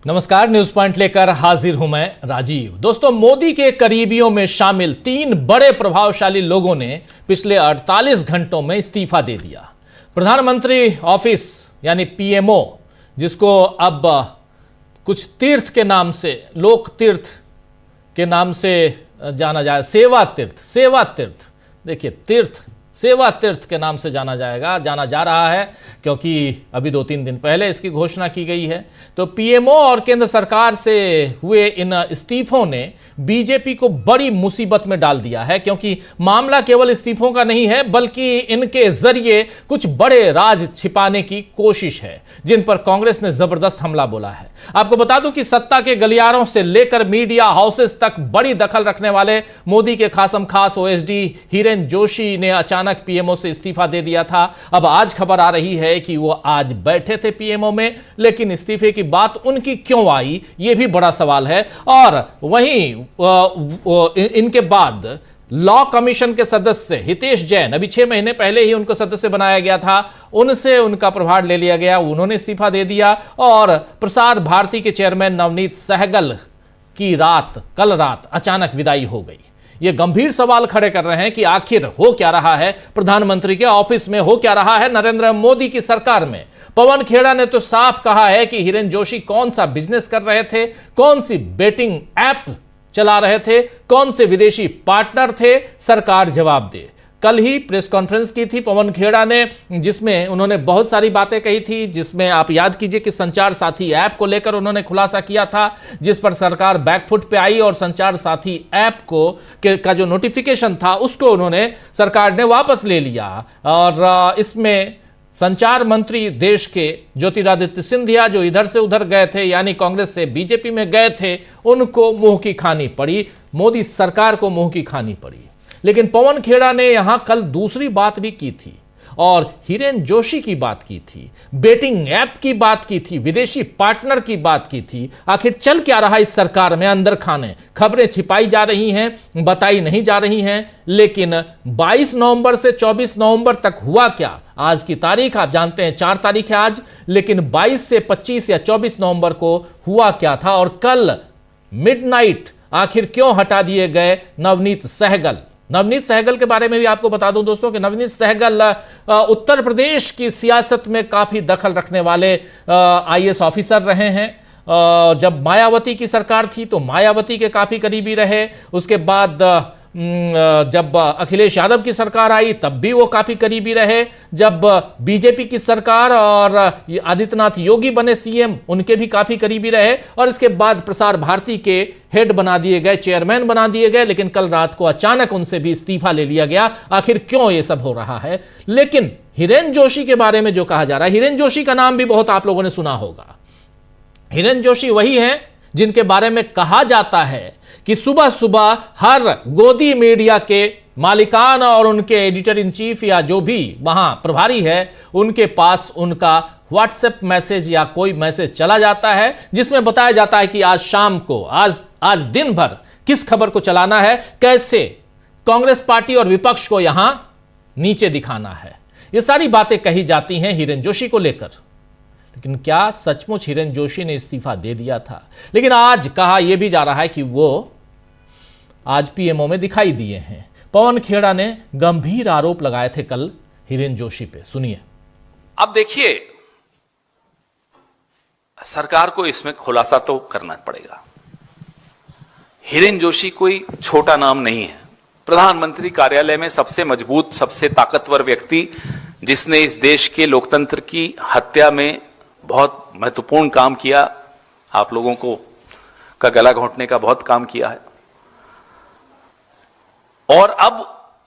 नमस्कार, news point लेकर हाजिर हूं मैं राजीव। दोस्तों, मोदी के करीबियों में शामिल 3 बड़े प्रभावशाली लोगों ने पिछले 48 घंटों में इस्तीफा दे दिया। प्रधानमंत्री ऑफिस यानी पीएमओ, जिसको अब कुछ तीर्थ के नाम से, लोक तीर्थ के नाम से जाना जाए, सेवा तीर्थ, देखिए तीर्थ, सेवा तीर्थ के नाम से जाना जा रहा है, क्योंकि अभी 2-3 दिन पहले इसकी घोषणा की गई है। तो पीएमओ और केंद्र सरकार से हुए इन इस्तीफों ने बीजेपी को बड़ी मुसीबत में डाल दिया है, क्योंकि मामला केवल इस्तीफों का नहीं है, बल्कि इनके जरिए कुछ बड़े राज छिपाने की कोशिश है, जिन पर कांग्रेस ने जबरदस्त हमला बोला है। आपको बता दूं कि सत्ता के गलियारों से लेकर मीडिया हाउसेस तक बड़ी दखल रखने वाले मोदी के खासम खास ओएसडी हिरेन जोशी ने अचानक पीएमओ से इस्तीफा दे दिया था। अब आज खबर आ रही है कि वो आज बैठे थे पीएमओ में, लेकिन इस्तीफे की बात उनकी क्यों आई, यह भी बड़ा सवाल है। और वहीं इनके बाद लॉ कमीशन के सदस्य हितेश जैन, अभी 6 महीने पहले ही उनको सदस्य बनाया गया था, उनसे उनका प्रभार ले लिया गया, उन्होंने इस्तीफा दे दिया। और प्रसार भारती के चेयरमैन नवनीत सहगल की कल रात अचानक विदाई हो गई। ये गंभीर सवाल खड़े कर रहे हैं कि आखिर हो क्या रहा है प्रधानमंत्री के ऑफिस में, हो क्या रहा है नरेंद्र मोदी की सरकार में। पवन खेड़ा ने तो साफ कहा है कि हिरेन जोशी कौन सा बिजनेस कर रहे थे, कौन सी बेटिंग ऐप चला रहे थे, कौन से विदेशी पार्टनर थे, सरकार जवाब दे। कल ही प्रेस कॉन्फ्रेंस की थी पवन खेड़ा ने, जिसमें उन्होंने बहुत सारी बातें कही थी, जिसमें आप याद कीजिए कि संचार साथी ऐप को लेकर उन्होंने खुलासा किया था, जिस पर सरकार बैकफुट पे आई और संचार साथी ऐप का जो नोटिफिकेशन था उसको सरकार ने वापस ले लिया। और इसमें संचार मंत्री देश के ज्योतिरादित्य सिंधिया, जो इधर से उधर गए थे, यानी कांग्रेस से बीजेपी में गए थे, उनको मुंह की खानी पड़ी, मोदी सरकार को मुंह की खानी पड़ी। लेकिन पवन खेड़ा ने यहां कल दूसरी बात भी की थी, और हिरेन जोशी की बात की थी, बेटिंग ऐप की बात की थी, विदेशी पार्टनर की बात की थी। आखिर चल क्या रहा इस सरकार में अंदर खाने? खबरें छिपाई जा रही हैं, बताई नहीं जा रही हैं, लेकिन 22 नवंबर से 24 नवंबर तक हुआ क्या? आज की तारीख आप जानते हैं, 4 तारीख है आज, लेकिन 22 से 25 या 24 नवंबर को हुआ क्या था? और कल मिडनाइट आखिर क्यों हटा दिए गए नवनीत सहगल? नवनीत सहगल के बारे में भी आपको बता दूं दोस्तों कि नवनीत सहगल उत्तर प्रदेश की सियासत में काफी दखल रखने वाले आईएएस ऑफिसर रहे हैं। जब मायावती की सरकार थी तो मायावती के काफी करीबी रहे। उसके बाद जब अखिलेश यादव की सरकार आई तब भी वो काफी करीबी रहे। जब बीजेपी की सरकार और आदित्यनाथ योगी बने सीएम, उनके भी काफी करीबी रहे। और इसके बाद प्रसार भारती के हेड बना दिए गए, चेयरमैन बना दिए गए, लेकिन कल रात को अचानक उनसे भी इस्तीफा ले लिया गया। आखिर क्यों ये सब हो रहा है? लेकिन हिरेन जोशी के बारे में जो कहा जा रहा है, हिरेन जोशी का नाम भी बहुत आप लोगों ने सुना होगा। हिरेन जोशी वही हैं जिनके बारे में कहा जाता है कि सुबह सुबह हर गोदी मीडिया के मालिकान और उनके एडिटर इन चीफ या जो भी वहां प्रभारी है, उनके पास उनका व्हाट्सएप मैसेज या कोई मैसेज चला जाता है, जिसमें बताया जाता है कि आज शाम को, आज दिन भर किस खबर को चलाना है, कैसे कांग्रेस पार्टी और विपक्ष को यहां नीचे दिखाना है। ये सारी बातें कही जाती हैं हिरेन जोशी को लेकर। लेकिन क्या सचमुच हिरेन जोशी ने इस्तीफा दे दिया था? लेकिन आज कहा यह भी जा रहा है कि वो आज पीएमओ में दिखाई दिए हैं। पवन खेड़ा ने गंभीर आरोप लगाए थे कल हिरेन जोशी पे, सुनिए। अब देखिए, सरकार को इसमें खुलासा तो करना पड़ेगा। हिरेन जोशी कोई छोटा नाम नहीं है। प्रधानमंत्री कार्यालय में सबसे मजबूत, सबसे ताकतवर व्यक्ति, जिसने इस देश के लोकतंत्र की हत्या में बहुत महत्वपूर्ण काम किया, आप लोगों को का गला घोंटने का बहुत काम किया है, और अब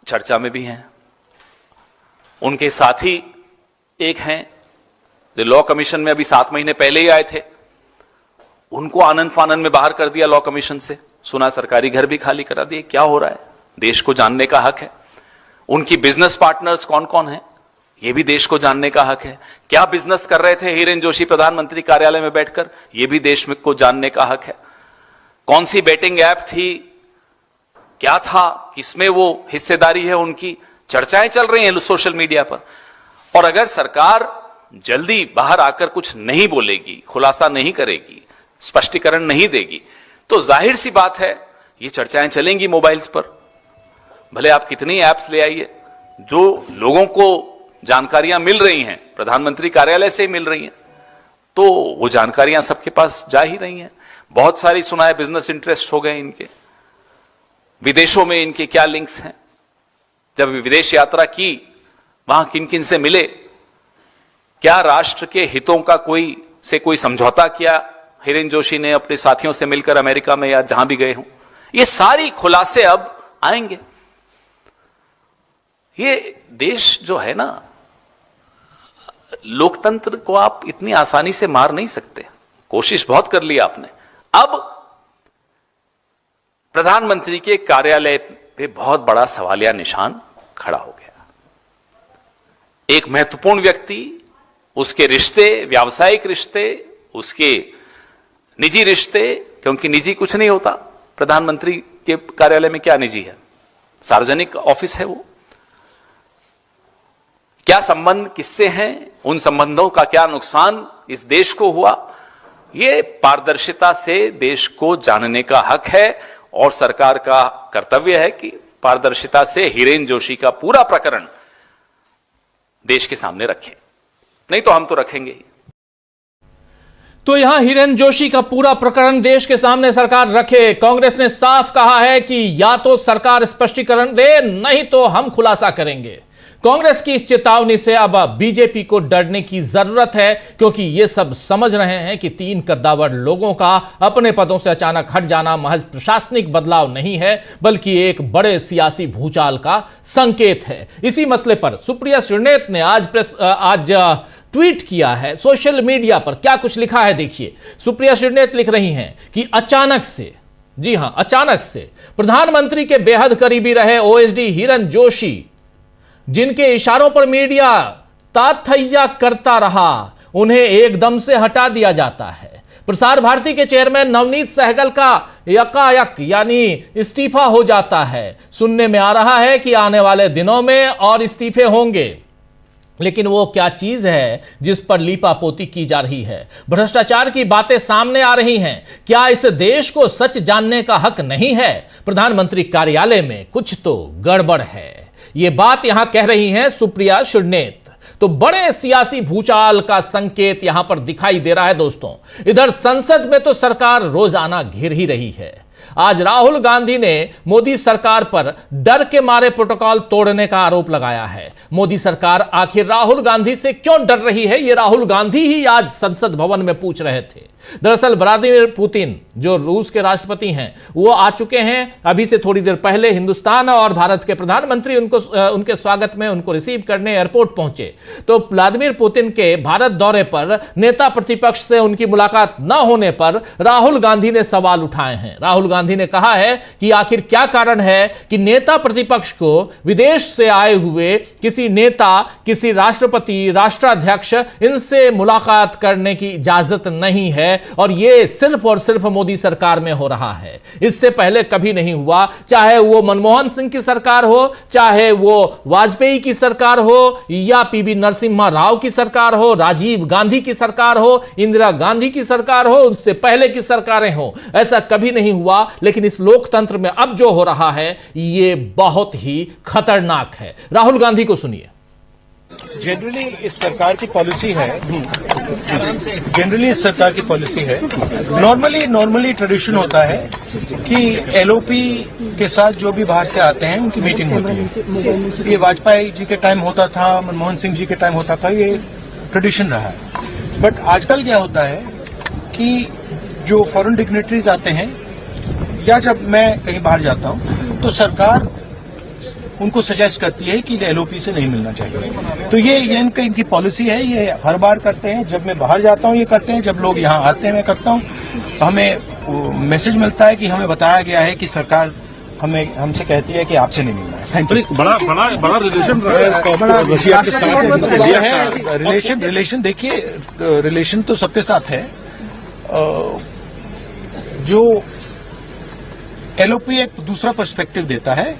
चर्चा में भी हैं। उनके साथी एक हैं जो लॉ कमीशन में अभी 7 महीने पहले ही आए थे, उनको आनंद फानन में बाहर कर दिया लॉ कमीशन से। सुना सरकारी घर भी खाली करा दिए। क्या हो रहा है, देश को जानने का हक है। उनकी बिजनेस पार्टनर्स कौन कौन है, यह भी देश को जानने का हक है। क्या बिजनेस कर रहे थे हिरेन जोशी प्रधानमंत्री कार्यालय में बैठकर, यह भी देश में को जानने का हक है। कौन सी बेटिंग ऐप थी, क्या था, किसमें वो हिस्सेदारी है, उनकी चर्चाएं चल रही हैं सोशल मीडिया पर। और अगर सरकार जल्दी बाहर आकर कुछ नहीं बोलेगी, खुलासा नहीं करेगी, स्पष्टीकरण नहीं देगी तो जाहिर सी बात है ये चर्चाएं चलेंगी मोबाइल्स पर। भले आप कितनी ऐप्स ले आइए, जो लोगों को जानकारियां मिल रही हैं प्रधानमंत्री कार्यालय से ही मिल रही हैं, तो वो जानकारियां सबके पास जा ही रही हैं। बहुत सारी सुना है बिजनेस इंटरेस्ट हो गए इनके, विदेशों में इनके क्या लिंक्स हैं, जब विदेश यात्रा की वहां किन किन से मिले, क्या राष्ट्र के हितों का कोई समझौता किया हिरेन जोशी ने अपने साथियों से मिलकर अमेरिका में या जहां भी गए हों, ये सारी खुलासे अब आएंगे। ये देश जो है ना, लोकतंत्र को आप इतनी आसानी से मार नहीं सकते। कोशिश बहुत कर ली आपने। अब प्रधानमंत्री के कार्यालय पे बहुत बड़ा सवालिया निशान खड़ा हो गया। एक महत्वपूर्ण व्यक्ति, उसके रिश्ते, व्यावसायिक रिश्ते, उसके निजी रिश्ते, क्योंकि निजी कुछ नहीं होता, प्रधानमंत्री के कार्यालय में क्या निजी है, सार्वजनिक ऑफिस है वो। क्या संबंध किससे हैं, उन संबंधों का क्या नुकसान इस देश को हुआ, ये पारदर्शिता से देश को जानने का हक है और सरकार का कर्तव्य है कि पारदर्शिता से हिरेन जोशी का पूरा प्रकरण देश के सामने रखें। नहीं तो हम तो रखेंगे ही। तो यहां हिरेन जोशी का पूरा प्रकरण देश के सामने सरकार रखे। कांग्रेस ने साफ कहा है कि या तो सरकार स्पष्टीकरण दे, नहीं तो हम खुलासा करेंगे। कांग्रेस की इस चेतावनी से अब बीजेपी को डरने की जरूरत है, क्योंकि ये सब समझ रहे हैं कि 3 कद्दावर लोगों का अपने पदों से अचानक हट जाना महज प्रशासनिक बदलाव नहीं है, बल्कि एक बड़े सियासी भूचाल का संकेत है। इसी मसले पर सुप्रिया श्रीनेत ने आज ट्वीट किया है। सोशल मीडिया पर क्या कुछ लिखा है देखिए। सुप्रिया श्रीनेत लिख रही हैं कि अचानक से, जी हां अचानक से, प्रधानमंत्री के बेहद करीबी रहे ओएसडी हिरेन जोशी, जिनके इशारों पर मीडिया तात्थैया करता रहा, उन्हें एकदम से हटा दिया जाता है। प्रसार भारती के चेयरमैन नवनीत सहगल का यकायक यानी इस्तीफा हो जाता है। सुनने में आ रहा है कि आने वाले दिनों में और इस्तीफे होंगे, लेकिन वो क्या चीज है जिस पर लीपापोती की जा रही है? भ्रष्टाचार की बातें सामने आ रही हैं। क्या इस देश को सच जानने का हक नहीं है? प्रधानमंत्री कार्यालय में कुछ तो गड़बड़ है। ये बात यहां कह रही हैं सुप्रिया श्रीनेत। तो बड़े सियासी भूचाल का संकेत यहां पर दिखाई दे रहा है दोस्तों। इधर संसद में तो सरकार रोजाना घिर ही रही है। आज राहुल गांधी ने मोदी सरकार पर डर के मारे प्रोटोकॉल तोड़ने का आरोप लगाया है। मोदी सरकार आखिर राहुल गांधी से क्यों डर रही है, ये राहुल गांधी ही आज संसद भवन में पूछ रहे थे। दरअसल व्लादिमीर पुतिन जो रूस के राष्ट्रपति हैं, वो आ चुके हैं अभी से थोड़ी देर पहले हिंदुस्तान, और भारत के प्रधानमंत्री उनके स्वागत में उनको रिसीव करने एयरपोर्ट पहुंचे। तो व्लादिमीर पुतिन के भारत दौरे पर नेता प्रतिपक्ष से उनकी मुलाकात न होने पर राहुल गांधी ने सवाल उठाए हैं। राहुल गांधी ने कहा है कि आखिर क्या कारण है कि नेता प्रतिपक्ष को विदेश से आए हुए किसी नेता, किसी राष्ट्रपति, राष्ट्राध्यक्ष, इनसे मुलाकात करने की इजाजत नहीं है, और यह सिर्फ और सिर्फ मोदी सरकार में हो रहा है। इससे पहले कभी नहीं हुआ, चाहे वो मनमोहन सिंह की सरकार हो, चाहे वो वाजपेयी की सरकार हो, या पीवी नरसिम्हा राव की सरकार हो, राजीव गांधी की सरकार हो, इंदिरा गांधी की सरकार हो, उससे पहले की सरकारें हो। ऐसा कभी नहीं हुआ। लेकिन इस लोकतंत्र में अब जो हो रहा है ये बहुत ही खतरनाक है। राहुल गांधी को सुनिए। जनरली इस सरकार की पॉलिसी है, नॉर्मली ट्रेडिशन होता है कि एलओपी के साथ जो भी बाहर से आते हैं उनकी मीटिंग होती है। ये वाजपेयी जी के टाइम होता था, मनमोहन सिंह जी के टाइम होता था, ये ट्रेडिशन रहा है। बट आजकल क्या होता है कि जो फॉरेन डिग्नेटरीज आते हैं या जब मैं कहीं बाहर जाता हूं तो सरकार उनको सजेस्ट करती है कि एलओपी से नहीं मिलना चाहिए। तो ये इनकी पॉलिसी है, ये हर बार करते हैं। जब मैं बाहर जाता हूं ये करते हैं, जब लोग यहाँ आते हैं मैं करता हूं। तो हमें मैसेज मिलता है कि हमें बताया गया है कि सरकार हमसे कहती है कि आपसे नहीं मिलना है। Thank you. बड़ा रिलेशन रहा है रशिया के साथ। रिलेशन देखिए, रिलेशन तो सबके साथ है। जो एलओपी एक दूसरा पर्सपेक्टिव देता है।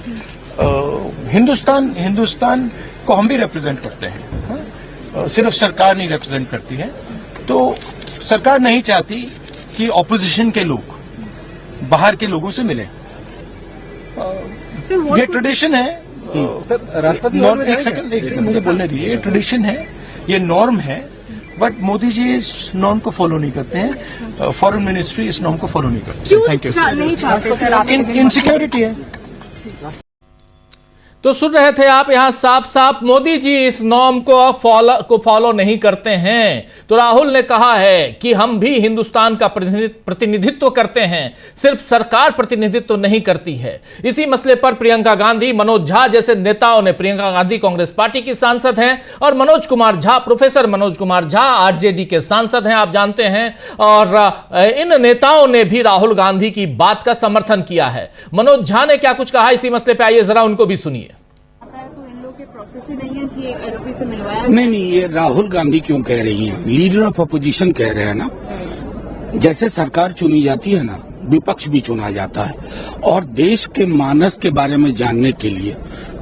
हिंदुस्तान को हम भी रिप्रेजेंट करते हैं, सिर्फ सरकार नहीं रिप्रेजेंट करती है। तो सरकार नहीं चाहती कि ऑपोजिशन के लोग बाहर के लोगों से मिले। ये ट्रेडिशन है सर, राष्ट्रपति एक सेकंड मुझे बोलने दीजिए। ये ट्रेडिशन है, ये नॉर्म है, बट मोदी जी इस नॉर्म को फॉलो नहीं करते हैं। फॉरेन मिनिस्ट्री इस नॉर्म को फॉलो नहीं करती। क्यों थैंक यू। नहीं चाहते सर आप? इनसिक्योरिटी है। तो सुन रहे थे आप, यहां साफ साफ मोदी जी इस नॉर्म को फॉलो नहीं करते हैं। तो राहुल ने कहा है कि हम भी हिंदुस्तान का प्रतिनिधित्व करते हैं, सिर्फ सरकार प्रतिनिधित्व नहीं करती है। इसी मसले पर प्रियंका गांधी, मनोज झा जैसे नेताओं ने, प्रियंका गांधी कांग्रेस पार्टी की सांसद हैं और मनोज कुमार झा, प्रोफेसर मनोज कुमार झा आरजेडी के सांसद हैं, आप जानते हैं। और इन नेताओं ने भी राहुल गांधी की बात का समर्थन किया है। मनोज झा ने क्या कुछ कहा इसी मसले पर, आइए जरा उनको भी सुनिए। नहीं, ये राहुल गांधी क्यों कह रही हैं? लीडर ऑफ अपोजिशन कह रहे हैं ना। जैसे सरकार चुनी जाती है ना, विपक्ष भी चुना जाता है। और देश के मानस के बारे में जानने के लिए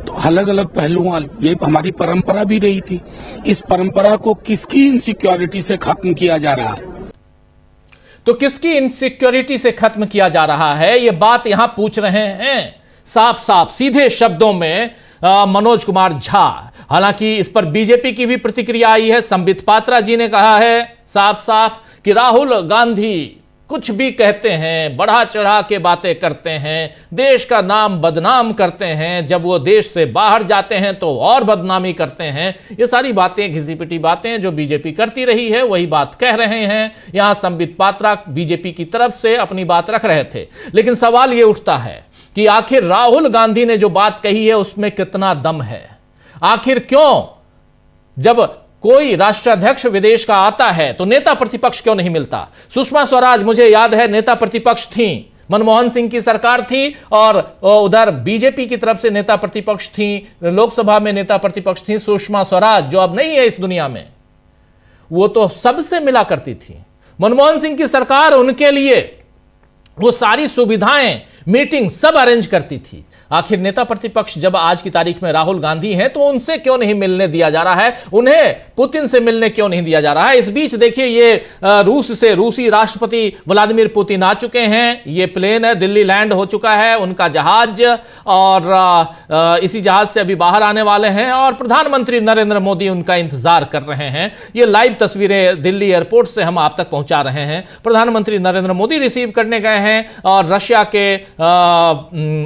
तो अलग अलग पहलुओं, ये हमारी परंपरा भी रही थी। इस परंपरा को किसकी इनसिक्योरिटी से खत्म किया जा रहा है? तो किसकी इनसिक्योरिटी से खत्म किया जा रहा है, ये बात यहां पूछ रहे हैं साफ साफ सीधे शब्दों में मनोज कुमार झा। हालांकि इस पर बीजेपी की भी प्रतिक्रिया आई है। संबित पात्रा जी ने कहा है साफ साफ कि राहुल गांधी कुछ भी कहते हैं, बढ़ा चढ़ा के बातें करते हैं, देश का नाम बदनाम करते हैं, जब वो देश से बाहर जाते हैं तो और बदनामी करते हैं। ये सारी बातें घिसी पिटी बातें जो बीजेपी करती रही है, वही बात कह रहे हैं। यहां संबित पात्रा बीजेपी की तरफ से अपनी बात रख रहे थे। लेकिन सवाल ये उठता है कि आखिर राहुल गांधी ने जो बात कही है उसमें कितना दम है? आखिर क्यों जब कोई राष्ट्राध्यक्ष विदेश का आता है तो नेता प्रतिपक्ष क्यों नहीं मिलता? सुषमा स्वराज, मुझे याद है, नेता प्रतिपक्ष थी, मनमोहन सिंह की सरकार थी और उधर बीजेपी की तरफ से नेता प्रतिपक्ष थी, लोकसभा में नेता प्रतिपक्ष थी सुषमा स्वराज, जो अब नहीं है इस दुनिया में। वो तो सबसे मिला करती थी। मनमोहन सिंह की सरकार उनके लिए वो सारी सुविधाएं, मीटिंग सब अरेंज करती थी। आखिर नेता प्रतिपक्ष जब आज की तारीख में राहुल गांधी हैं तो उनसे क्यों नहीं मिलने दिया जा रहा है? उन्हें पुतिन से मिलने क्यों नहीं दिया जा रहा है? इस बीच देखिए, ये रूसी राष्ट्रपति व्लादिमीर पुतिन आ चुके हैं। ये प्लेन है, दिल्ली लैंड हो चुका है उनका जहाज, और इसी जहाज से अभी बाहर आने वाले हैं और प्रधानमंत्री नरेंद्र मोदी उनका इंतजार कर रहे हैं। ये लाइव तस्वीरें दिल्ली एयरपोर्ट से हम आप तक पहुंचा रहे हैं। प्रधानमंत्री नरेंद्र मोदी रिसीव करने गए हैं और रशिया के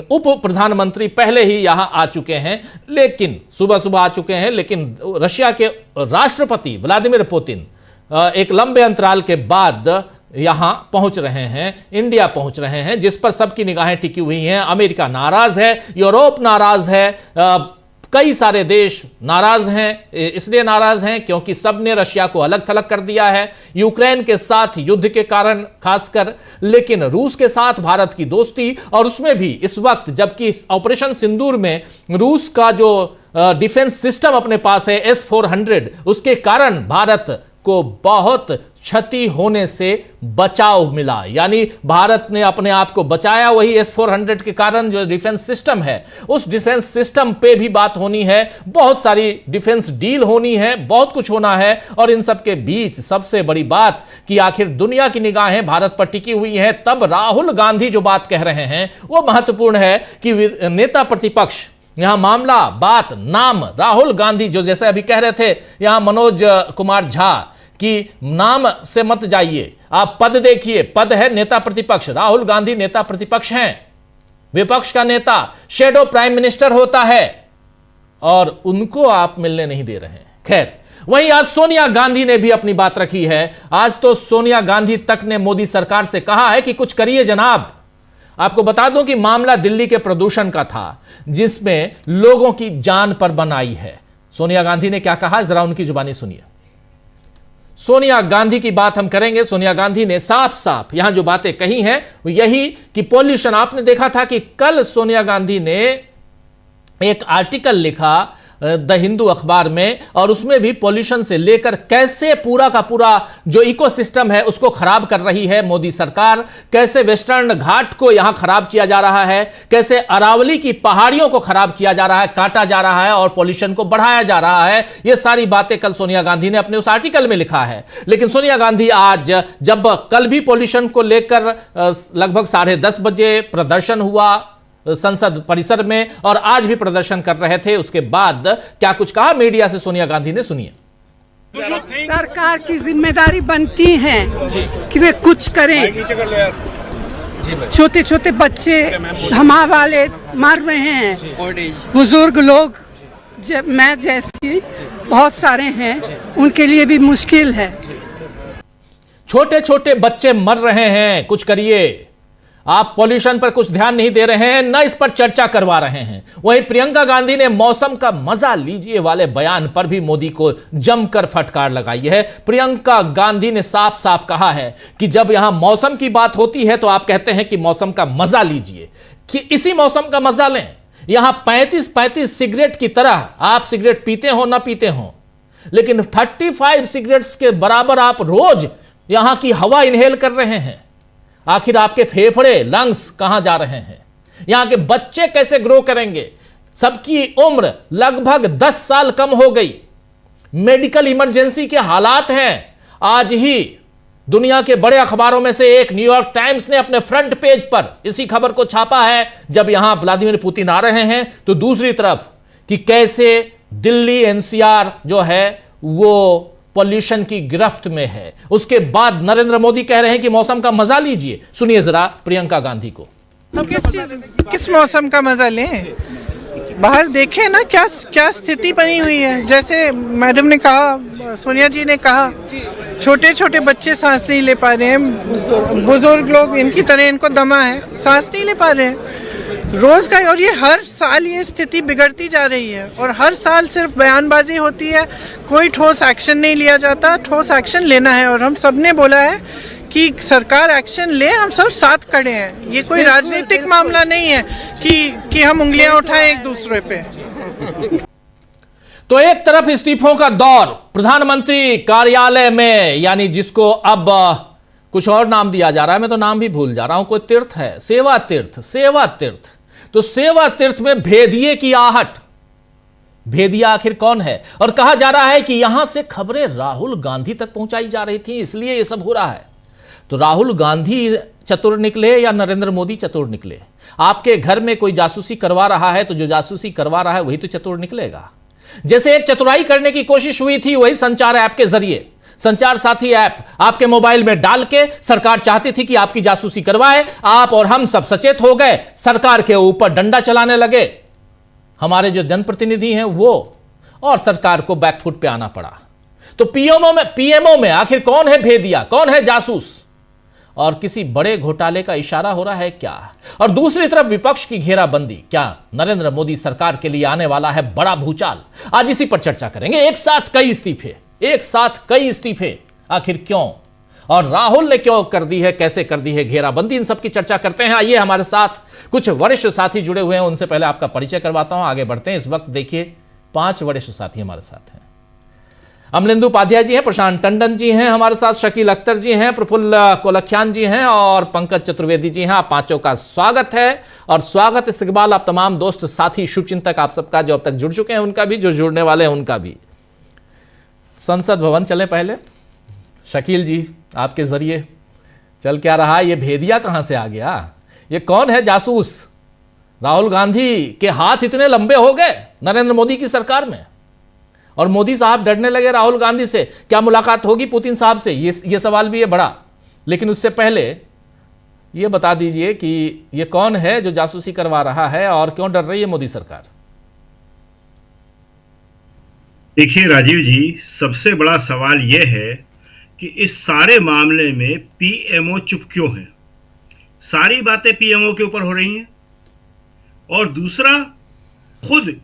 उप प्रधानमंत्री पहले ही यहां आ चुके हैं, लेकिन सुबह आ चुके हैं। लेकिन रशिया के राष्ट्रपति व्लादिमीर पुतिन एक लंबे अंतराल के बाद यहां पहुंच रहे हैं, इंडिया पहुंच रहे हैं, जिस पर सबकी निगाहें टिकी हुई हैं। अमेरिका नाराज है, यूरोप नाराज है, कई सारे देश नाराज हैं। इसलिए नाराज हैं क्योंकि सबने रशिया को अलग थलग कर दिया है, यूक्रेन के साथ युद्ध के कारण खासकर, लेकिन रूस के साथ भारत की दोस्ती, और उसमें भी इस वक्त जबकि ऑपरेशन सिंदूर में रूस का जो डिफेंस सिस्टम अपने पास है S-400, उसके कारण भारत को बहुत क्षति होने से बचाव मिला। यानी भारत ने अपने आप को बचाया, वही S-400 के कारण जो डिफेंस सिस्टम है, उस डिफेंस सिस्टम पे भी बात होनी है, बहुत सारी डिफेंस डील होनी है, बहुत कुछ होना है। और इन सब के बीच सबसे बड़ी बात कि आखिर दुनिया की निगाहें भारत पर टिकी हुई है। तब राहुल गांधी जो बात कह रहे हैं वो महत्वपूर्ण है कि नेता प्रतिपक्ष, यहां मामला, बात, नाम राहुल गांधी, जो जैसे अभी कह रहे थे यहां मनोज कुमार झा कि नाम से मत जाइए, आप पद देखिए, पद है नेता प्रतिपक्ष। राहुल गांधी नेता प्रतिपक्ष हैं, विपक्ष का नेता, शैडो प्राइम मिनिस्टर होता है, और उनको आप मिलने नहीं दे रहे हैं। खैर, वहीं आज सोनिया गांधी ने भी अपनी बात रखी है। आज तो सोनिया गांधी तक ने मोदी सरकार से कहा है कि कुछ करिए जनाब। आपको बता दूं कि मामला दिल्ली के प्रदूषण का था, जिसमें लोगों की जान पर बनाई है। सोनिया गांधी ने क्या कहा, जरा उनकी जुबानी सुनिए। सोनिया गांधी की बात हम करेंगे। सोनिया गांधी ने साफ साफ यहां जो बातें कही हैं वो यही कि पॉल्यूशन, आपने देखा था कि कल सोनिया गांधी ने एक आर्टिकल लिखा द हिंदू अखबार में, और उसमें भी पॉल्यूशन से लेकर कैसे पूरा का पूरा जो इकोसिस्टम है उसको खराब कर रही है मोदी सरकार, कैसे वेस्टर्न घाट को यहां खराब किया जा रहा है, कैसे अरावली की पहाड़ियों को खराब किया जा रहा है, काटा जा रहा है और पॉल्यूशन को बढ़ाया जा रहा है। ये सारी बातें कल सोनिया गांधी ने अपने उस आर्टिकल में लिखा है। लेकिन सोनिया गांधी आज, जब कल भी पॉल्यूशन को लेकर लगभग 10:30 बजे प्रदर्शन हुआ संसद परिसर में और आज भी प्रदर्शन कर रहे थे, उसके बाद क्या कुछ कहा मीडिया से सोनिया गांधी ने, सुनिए। सरकार की जिम्मेदारी बनती है कि वे कुछ करें। छोटे छोटे बच्चे हमारे वाले मर रहे हैं, बुजुर्ग लोग मैं जैसी बहुत सारे हैं, उनके लिए भी मुश्किल है। छोटे छोटे बच्चे मर रहे हैं, कुछ करिए। आप पॉल्यूशन पर कुछ ध्यान नहीं दे रहे हैं, न इस पर चर्चा करवा रहे हैं। वहीं प्रियंका गांधी ने मौसम का मजा लीजिए वाले बयान पर भी मोदी को जमकर फटकार लगाई है। प्रियंका गांधी ने साफ साफ कहा है कि जब यहां मौसम की बात होती है तो आप कहते हैं कि मौसम का मजा लीजिए, कि इसी मौसम का मजा लें। यहां 35 सिगरेट की तरह आप सिगरेट पीते हो ना पीते हो, लेकिन 35 सिगरेट्स के बराबर आप रोज यहां की हवा इनहेल कर रहे हैं। आखिर आपके फेफड़े, लंग्स कहां जा रहे हैं? यहां के बच्चे कैसे ग्रो करेंगे? सबकी उम्र लगभग 10 साल कम हो गई। मेडिकल इमरजेंसी के हालात हैं। आज ही दुनिया के बड़े अखबारों में से एक न्यूयॉर्क टाइम्स ने अपने फ्रंट पेज पर इसी खबर को छापा है। जब यहां व्लादिमीर पुतिन आ रहे हैं तो दूसरी तरफ कि कैसे दिल्ली एनसीआर जो है वो पॉल्यूशन की गिरफ्त में है। उसके बाद नरेंद्र मोदी कह रहे हैं कि मौसम का मजा लीजिए। सुनिए जरा प्रियंका गांधी को। तो किस मौसम का मजा लें? बाहर देखें ना क्या स्थिति बनी हुई है। जैसे मैडम ने कहा, सोनिया जी ने कहा, छोटे छोटे बच्चे सांस नहीं ले पा रहे हैं, बुजुर्ग लोग इनकी तरह इनको दमा है, सांस नहीं ले पा रहे हैं रोज का। और ये हर साल ये स्थिति बिगड़ती जा रही है और हर साल सिर्फ बयानबाजी होती है, कोई ठोस एक्शन नहीं लिया जाता। ठोस एक्शन लेना है और हम सब ने बोला है कि सरकार एक्शन ले, हम सब साथ खड़े हैं। ये कोई राजनीतिक मामला नहीं है कि हम उंगलियां उठाएं एक दूसरे पे। तो एक तरफ इस्तीफों का दौर प्रधानमंत्री कार्यालय में, यानी जिसको अब कुछ और नाम दिया जा रहा है, मैं तो नाम भी भूल जा रहा हूं, कोई तीर्थ है, सेवा तीर्थ। तो सेवा तीर्थ में भेदिए की आहट। भेदिया आखिर कौन है? और कहा जा रहा है कि यहां से खबरें राहुल गांधी तक पहुंचाई जा रही थी, इसलिए यह सब हो रहा है। तो राहुल गांधी चतुर निकले या नरेंद्र मोदी चतुर निकले? आपके घर में कोई जासूसी करवा रहा है तो जो जासूसी करवा रहा है वही तो चतुर निकलेगा। जैसे एक चतुराई करने की कोशिश हुई थी, वही संचार ऐप के जरिए, संचार साथी ऐप आपके मोबाइल में डाल के सरकार चाहती थी कि आपकी जासूसी करवाए। आप और हम सब सचेत हो गए, सरकार के ऊपर डंडा चलाने लगे हमारे जो जनप्रतिनिधि हैं वो, और सरकार को बैकफुट पे आना पड़ा। तो पीएमओ में आखिर कौन है भेदिया, कौन है जासूस? और किसी बड़े घोटाले का इशारा हो रहा है क्या? और दूसरी तरफ विपक्ष की घेराबंदी। क्या नरेंद्र मोदी सरकार के लिए आने वाला है बड़ा भूचाल? आज इसी पर चर्चा करेंगे। एक साथ कई इस्तीफे, आखिर क्यों? और राहुल ने क्यों कर दी है, कैसे कर दी है घेराबंदी? इन सब की चर्चा करते हैं। आइए, हमारे साथ कुछ वरिष्ठ साथी जुड़े हुए हैं, उनसे पहले आपका परिचय करवाता हूं, आगे बढ़ते हैं। इस वक्त देखिए 5 वरिष्ठ साथी हमारे साथ हैं। अमलेंदु उपाध्याय जी हैं, प्रशांत टंडन जी हैं हमारे साथ, शकील अख्तर जी हैं, प्रफुल्ल कोलखियान जी हैं और पंकज चतुर्वेदी जी हैं। आप पांचों का स्वागत है। और स्वागत इस्तकबाल आप तमाम दोस्त साथी शुभचिंतक आप सबका, जो अब तक जुड़ चुके हैं उनका भी, जो जुड़ने वाले हैं उनका भी। संसद भवन चले पहले। शकील जी, आपके जरिए चल क्या रहा है? ये भेदिया कहां से आ गया? ये कौन है जासूस? राहुल गांधी के हाथ इतने लंबे हो गए नरेंद्र मोदी की सरकार में, और मोदी साहब डरने लगे राहुल गांधी से। क्या मुलाकात होगी पुतिन साहब से? ये सवाल भी है बड़ा। लेकिन उससे पहले ये बता दीजिए कि ये कौन है जो जासूसी करवा रहा है और क्यों डर रही है मोदी सरकार? देखिए राजीव जी, सबसे बड़ा सवाल यह है कि इस सारे मामले में पीएमओ चुप क्यों है? सारी बातें पीएमओ के ऊपर हो रही हैं। और दूसरा, खुद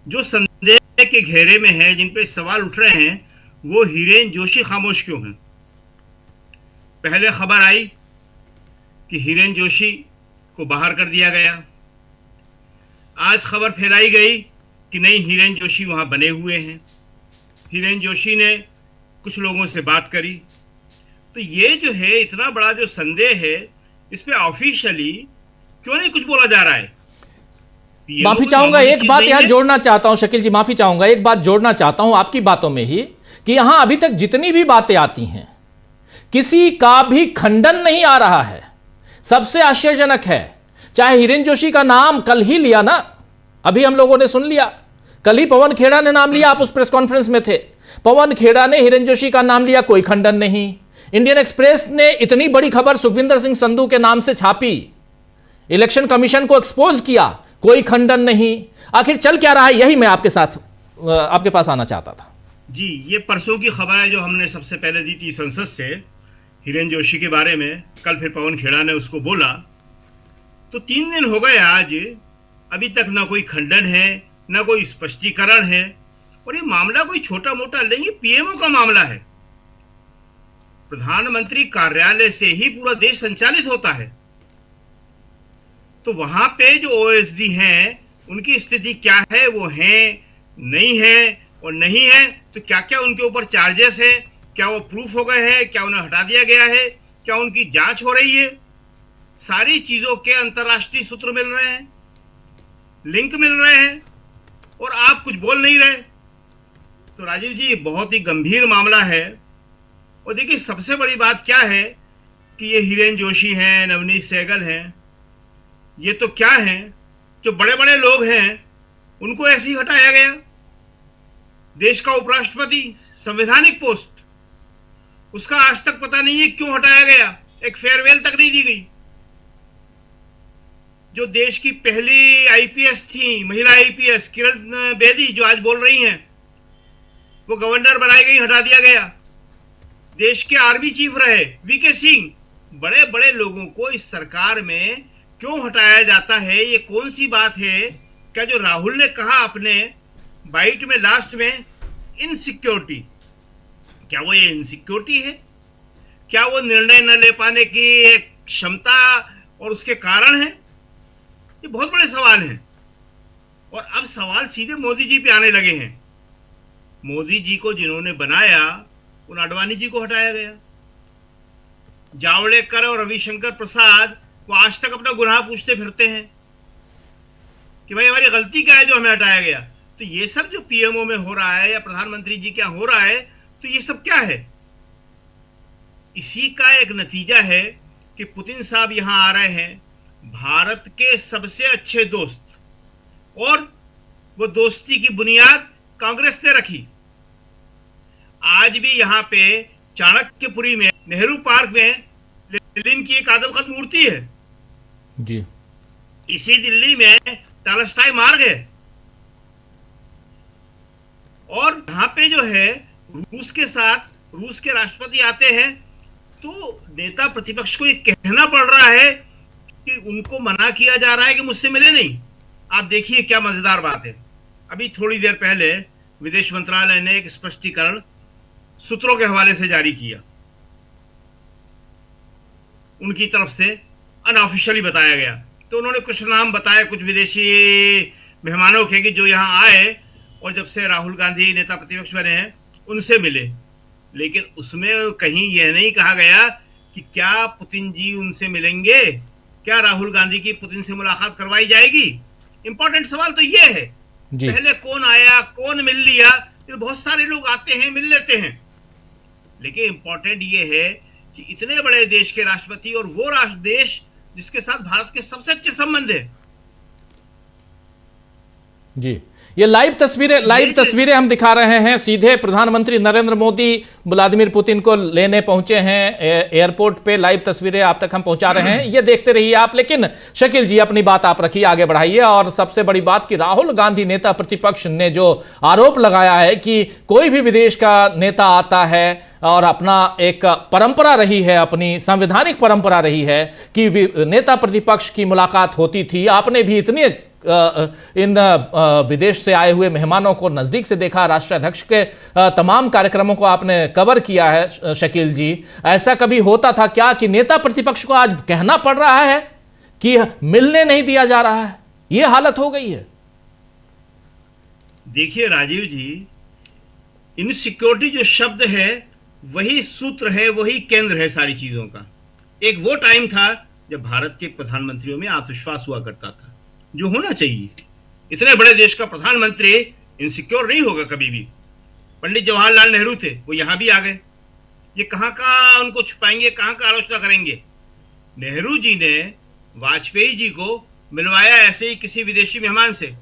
जो संदेह के घेरे में है, जिन पे सवाल उठ रहे हैं, वो हिरेन जोशी खामोश क्यों हैं? पहले खबर आई कि हिरेन जोशी को बाहर कर दिया गया। आज खबर फैलाई गई कि नहीं हिरेन जोशी वहां बने हुए हैं। हिरेन जोशी ने कुछ लोगों से बात करी। तो ये जो है इतना बड़ा जो संदेह है, इस पे ऑफिशियली क्यों नहीं कुछ बोला जा रहा है? माफी चाहूंगा, एक बात यहां जोड़ना चाहता हूं शकील जी, माफी चाहूंगा, एक बात जोड़ना चाहता हूं आपकी बातों में ही कि यहां अभी तक जितनी भी बातें आती हैं किसी का भी खंडन नहीं आ रहा है। सबसे आश्चर्यजनक है, चाहे हिरेन जोशी का नाम कल ही लिया ना, अभी हम लोगों ने सुन लिया, कल ही पवन खेड़ा ने नाम लिया, आप उस प्रेस कॉन्फ्रेंस में थे, पवन खेड़ा ने हिरेन जोशी का नाम लिया, कोई खंडन नहीं। इंडियन एक्सप्रेस ने इतनी बड़ी खबर सुखविंदर सिंह संधू के नाम से छापी, इलेक्शन कमीशन को एक्सपोज किया, कोई खंडन नहीं। आखिर चल क्या रहा है, यही मैं आपके साथ आपके पास आना चाहता था। जी, ये परसों की खबर है जो हमने सबसे पहले दी थी संसद से हिरेन जोशी के बारे में। कल फिर पवन खेड़ा ने उसको बोला, तो 3 दिन हो गए आज, अभी तक ना कोई खंडन है ना कोई स्पष्टीकरण है। और ये मामला कोई छोटा मोटा नहीं, ये पीएमओ का मामला है। प्रधानमंत्री कार्यालय से ही पूरा देश संचालित होता है। तो वहां पे जो ओएसडी हैं उनकी स्थिति क्या है, वो है नहीं है, और नहीं है तो क्या क्या उनके ऊपर चार्जेस है, क्या वो प्रूफ हो गए हैं, क्या उन्हें हटा दिया गया है, क्या उनकी जांच हो रही है, सारी चीजों के अंतर्राष्ट्रीय सूत्र मिल रहे हैं, लिंक मिल रहे हैं, और आप कुछ बोल नहीं रहे। तो राजीव जी, बहुत ही गंभीर मामला है। और देखिए सबसे बड़ी बात क्या है कि ये हिरेन जोशी हैं, नवनीत सहगल हैं, ये तो क्या हैं, जो बड़े बड़े लोग हैं उनको ऐसे ही हटाया गया। देश का उपराष्ट्रपति, संवैधानिक पोस्ट, उसका आज तक पता नहीं है क्यों हटाया गया, एक फेयरवेल तक नहीं दी गई। जो देश की पहली आईपीएस थी, महिला आईपीएस किरण बेदी, जो आज बोल रही हैं, वो गवर्नर बनाई गई, हटा दिया गया। देश के आर्मी चीफ रहे वीके सिंह, बड़े बड़े लोगों को इस सरकार में क्यों हटाया जाता है? ये कौन सी बात है? क्या जो राहुल ने कहा अपने बाइट में लास्ट में, इनसिक्योरिटी, क्या वो ये इनसिक्योरिटी है? क्या वो निर्णय न ले पाने की क्षमता और उसके कारण है? ये बहुत बड़े सवाल हैं। और अब सवाल सीधे मोदी जी पे आने लगे हैं। मोदी जी को जिन्होंने बनाया, उन आडवाणी जी को हटाया गया। जावड़ेकर और रविशंकर प्रसाद वो आज तक अपना गुनाह पूछते फिरते हैं कि भाई हमारी गलती क्या है जो हमें हटाया गया। तो ये सब जो पीएमओ में हो रहा है या प्रधानमंत्री जी क्या हो रहा है, तो ये सब क्या है? इसी का एक नतीजा है कि पुतिन साहब यहां आ रहे हैं, भारत के सबसे अच्छे दोस्त, और वो दोस्ती की बुनियाद कांग्रेस ने रखी। आज भी यहाँ पे चाणक्यपुरी में, नेहरू पार्क में लेनिन की एक आदमकद मूर्ति है जी। इसी दिल्ली में टालस्टाई मार्ग है। और यहाँ पे जो है रूस के साथ, रूस के राष्ट्रपति आते हैं, तो नेता प्रतिपक्ष को ये कहना पड़ रहा है कि उनको मना किया जा रहा है कि मुझसे मिले नहीं। आप देखिए क्या मजेदार बात है। अभी थोड़ी देर पहले विदेश मंत्रालय ने एक स्पष्टीकरण सूत्रों के हवाले से जारी किया। उनकी तरफ से अनऑफिशियली बताया गया, तो उन्होंने कुछ नाम बताए कुछ विदेशी मेहमानों के कि जो यहाँ आए और जब से राहुल गांधी नेता प्रतिपक्ष बने हैं उनसे मिले। लेकिन उसमें कहीं यह नहीं कहा गया कि क्या पुतिन जी उनसे मिलेंगे, क्या राहुल गांधी की पुतिन से मुलाकात करवाई जाएगी। इंपॉर्टेंट सवाल तो ये है, पहले कौन आया, कौन मिल लिया, तो बहुत सारे लोग आते हैं, मिल लेते हैं। लेकिन इंपॉर्टेंट ये है कि इतने बड़े देश के राष्ट्रपति और वो राष्ट्र देश जिसके साथ भारत के सबसे अच्छे संबंध है जी। ये लाइव तस्वीरें हम दिखा रहे हैं। सीधे प्रधानमंत्री नरेंद्र मोदी व्लादिमीर पुतिन को लेने पहुंचे हैं एयरपोर्ट पे। लाइव तस्वीरें आप तक हम पहुंचा रहे हैं, ये देखते रहिए आप। लेकिन शकील जी अपनी बात आप रखिए, आगे बढ़ाइए। और सबसे बड़ी बात कि राहुल गांधी नेता प्रतिपक्ष ने जो आरोप लगाया है कि कोई भी विदेश का नेता आता है और अपना एक परंपरा रही है, अपनी संवैधानिक परंपरा रही है कि नेता प्रतिपक्ष की मुलाकात होती थी। आपने भी इतनी इन विदेश से आए हुए मेहमानों को नजदीक से देखा, राष्ट्रीय अध्यक्ष के तमाम कार्यक्रमों को आपने कवर किया है शकील जी। ऐसा कभी होता था क्या कि नेता प्रतिपक्ष को आज कहना पड़ रहा है कि मिलने नहीं दिया जा रहा है? यह हालत हो गई है। देखिए राजीव जी, इनसिक्योरिटी जो शब्द है वही सूत्र है, वही केंद्र है सारी चीजों का। एक वो टाइम था जब भारत के प्रधानमंत्रियों में आत्मविश्वास हुआ करता था, जो होना चाहिए। इतने बड़े देश का प्रधानमंत्री इनसिक्योर नहीं होगा कभी भी। पंडित जवाहरलाल नेहरू थे, वो यहां भी आ गए। ये कहां का उनको छुपाएंगे, कहां का आलोचना करेंगे। नेहरू जी ने वाजपेयी जी को मिलवाया ऐसे ही किसी विदेशी मेहमान से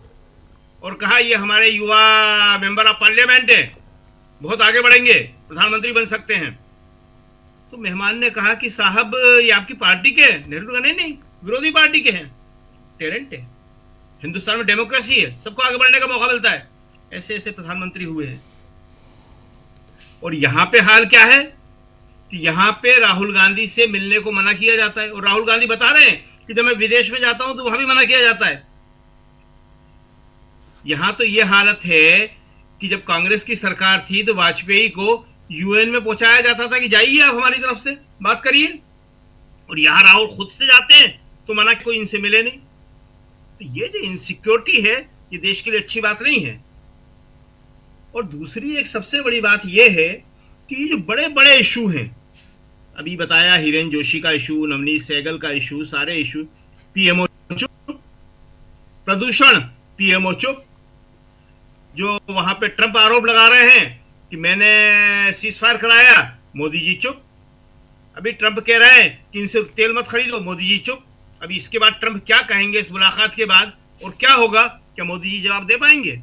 और कहा ये हमारे युवा मेंबर ऑफ पार्लियामेंट है, बहुत आगे बढ़ेंगे, प्रधानमंत्री बन सकते हैं। तो मेहमान ने कहा कि साहब ये आपकी पार्टी के हैं। नेहरू ने कहा नहीं, विरोधी पार्टी के हैं। टैलेंट है, हिंदुस्तान में डेमोक्रेसी है, सबको आगे बढ़ने का मौका मिलता है। ऐसे ऐसे प्रधानमंत्री हुए हैं। और यहां पे हाल क्या है कि यहां पे राहुल गांधी से मिलने को मना किया जाता है। और राहुल गांधी बता रहे हैं कि जब मैं विदेश में जाता हूं तो वहां भी मना किया जाता है। यहां तो यह हालत है कि जब कांग्रेस की सरकार थी तो वाजपेयी को यूएन में पहुंचाया जाता था कि जाइए आप हमारी तरफ से बात करिए, और यहां राहुल खुद से जाते हैं तो मना कोई इनसे मिले नहीं। तो ये जो इनसिक्योरिटी है ये देश के लिए अच्छी बात नहीं है। और दूसरी एक सबसे बड़ी बात यह है कि ये जो बड़े बड़े इशू हैं, अभी बताया हिरेन जोशी का इशू, नवनीत सहगल का इशू, सारे इशू, पीएमओ चुप, प्रदूषण पीएमओ चुप, जो वहां पे ट्रंप आरोप लगा रहे हैं कि मैंने सीजफायर कराया, मोदी जी चुप। अभी ट्रंप कह रहे हैं कि इनसे तेल मत खरीदो, मोदी जी चुप। अभी इसके बाद ट्रंप क्या कहेंगे इस मुलाकात के बाद और क्या होगा, क्या मोदी जी जवाब दे पाएंगे?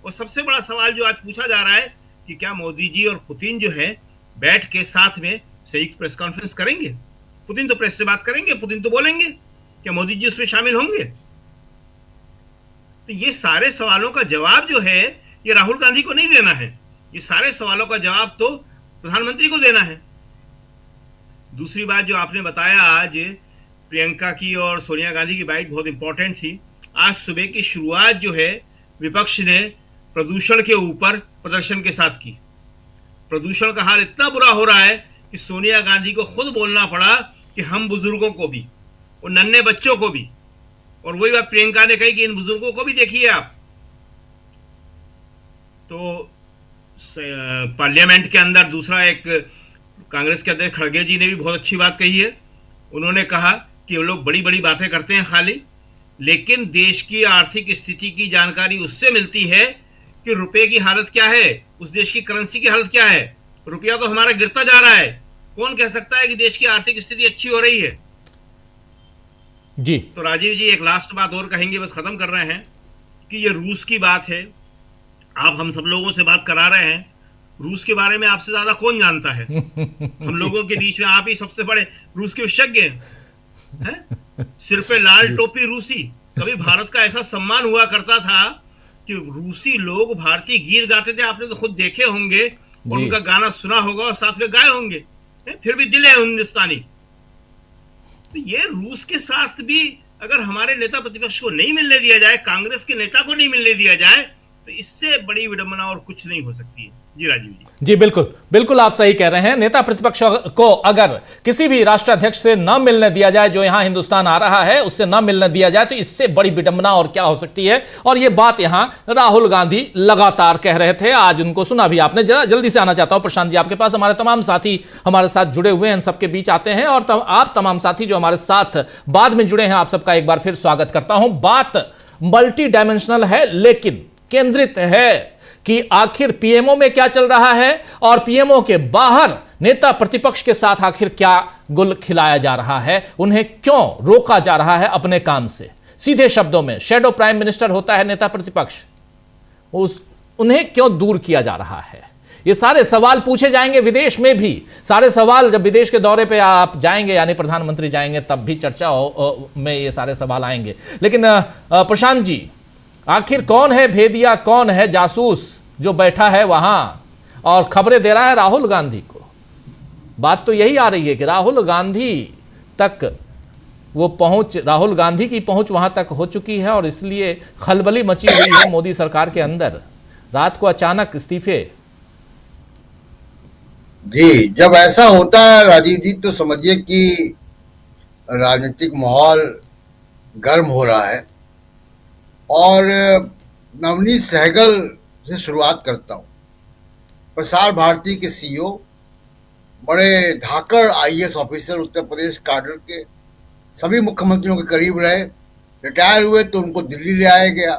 और सबसे बड़ा सवाल जो आज पूछा जा रहा है कि क्या मोदी जी और पुतिन जो है बैठ के साथ में संयुक्त प्रेस कॉन्फ्रेंस करेंगे? पुतिन तो प्रेस से बात करेंगे, पुतिन तो बोलेंगे, क्या मोदी जी उसमें शामिल होंगे? तो ये सारे सवालों का जवाब जो है ये राहुल गांधी को नहीं देना है, ये सारे सवालों का जवाब तो प्रधानमंत्री को देना है। दूसरी बात जो आपने बताया, आज प्रियंका की और सोनिया गांधी की बाइट बहुत इंपॉर्टेंट थी। आज सुबह की शुरुआत जो है विपक्ष ने प्रदूषण के ऊपर प्रदर्शन के साथ की। प्रदूषण का हाल इतना बुरा हो रहा है कि सोनिया गांधी को खुद बोलना पड़ा कि हम बुजुर्गों को भी और नन्हे बच्चों को भी, और वही बात प्रियंका ने कही कि इन बुजुर्गों को भी देखिए आप। तो पार्लियामेंट के अंदर दूसरा एक कांग्रेस के अध्यक्ष खड़गे जी ने भी बहुत अच्छी बात कही है। उन्होंने कहा कि वो लोग बड़ी बड़ी बातें करते हैं खाली, लेकिन देश की आर्थिक स्थिति की जानकारी उससे मिलती है कि रुपए की हालत क्या है, उस देश की करेंसी की हालत क्या है। रुपया तो हमारा गिरता जा रहा है, कौन कह सकता है कि देश की आर्थिक स्थिति अच्छी हो रही है? जी तो राजीव जी एक लास्ट बात और कहेंगे, बस खत्म कर रहे हैं, कि ये रूस की बात है। आप हम सब लोगों से बात करा रहे हैं, रूस के बारे में आपसे ज्यादा कौन जानता है? हम लोगों के बीच में आप ही सबसे बड़े रूस के विशेषज्ञ हैं। सिर पे लाल टोपी रूसी। कभी भारत का ऐसा सम्मान हुआ करता था कि रूसी लोग भारतीय गीत गाते थे, आपने तो खुद देखे होंगे और उनका गाना सुना होगा और साथ में गाए होंगे, फिर भी दिल है हिंदुस्तानी। तो ये रूस के साथ भी अगर हमारे नेता प्रतिपक्ष को नहीं मिलने दिया जाए, कांग्रेस के नेता को नहीं मिलने दिया जाए, तो इससे बड़ी विडंबना और कुछ नहीं हो सकती है। जी राजीव जी। जी बिल्कुल बिल्कुल आप सही कह रहे हैं। नेता प्रतिपक्ष को अगर किसी भी राष्ट्राध्यक्ष से न मिलने दिया जाए, जो यहां हिंदुस्तान आ रहा है उससे न मिलने दिया जाए, तो इससे बड़ी विडंबना और क्या हो सकती है। और ये बात यहां राहुल गांधी लगातार कह रहे थे, आज उनको सुना भी आपने। जरा जल्दी से आना चाहता हूं प्रशांत जी आपके पास। हमारे तमाम साथी हमारे साथ जुड़े हुए हैं, सबके बीच आते हैं, और आप तमाम साथी जो हमारे साथ बाद में जुड़े हैं, आप सबका एक बार फिर स्वागत करता हूं। बात मल्टी डायमेंशनल है, लेकिन केंद्रित है कि आखिर पीएमओ में क्या चल रहा है और पीएमओ के बाहर नेता प्रतिपक्ष के साथ आखिर क्या गुल खिलाया जा रहा है, उन्हें क्यों रोका जा रहा है अपने काम से। सीधे शब्दों में शैडो प्राइम मिनिस्टर होता है नेता प्रतिपक्ष, उन्हें क्यों दूर किया जा रहा है। ये सारे सवाल पूछे जाएंगे विदेश में भी। सारे सवाल जब विदेश के दौरे पे आप जाएंगे, यानी प्रधानमंत्री जाएंगे, तब भी चर्चा में ये सारे सवाल आएंगे। लेकिन प्रशांत जी, आखिर कौन है भेदिया, कौन है जासूस जो बैठा है वहां और खबरें दे रहा है राहुल गांधी को? बात तो यही आ रही है कि राहुल गांधी तक वो पहुंच, राहुल गांधी की पहुंच वहां तक हो चुकी है और इसलिए खलबली मची हुई है मोदी सरकार के अंदर। रात को अचानक इस्तीफे। जी, जब ऐसा होता है राजीव जी, तो समझिए कि राजनीतिक माहौल गर्म हो रहा है। और नवनीत सहगल से शुरुआत करता हूं। प्रसार भारती के सीईओ, बड़े धाकड़ IAS officer, Uttar Pradesh cadre के, सभी मुख्यमंत्रियों के करीब रहे। रिटायर हुए तो उनको दिल्ली ले आया गया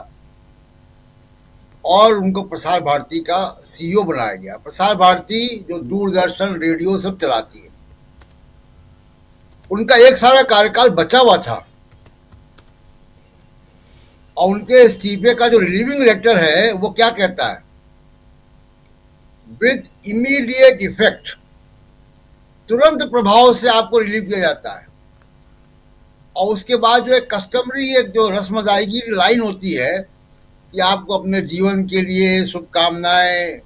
और उनको प्रसार भारती का सीईओ बनाया गया। प्रसार भारती जो दूरदर्शन, रेडियो सब चलाती है, उनका 1 साल का कार्यकाल बचा हुआ था और उनके इस्तीफे का जो रिलीविंग लेटर है वो क्या कहता है, विद इमीडिएट इफेक्ट, तुरंत प्रभाव से आपको रिलीव किया जाता है। और उसके बाद जो एक कस्टमरी, एक जो रस्म अदायगी की लाइन होती है कि आपको अपने जीवन के लिए शुभकामनाएं,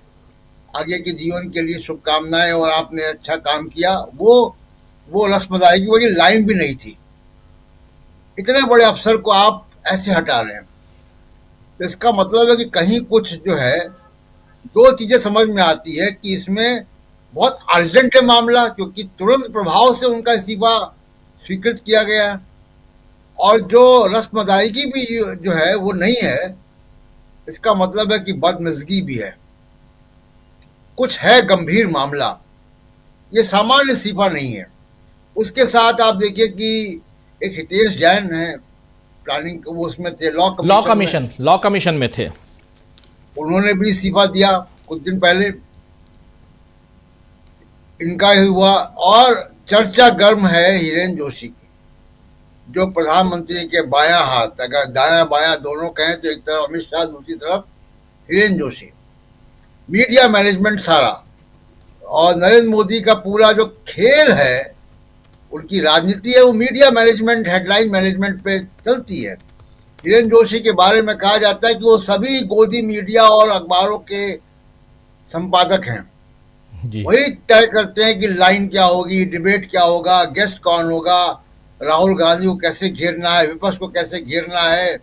आगे के जीवन के लिए शुभकामनाएं और आपने अच्छा काम किया, वो रस्म अदायगी वाली लाइन भी नहीं थी। इतने बड़े अफसर को आप ऐसे हटा रहे हैं, तो इसका मतलब है कि कहीं कुछ जो है, 2 चीजें समझ में आती है कि इसमें बहुत अर्जेंट है मामला, क्योंकि तुरंत प्रभाव से उनका इस्तीफा स्वीकृत किया गया, और जो रस्म अदायगी भी जो है वो नहीं है। इसका मतलब है कि बदमिज़गी भी है, कुछ है गंभीर मामला, ये सामान्य इस्तीफा नहीं है। उसके साथ आप देखिए कि एक हितेश जैन है, प्लानिंग, वो उसमें थे, लॉ कमीशन में थे, उन्होंने भी इस्तीफा दिया कुछ दिन पहले, इनका ही हुआ। और चर्चा गर्म है हिरेन जोशी की, जो प्रधानमंत्री के बायां हाथ, अगर दायां बायां दोनों कहें तो एक तरफ अमित शाह, दूसरी तरफ हिरेन जोशी। मीडिया मैनेजमेंट सारा, और नरेंद्र मोदी का पूरा जो खेल है, उनकी राजनीति है, वो मीडिया मैनेजमेंट, हेडलाइन मैनेजमेंट पे चलती है। हिरेन जोशी के बारे में कहा जाता है कि वो सभी गोदी मीडिया और अखबारों के संपादक हैं जी। वही तय करते हैं कि लाइन क्या होगी, डिबेट क्या होगा, गेस्ट कौन होगा, राहुल गांधी को कैसे घेरना है, विपक्ष को कैसे घेरना है,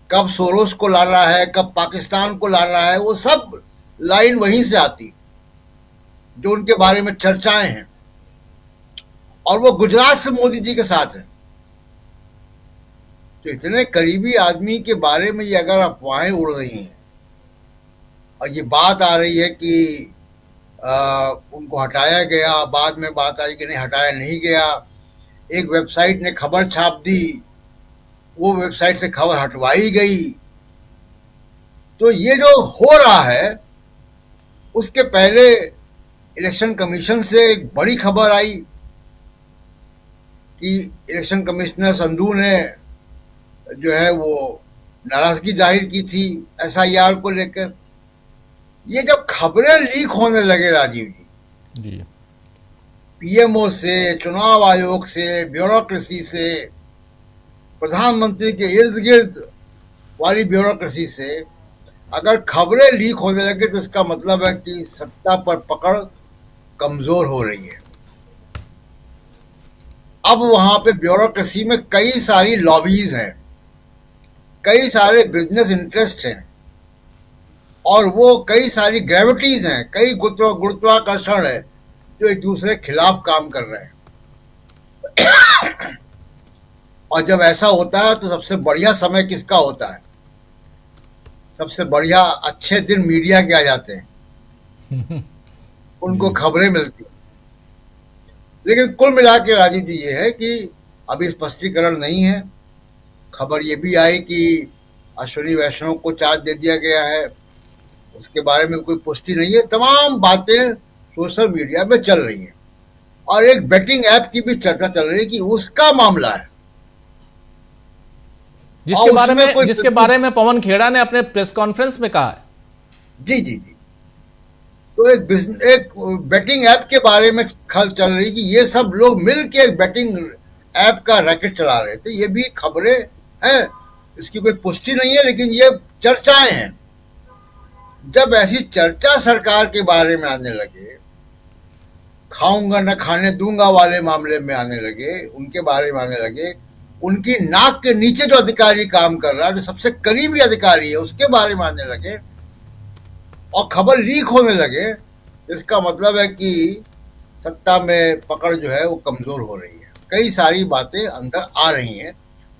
कब सोरोस को लाना है, कब पाकिस्तान को लाना है, वो सब लाइन वहीं से आती, जो उनके बारे में चर्चाएं हैं। और वो गुजरात से मोदी जी के साथ है, तो इतने करीबी आदमी के बारे में ये अगर अफवाहें उड़ रही हैं और ये बात आ रही है कि उनको हटाया गया, बाद में बात आई कि नहीं हटाया नहीं गया, एक वेबसाइट ने खबर छाप दी, वो वेबसाइट से खबर हटवाई गई, तो ये जो हो रहा है, उसके पहले इलेक्शन कमीशन से एक बड़ी खबर आई कि इलेक्शन कमिश्नर संधू ने जो है वो नाराजगी जाहिर की थी एसआईआर को लेकर। ये जब खबरें लीक होने लगे राजीव जी, पीएमओ से, चुनाव आयोग से, ब्यूरोक्रेसी से, प्रधानमंत्री के इर्द गिर्द वाली ब्यूरोक्रेसी से, अगर खबरें लीक होने लगे तो इसका मतलब है कि सत्ता पर पकड़ कमजोर हो रही है। अब वहां पे ब्यूरोक्रेसी में कई सारी लॉबीज हैं, कई सारे बिजनेस इंटरेस्ट हैं, और वो कई सारी ग्रेविटीज हैं, कई गुरुत्वाकर्षण है जो एक दूसरे के खिलाफ काम कर रहे हैं। और जब ऐसा होता है तो सबसे बढ़िया समय किसका होता है? सबसे बढ़िया अच्छे दिन मीडिया के आ जाते हैं, उनको खबरें मिलती। लेकिन कुल मिला के राजीव जी ये है कि अभी स्पष्टीकरण नहीं है। खबर ये भी आई कि अश्विनी वैष्णव को चार्ज दे दिया गया है, उसके बारे में कोई पुष्टि नहीं है। तमाम बातें सोशल मीडिया में चल रही हैं, और एक बेटिंग ऐप की भी चर्चा चल रही है कि उसका मामला है, जिसके बारे में पवन खेड़ा ने अपने प्रेस कॉन्फ्रेंस में कहा है। जी जी जी। तो एक बेटिंग ऐप के बारे में खल चल रही कि ये सब लोग मिलकर एक बेटिंग ऐप का रैकेट चला रहे थे। ये भी खबरें हैं, इसकी कोई पुष्टि नहीं है, लेकिन ये चर्चाएं हैं। जब ऐसी चर्चा सरकार के बारे में आने लगे, खाऊंगा न खाने दूंगा वाले मामले में आने लगे, उनके बारे में आने लगे, उनकी नाक के नीचे जो अधिकारी काम कर रहा है, जो सबसे करीबी अधिकारी है, उसके बारे में आने लगे और खबर लीक होने लगे, इसका मतलब है कि सत्ता में पकड़ जो है वो कमजोर हो रही है। कई सारी बातें अंदर आ रही हैं,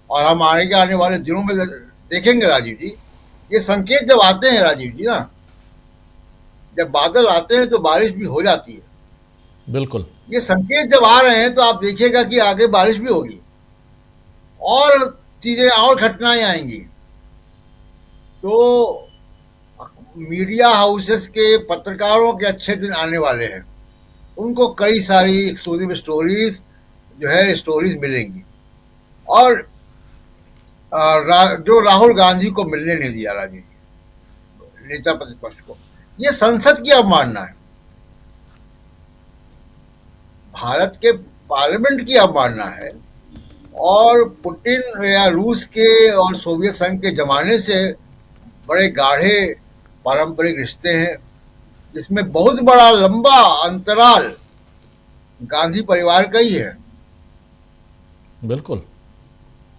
और हम आने वाले दिनों में देखेंगे राजीव जी ये संकेत जब आते हैं राजीव जी ना, जब बादल आते हैं तो बारिश भी हो जाती है। बिल्कुल। ये संकेत जब आ रहे हैं तो आप देखिएगा कि आगे बारिश भी होगी और चीजें और घटनाएं आएंगी। तो मीडिया हाउसेस के पत्रकारों के अच्छे दिन आने वाले हैं। उनको कई सारी एक्सक्लूसिव स्टोरीज स्टोरीज मिलेंगी। और जो राहुल गांधी को मिलने नहीं दिया राजीव जी, नेता प्रतिपक्ष को, ये संसद की अवमानना है, भारत के पार्लियामेंट की अवमानना है। और पुतिन या रूस के और सोवियत संघ के जमाने से बड़े गाढ़े पारंपरिक रिश्ते हैं, जिसमें बहुत बड़ा लंबा अंतराल गांधी परिवार का ही है। बिल्कुल।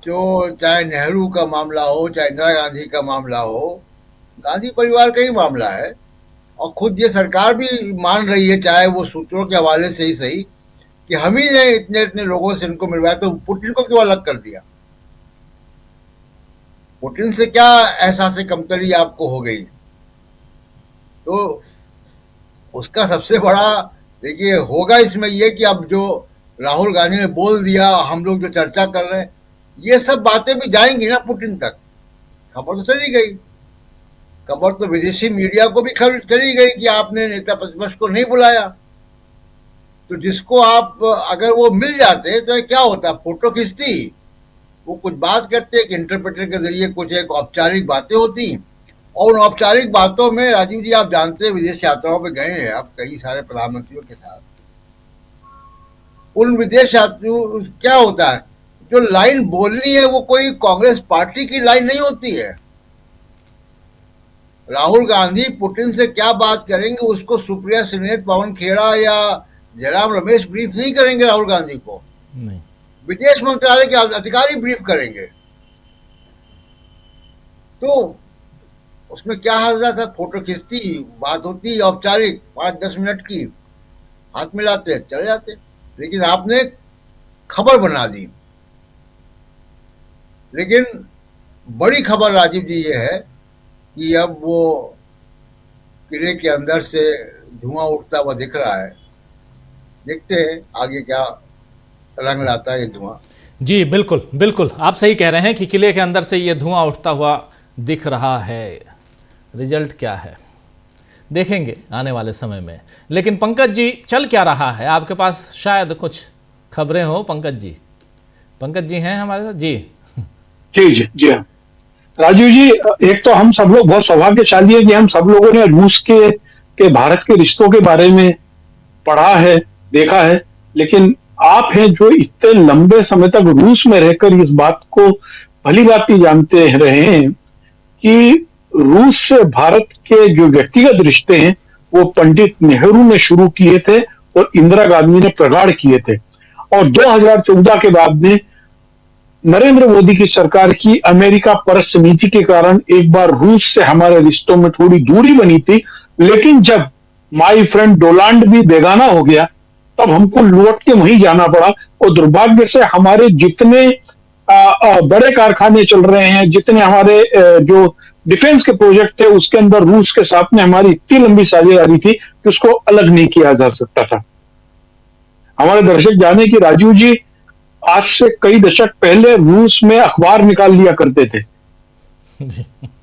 जो चाहे नेहरू का मामला हो, चाहे इंदिरा गांधी का मामला हो, गांधी परिवार का ही मामला है। और खुद ये सरकार भी मान रही है, चाहे वो सूत्रों के हवाले से ही सही, कि हम ही ने इतने इतने लोगों से इनको मिलवाया, तो पुतिन को क्यों अलग कर दिया? पुतिन से क्या एहसास कमतरी आपको हो गई? तो उसका सबसे बड़ा देखिए होगा इसमें ये कि अब जो राहुल गांधी ने बोल दिया, हम लोग जो चर्चा कर रहे हैं, ये सब बातें भी जाएंगी ना पुतिन तक। खबर तो चली गई, खबर तो विदेशी मीडिया को भी चली गई कि आपने नेता प्रतिपक्ष को नहीं बुलाया। तो जिसको आप अगर वो मिल जाते तो क्या होता, फोटो खींचती, वो कुछ बात करते, एक इंटरप्रेटर के जरिए कुछ एक औपचारिक बातें होती। और उन औपचारिक बातों में राजीव जी आप जानते हैं, विदेश यात्राओं पे गए हैं आप कई सारे प्रधानमंत्रियों के साथ, उन विदेश यात्रियों क्या होता है, जो लाइन बोलनी है वो कोई कांग्रेस पार्टी की लाइन नहीं होती है। राहुल गांधी पुतिन से क्या बात करेंगे उसको सुप्रिया सुनीत, पवन खेड़ा या जयराम रमेश ब्रीफ नहीं करेंगे राहुल गांधी को, नहीं, विदेश मंत्रालय के अधिकारी ब्रीफ करेंगे। तो उसमें क्या हाजरा था, फोटो खींचती, बात होती औपचारिक 5-10 मिनट की, हाथ मिलाते चले जाते। लेकिन आपने खबर बना दी। लेकिन बड़ी खबर राजीव जी ये है कि अब वो किले के अंदर से धुआं उठता हुआ दिख रहा है। देखते हैं आगे क्या रंग लाता है ये धुआं। जी बिल्कुल बिल्कुल, आप सही कह रहे हैं कि किले के अंदर से ये धुआं उठता हुआ दिख रहा है। रिजल्ट क्या है देखेंगे आने वाले समय में। लेकिन पंकज जी, चल क्या रहा है आपके पास? शायद कुछ खबरें हो पंकज जी। पंकज जी हैं हमारे साथ? जी जी हाँ राजीव जी, एक तो हम सब लोग बहुत सौभाग्यशाली है कि हम सब लोगों ने रूस के भारत के रिश्तों के बारे में पढ़ा है, देखा है। लेकिन आप हैं जो इतने लंबे समय तक रूस में रहकर इस बात को भली भांति जानते रहे हैं कि रूस से भारत के जो व्यक्तिगत रिश्ते हैं वो पंडित नेहरू ने शुरू किए थे और इंदिरा गांधी ने प्रगाढ़ किए थे। और 2014 के बाद में नरेंद्र मोदी की सरकार की अमेरिका परस्त नीति के कारण एक बार रूस से हमारे रिश्तों में थोड़ी दूरी बनी थी। लेकिन जब माय फ्रेंड डोनाल्ड भी बेगाना हो गया तब हमको लौट के वहीं जाना पड़ा। और दुर्भाग्य से हमारे जितने बड़े कारखाने चल रहे हैं, जितने हमारे जो डिफेंस के प्रोजेक्ट थे, उसके अंदर रूस के साथ में हमारी इतनी लंबी साझेदारी थी कि उसको अलग नहीं किया जा सकता था। हमारे दर्शक जाने की राजीव जी, आज से कई दशक पहले रूस में अखबार निकाल लिया करते थे।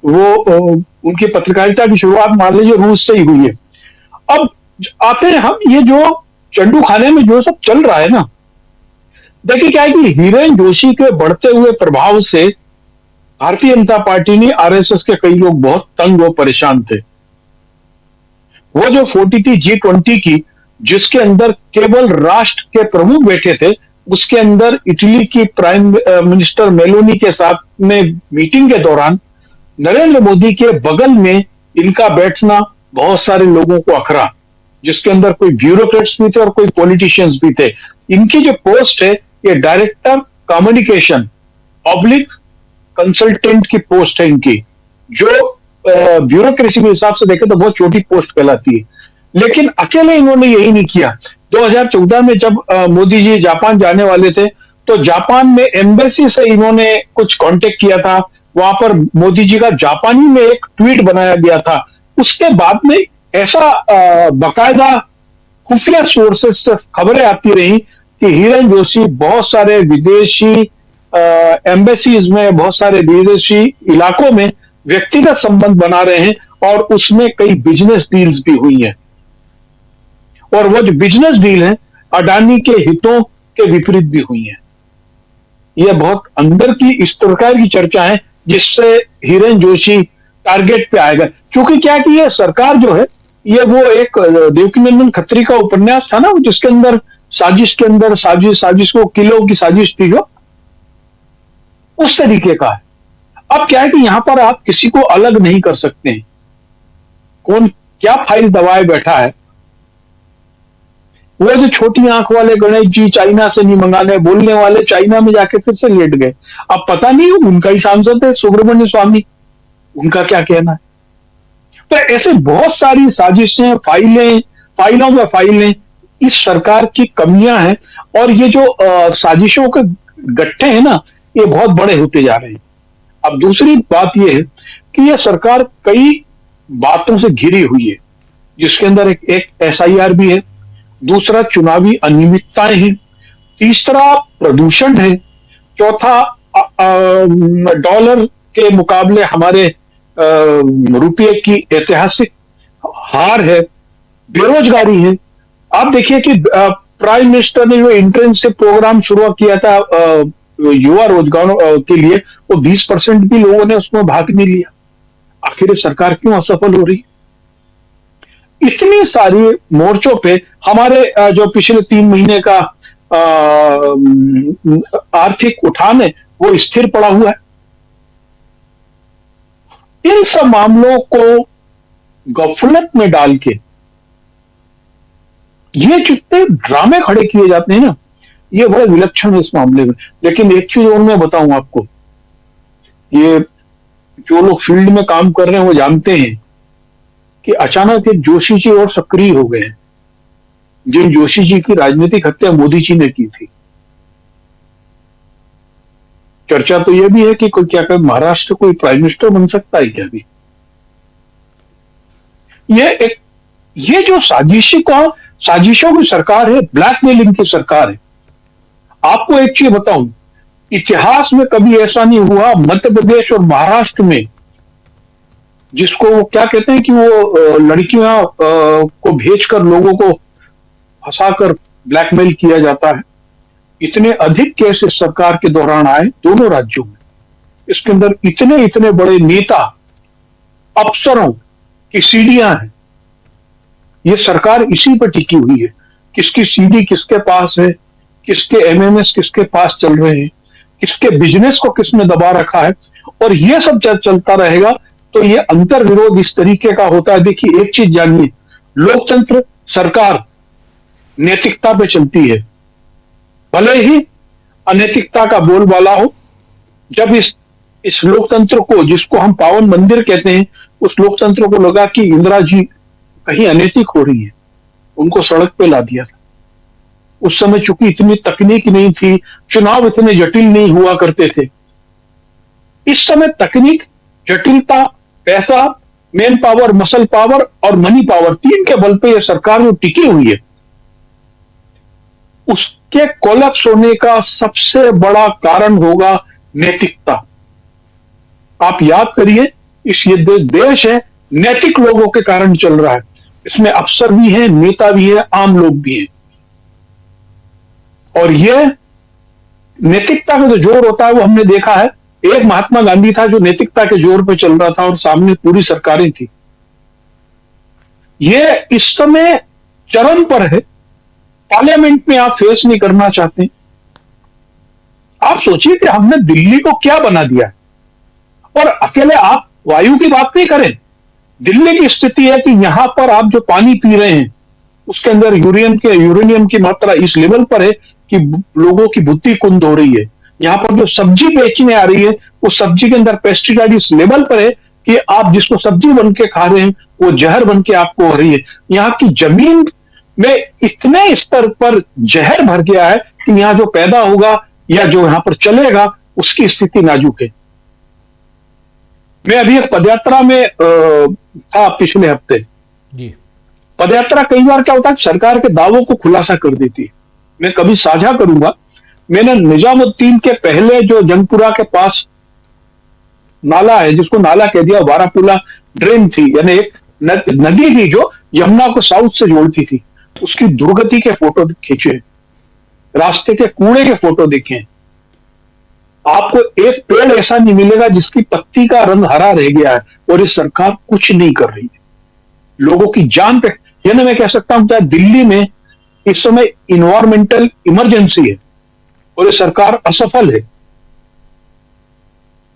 वो उनकी पत्रकारिता की शुरुआत मान लीजिए रूस से ही हुई है। अब आते हैं हम, ये जो चंडू खाने में जो सब चल रहा है ना, देखिए क्या है कि हीरेन जोशी के बढ़ते हुए प्रभाव से भारतीय जनता पार्टी ने, आरएसएस के कई लोग बहुत तंग और परेशान थे। वो जो 40 थी G20 की, जिसके अंदर केवल राष्ट्र के प्रमुख बैठे थे, उसके अंदर इटली की प्राइम मिनिस्टर मेलोनी के साथ में मीटिंग के दौरान नरेंद्र मोदी के बगल में इनका बैठना बहुत सारे लोगों को अखरा, जिसके अंदर कोई ब्यूरोक्रेट्स भी थे और कोई पॉलिटिशियंस भी थे। इनकी जो पोस्ट है ये डायरेक्टर कम्युनिकेशन ऑब्लिक कंसल्टेंट की पोस्ट है इनकी, जो ब्यूरोक्रेसी के हिसाब से देखें तो बहुत छोटी पोस्ट कहलाती है। लेकिन अकेले इन्होंने यही नहीं किया। 2014 में जब मोदी जी जापान जाने वाले थे तो जापान में एम्बेसी से इन्होंने कुछ कांटेक्ट किया था, वहां पर मोदी जी का जापानी में एक ट्वीट बनाया गया था। उसके बाद में ऐसा बाकायदा खुफिया सोर्सेस से खबरें आती रही कि हिरण जोशी बहुत सारे विदेशी एम्बेसीज में, बहुत सारे विदेशी इलाकों में व्यक्तिगत संबंध बना रहे हैं और उसमें कई बिजनेस डील्स भी हुई हैं, और वो जो बिजनेस डील है अडानी के हितों के विपरीत भी हुई हैं। यह बहुत अंदर की इस प्रकार की चर्चा है जिससे हिरण जोशी टारगेट पे आएगा। क्योंकि क्या कि ये सरकार जो है, ये वो एक देवकीनंदन खत्री का उपन्यास था ना, जिसके अंदर साजिश के अंदर साजिश को किलो की साजिश थी, जो उस तरीके का है। अब क्या है कि यहां पर आप किसी को अलग नहीं कर सकते हैं, कौन क्या फाइल दबाए बैठा है। वो जो छोटी आंख वाले गणेश जी चाइना से नहीं मंगाने बोलने वाले, चाइना में जाके फिर से लेट गए। अब पता नहीं उनका ही सांसद है सुब्रमण्य स्वामी, उनका क्या कहना है। तो ऐसे बहुत सारी साजिशें, फाइलों में फाइलें, इस सरकार की कमियां हैं। और ये जो साजिशों के गट्ठे हैं ना, ये बहुत बड़े होते जा रहे हैं। अब दूसरी बात यह है कि यह सरकार कई बातों से घिरी हुई है, जिसके अंदर एक SIR भी है, दूसरा चुनावी अनियमितताएं हैं, तीसरा प्रदूषण है, चौथा डॉलर के मुकाबले हमारे रुपये की ऐतिहासिक हार है, बेरोजगारी है। आप देखिए कि प्राइम मिनिस्टर ने जो इंटर्नशिप प्रोग्राम शुरू किया था युवा रोजगारों के लिए, वो 20% भी लोगों ने उसमें भाग नहीं लिया। आखिर सरकार क्यों असफल हो रही? इतनी सारी मोर्चों पे हमारे जो पिछले 3 महीने का आर्थिक उठान है वो स्थिर पड़ा हुआ है। इन सब मामलों को गफलत में डाल के ये जितने ड्रामे खड़े किए जाते हैं ना, ये बड़े विलक्षण है इस मामले में। लेकिन एक चीज और मैं बताऊं आपको, ये जो लोग फील्ड में काम कर रहे हैं वो जानते हैं कि अचानक एक जोशी जी और सक्रिय हो गए, जिन जोशी जी की राजनीतिक हत्या मोदी जी ने की थी। चर्चा तो यह भी है कि कोई क्या कर महाराष्ट्र कोई प्राइम मिनिस्टर बन सकता है क्या भी। ये जो साजिशों की सरकार है, ब्लैकमेलिंग की सरकार है। आपको एक चीज बताऊं, इतिहास में कभी ऐसा नहीं हुआ मध्य प्रदेश और महाराष्ट्र में, जिसको वो क्या कहते हैं कि वो लड़कियां को भेजकर लोगों को फंसाकर ब्लैकमेल किया जाता है। इतने अधिक केस इस सरकार के दौरान आए दोनों राज्यों में। इसके अंदर इतने बड़े नेता, अफसरों की सीडियां हैं। ये सरकार इसी पर टिकी हुई है, किसकी सीडी किसके पास है, किसके MMS किसके पास चल रहे हैं, किसके बिजनेस को किसने दबा रखा है, और ये सब जब चलता रहेगा तो ये अंतर विरोध इस तरीके का होता है। देखिए एक चीज जानिए, लोकतंत्र सरकार नैतिकता पे चलती है, भले ही अनैतिकता का बोलबाला हो। जब इस लोकतंत्र को, जिसको हम पावन मंदिर कहते हैं, उस लोकतंत्र को लगा कि इंदिरा जी कहीं अनैतिक हो रही है, उनको सड़क पे ला दिया था। उस समय चूंकि इतनी तकनीक नहीं थी, चुनाव इतने जटिल नहीं हुआ करते थे। इस समय तकनीक, जटिलता, पैसा, मैन पावर, मसल पावर और मनी पावर, 3 के बल पे यह सरकार जो टिकी हुई है, उसके कोलैप्स होने का सबसे बड़ा कारण होगा नैतिकता। आप याद करिए, ये देश है नैतिक लोगों के कारण चल रहा है। इसमें अफसर भी हैं, नेता भी है, आम लोग भी हैं। और ये नैतिकता का जो जोर होता है वो हमने देखा है। एक महात्मा गांधी था जो नैतिकता के जोर पे चल रहा था और सामने पूरी सरकारें थी। ये इस समय चरम पर है। पार्लियामेंट में आप फेस नहीं करना चाहते। आप सोचिए कि हमने दिल्ली को क्या बना दिया, और अकेले आप वायु की बात नहीं करें। दिल्ली की स्थिति है कि यहां पर आप जो पानी पी रहे हैं उसके अंदर यूरेनियम की मात्रा इस लेवल पर है कि लोगों की बुद्धि कुंद हो रही है। यहां पर जो सब्जी बेचने आ रही है, उस सब्जी के अंदर पेस्टिसाइड इस लेवल पर है कि आप जिसको सब्जी बन के खा रहे हैं वो जहर बन के आपको हो रही है। यहाँ की जमीन में इतने स्तर पर जहर भर गया है कि यहाँ जो पैदा होगा या जो यहाँ पर चलेगा उसकी स्थिति नाजुक है। मैं अभी एक पदयात्रा में था पिछले हफ्ते। जी। पदयात्रा कई बार क्या होता है, सरकार के दावों को खुलासा कर देती है। मैं कभी साझा करूंगा, मैंने निजामुद्दीन के पहले जो जंगपुरा के पास नाला है, जिसको नाला कह दिया, वारापुला ड्रेन थी, यानी एक नदी थी जो यमुना को साउथ से जोड़ती थी, उसकी दुर्गति के फोटो खींचे, रास्ते के कूड़े के फोटो देखें। आपको एक पेड़ ऐसा नहीं मिलेगा जिसकी पत्ती का रंग हरा रह गया है, और इस सरकार कुछ नहीं कर रही है। लोगों की जान पे, यानी मैं कह सकता हूं क्या दिल्ली में इस समय इन्वायरमेंटल इमरजेंसी है और ये सरकार असफल है।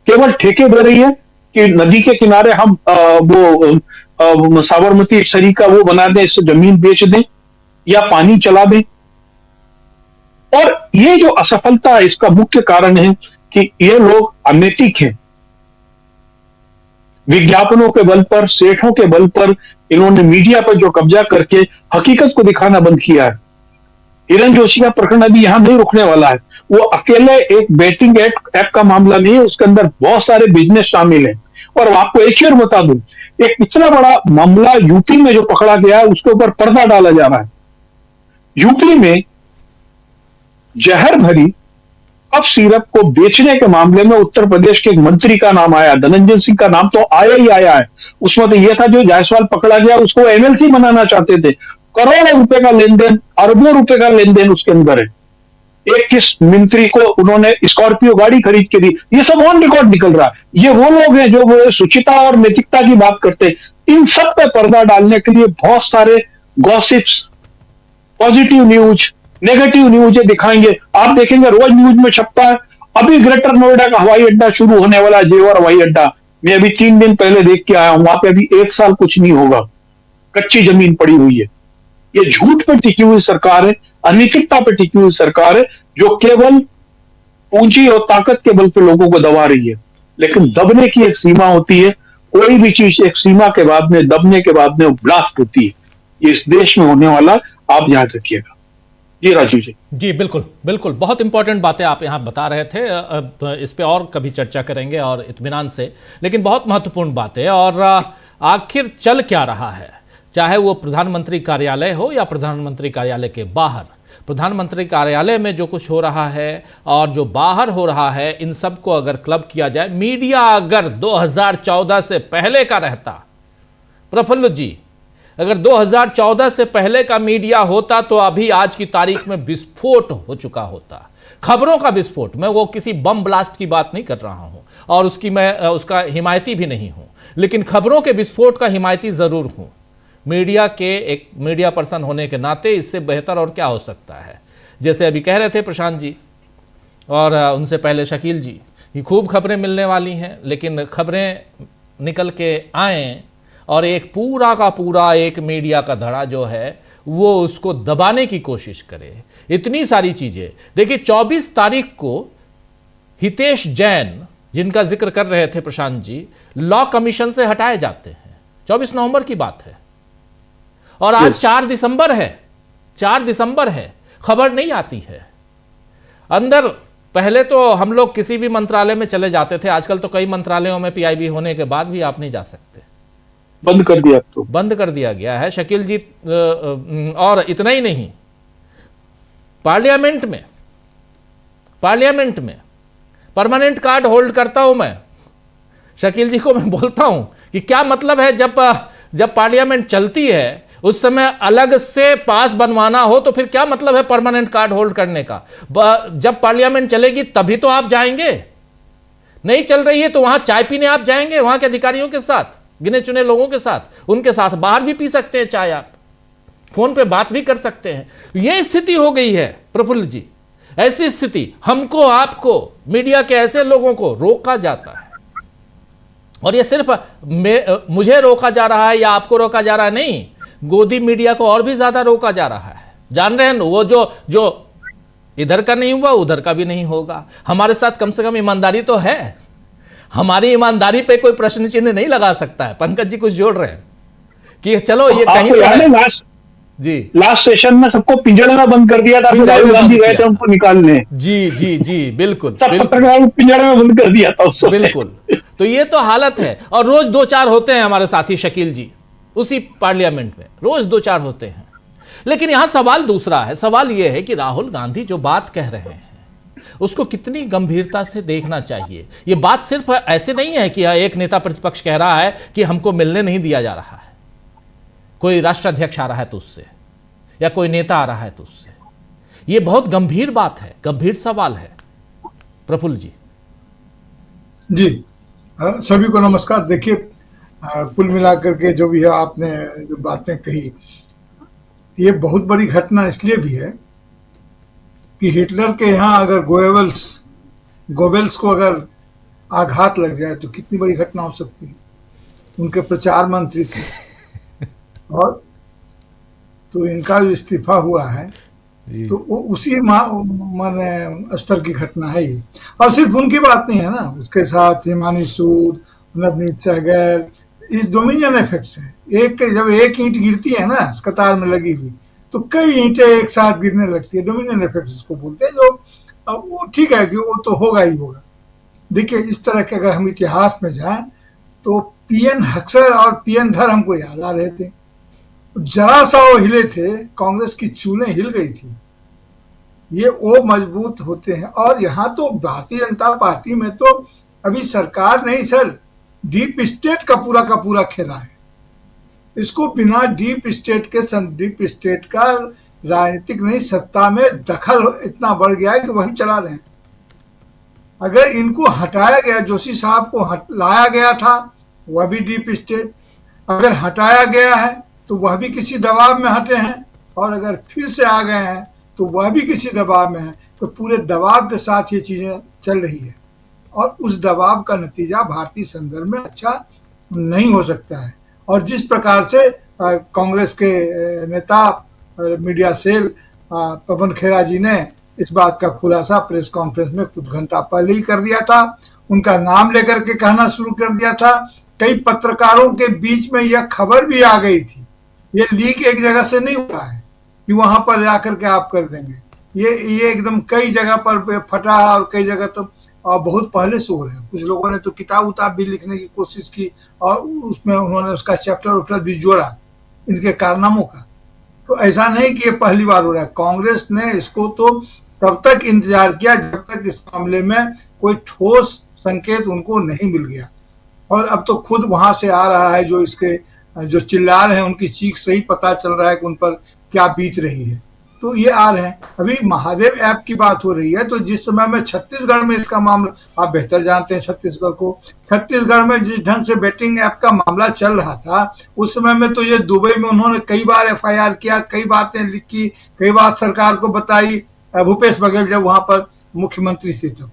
केवल ठेके दे रही है कि नदी के किनारे हम वो साबरमती सरी का वो बना दें, इससे जमीन बेच दें या पानी चला दें। और ये जो असफलता है, इसका मुख्य कारण है कि ये लोग अनैतिक हैं। विज्ञापनों के बल पर, सेठों के बल पर इन्होंने मीडिया पर जो कब्जा करके हकीकत को दिखाना बंद किया है। हिरण जोशी का प्रकरण अभी यहां नहीं रुकने वाला है। वो अकेले एक बेटिंग ऐप का मामला नहीं है, उसके अंदर बहुत सारे बिजनेस शामिल हैं। और आपको एक चीज बता दूं, एक इतना बड़ा मामला यूपी में जो पकड़ा गया है, उसके ऊपर पर्दा डाला जा रहा है। यूपी में जहर भरी कफ सिरप को बेचने के मामले में उत्तर प्रदेश के एक मंत्री का नाम आया, धनंजय सिंह का नाम तो आया ही आया है। उसमें तो यह था जो जायसवाल पकड़ा गया उसको एमएलसी बनाना चाहते थे। करोड़ों रुपए का लेन देन, अरबों रुपए का लेन देन उसके अंदर है। एक किस मंत्री को उन्होंने स्कॉर्पियो गाड़ी खरीद के दी, ये सब ऑन रिकॉर्ड निकल रहा है। ये वो लोग हैं जो वो शुचिता और नैतिकता की बात करते हैं। इन सब पे पर्दा डालने के लिए बहुत सारे gossips, positive news, negative news दिखाएंगे। आप देखेंगे रोज न्यूज में छपता है, अभी ग्रेटर नोएडा का हवाई अड्डा शुरू होने वाला, जेवर हवाई अड्डा। मैं अभी 3 दिन पहले देख के आया हूं, वहां पे अभी 1 साल कुछ नहीं होगा, कच्ची जमीन पड़ी हुई है। ये झूठ पर टिकी हुई सरकार है, अनैतिकता पर टिकी हुई सरकार है, जो केवल पूंजी और ताकत के बल पे लोगों को दबा रही है। लेकिन दबने की एक सीमा होती है, कोई भी चीज एक सीमा के बाद में, दबने के बाद में वो ब्लास्ट होती है। ये इस देश में होने वाला, आप याद रखिएगा। जी राजीव जी। जी बिल्कुल बिल्कुल, बहुत इंपॉर्टेंट बातें आप यहाँ बता रहे थे। इस पे और कभी चर्चा करेंगे और इत्मीनान से, लेकिन बहुत महत्वपूर्ण बातें। और आखिर चल क्या रहा है, चाहे वो प्रधानमंत्री कार्यालय हो या प्रधानमंत्री कार्यालय के बाहर, प्रधानमंत्री कार्यालय में जो कुछ हो रहा है और जो बाहर हो रहा है, इन सब को अगर क्लब किया जाए, मीडिया अगर 2014 से पहले का रहता, प्रफुल्ल जी, अगर 2014 से पहले का मीडिया होता तो अभी आज की तारीख में विस्फोट हो चुका होता, खबरों का विस्फोट। मैं वो किसी बम ब्लास्ट की बात नहीं कर रहा हूं और मैं उसका हिमायती भी नहीं हूं, लेकिन खबरों के विस्फोट का हिमायती जरूर हूं। मीडिया के एक मीडिया पर्सन होने के नाते इससे बेहतर और क्या हो सकता है। जैसे अभी कह रहे थे प्रशांत जी और उनसे पहले शकील जी कि खूब खबरें मिलने वाली हैं, लेकिन खबरें निकल के आएँ और एक पूरा का पूरा एक मीडिया का धड़ा जो है वो उसको दबाने की कोशिश करे। इतनी सारी चीज़ें देखिए, 24 तारीख को हितेश जैन, जिनका जिक्र कर रहे थे प्रशांत जी, लॉ कमीशन से हटाए जाते हैं। 24 नवंबर की बात है और आज 4 दिसंबर है, 4 दिसंबर है, खबर नहीं आती है अंदर। पहले तो हम लोग किसी भी मंत्रालय में चले जाते थे, आजकल तो कई मंत्रालयों में पीआईबी होने के बाद भी आप नहीं जा सकते, बंद कर दिया, तो बंद कर दिया गया है शकील जी। और इतना ही नहीं, पार्लियामेंट में परमानेंट कार्ड होल्ड करता हूं मैं। शकील जी को मैं बोलता हूं कि क्या मतलब है, जब पार्लियामेंट चलती है उस समय अलग से पास बनवाना हो तो फिर क्या मतलब है परमानेंट कार्ड होल्ड करने का। जब पार्लियामेंट चलेगी तभी तो आप जाएंगे, नहीं चल रही है तो वहां चाय पीने आप जाएंगे, वहां के अधिकारियों के साथ, गिने चुने लोगों के साथ, उनके साथ बाहर भी पी सकते हैं चाय, आप फोन पे बात भी कर सकते हैं। यह स्थिति हो गई है प्रफुल्ल जी। ऐसी स्थिति हमको, आपको, मीडिया के ऐसे लोगों को रोका जाता है। और ये सिर्फ मुझे रोका जा रहा है या आपको रोका जा रहा है, नहीं, गोदी मीडिया को और भी ज्यादा रोका जा रहा है। जान रहे हैं वो जो इधर का नहीं हुआ उधर का भी नहीं होगा। हमारे साथ कम से कम ईमानदारी तो है, हमारी ईमानदारी पे कोई प्रश्न चिन्ह नहीं लगा सकता है। पंकज जी कुछ जोड़ रहे हैं कि चलो ये कहीं तो लास्ट सेशन में सबको पिंजड़े में बंद कर दिया था, फिर राहुल गांधी गए थे उनको निकालने। जी बिल्कुल, पिंजड़े में बंद कर दिया था उसको। बिल्कुल। तो ये तो हालत है। और रोज 2-4 होते हैं हमारे साथी शकील जी उसी पार्लियामेंट में, रोज 2-4 होते हैं। लेकिन यहां सवाल दूसरा है। सवाल यह है कि राहुल गांधी जो बात कह रहे हैं उसको कितनी गंभीरता से देखना चाहिए। यह बात सिर्फ ऐसे नहीं है कि एक नेता प्रतिपक्ष कह रहा है कि हमको मिलने नहीं दिया जा रहा है, कोई राष्ट्राध्यक्ष आ रहा है तो उससे, या कोई नेता आ रहा है तो उससे। यह बहुत गंभीर बात है, गंभीर सवाल है। प्रफुल्ल जी। जी सभी को नमस्कार। देखिए, कुल मिलाकर के जो भी है आपने जो बातें कही, ये बहुत बड़ी घटना इसलिए भी है कि हिटलर के यहाँ अगर गोबेल्स को अगर आघात लग जाए तो कितनी बड़ी घटना हो सकती है। उनके प्रचार मंत्री थे और तो इनका जो इस्तीफा हुआ है तो वो उसी माने स्तर की घटना है ये। और सिर्फ उनकी बात नहीं है ना, उसके साथ हिमानी सूद, नवनीत सहगल, इस डोमिनियन इफेक्ट्स है। जब एक ईंट गिरती है ना कतार में लगी हुई तो कई ईंटें एक साथ गिरने लगती है। डोमिनियन इफेक्ट्स इसको बोलते हैं। जो अब वो ठीक है कि वो तो होगा ही होगा। देखिए, इस तरह के अगर हम इतिहास में जाएं तो पीएन हक्सर और पीएन धर हमको याद आ रहे थे। जरा सा वो हिले थे, कांग्रेस की चूलें हिल गई थी। ये वो मजबूत होते हैं। और यहाँ तो भारतीय जनता पार्टी में तो अभी सरकार नहीं सर, डीप स्टेट का पूरा खेला है। इसको बिना डीप स्टेट का राजनीतिक नहीं, सत्ता में दखल इतना बढ़ गया है कि वही चला रहे हैं। अगर इनको हटाया गया, जोशी साहब को लाया गया था, वह भी डीप स्टेट। अगर हटाया गया है तो वह भी किसी दबाव में हटे हैं, और अगर फिर से आ गए हैं तो वह भी किसी दबाव में है। तो पूरे दबाव के साथ ये चीजें चल रही है, और उस दबाव का नतीजा भारतीय संदर्भ में अच्छा नहीं हो सकता है। और जिस प्रकार से कांग्रेस के नेता मीडिया सेल पवन खेरा जी ने इस बात का खुलासा प्रेस कॉन्फ्रेंस में कुछ घंटा पहले ही कर दिया था, उनका नाम लेकर के कहना शुरू कर दिया था। कई पत्रकारों के बीच में यह खबर भी आ गई थी। ये लीक एक जगह से नहीं हुआ है कि वहां पर जाकर के आप कर देंगे। ये एकदम कई जगह पर फटा है, और कई जगह तो बहुत पहले से हो रहे हैं। कुछ लोगों ने तो किताब भी लिखने की कोशिश की, और उसमें उन्होंने उसका चैप्टर भी जोड़ा इनके कारनामों का। तो ऐसा नहीं कि ये पहली बार हो रहा है। कांग्रेस ने इसको तो तब तक इंतजार किया जब तक इस मामले में कोई ठोस संकेत उनको नहीं मिल गया। और अब तो खुद वहां से आ रहा है, जो इसके जो चिल्ला रहे हैं उनकी चीख से ही पता चल रहा है कि उन पर क्या बीत रही है। तो ये आ रहे हैं। अभी महादेव ऐप की बात हो रही है, तो जिस समय में छत्तीसगढ़ में इसका मामला, आप बेहतर जानते हैं छत्तीसगढ़ को, छत्तीसगढ़ में जिस ढंग से बेटिंग ऐप का मामला चल रहा था, उस समय में तो ये दुबई में उन्होंने कई बार एफआईआर किया, कई बातें लिखी, कई बात सरकार को बताई, भूपेश बघेल जब वहां पर मुख्यमंत्री थे तब,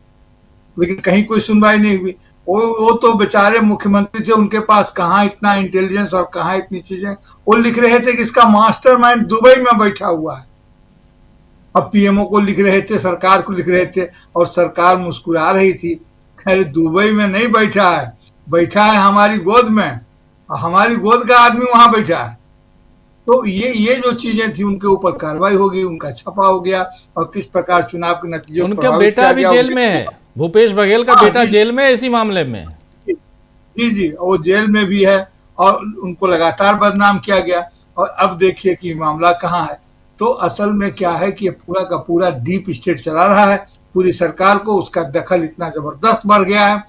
लेकिन कहीं कोई सुनवाई नहीं हुई। वो तो बेचारे मुख्यमंत्री थे, उनके पास कहाँ इतना इंटेलिजेंस और कहाँ इतनी चीजें। वो लिख रहे थे कि इसका मास्टरमाइंड दुबई में बैठा हुआ है। अब पीएमओ को लिख रहे थे, सरकार को लिख रहे थे, और सरकार मुस्कुरा रही थी। खैर, दुबई में नहीं बैठा है, बैठा है हमारी गोद में, हमारी गोद का आदमी वहां बैठा है। तो ये जो चीजें थी उनके ऊपर कार्रवाई होगी, उनका छापा हो गया, और किस प्रकार चुनाव के नतीजे उनका बेटा भी जेल में है, भूपेश बघेल का बेटा जेल में है इसी मामले में। जी, वो जेल में भी है, और उनको लगातार बदनाम किया गया। और अब देखिए कि मामला कहाँ है। तो असल में क्या है कि ये पूरा का पूरा डीप स्टेट चला रहा है। पूरी सरकार को उसका दखल इतना जबरदस्त बढ़ गया है।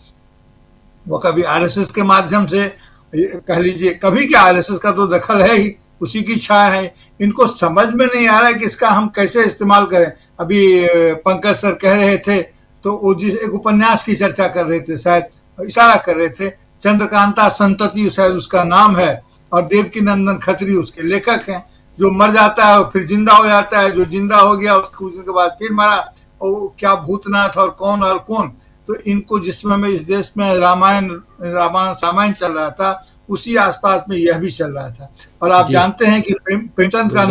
वो कभी आरएसएस के माध्यम से कह लीजिए, कभी क्या आरएसएस का तो दखल है ही, उसी की छाया है। इनको समझ में नहीं आ रहा है कि इसका हम कैसे इस्तेमाल करें। अभी पंकज सर कह रहे थे, तो वो जिस एक उपन्यास की चर्चा कर रहे थे, शायद इशारा कर रहे थे, चंद्रकांता संतति शायद उसका नाम है, और देवकी नंदन खत्री उसके लेखक हैं। जो मर जाता है और फिर जिंदा हो जाता है, जो जिंदा हो गया उसको कुछ दिन के बाद फिर मरा, और क्या भूतनाथ और कौन। तो इनको जिस समय में इस देश में रामायण चल रहा था, उसी आसपास में यह भी चल रहा था। और आप जानते हैं कि प्रेमचंद का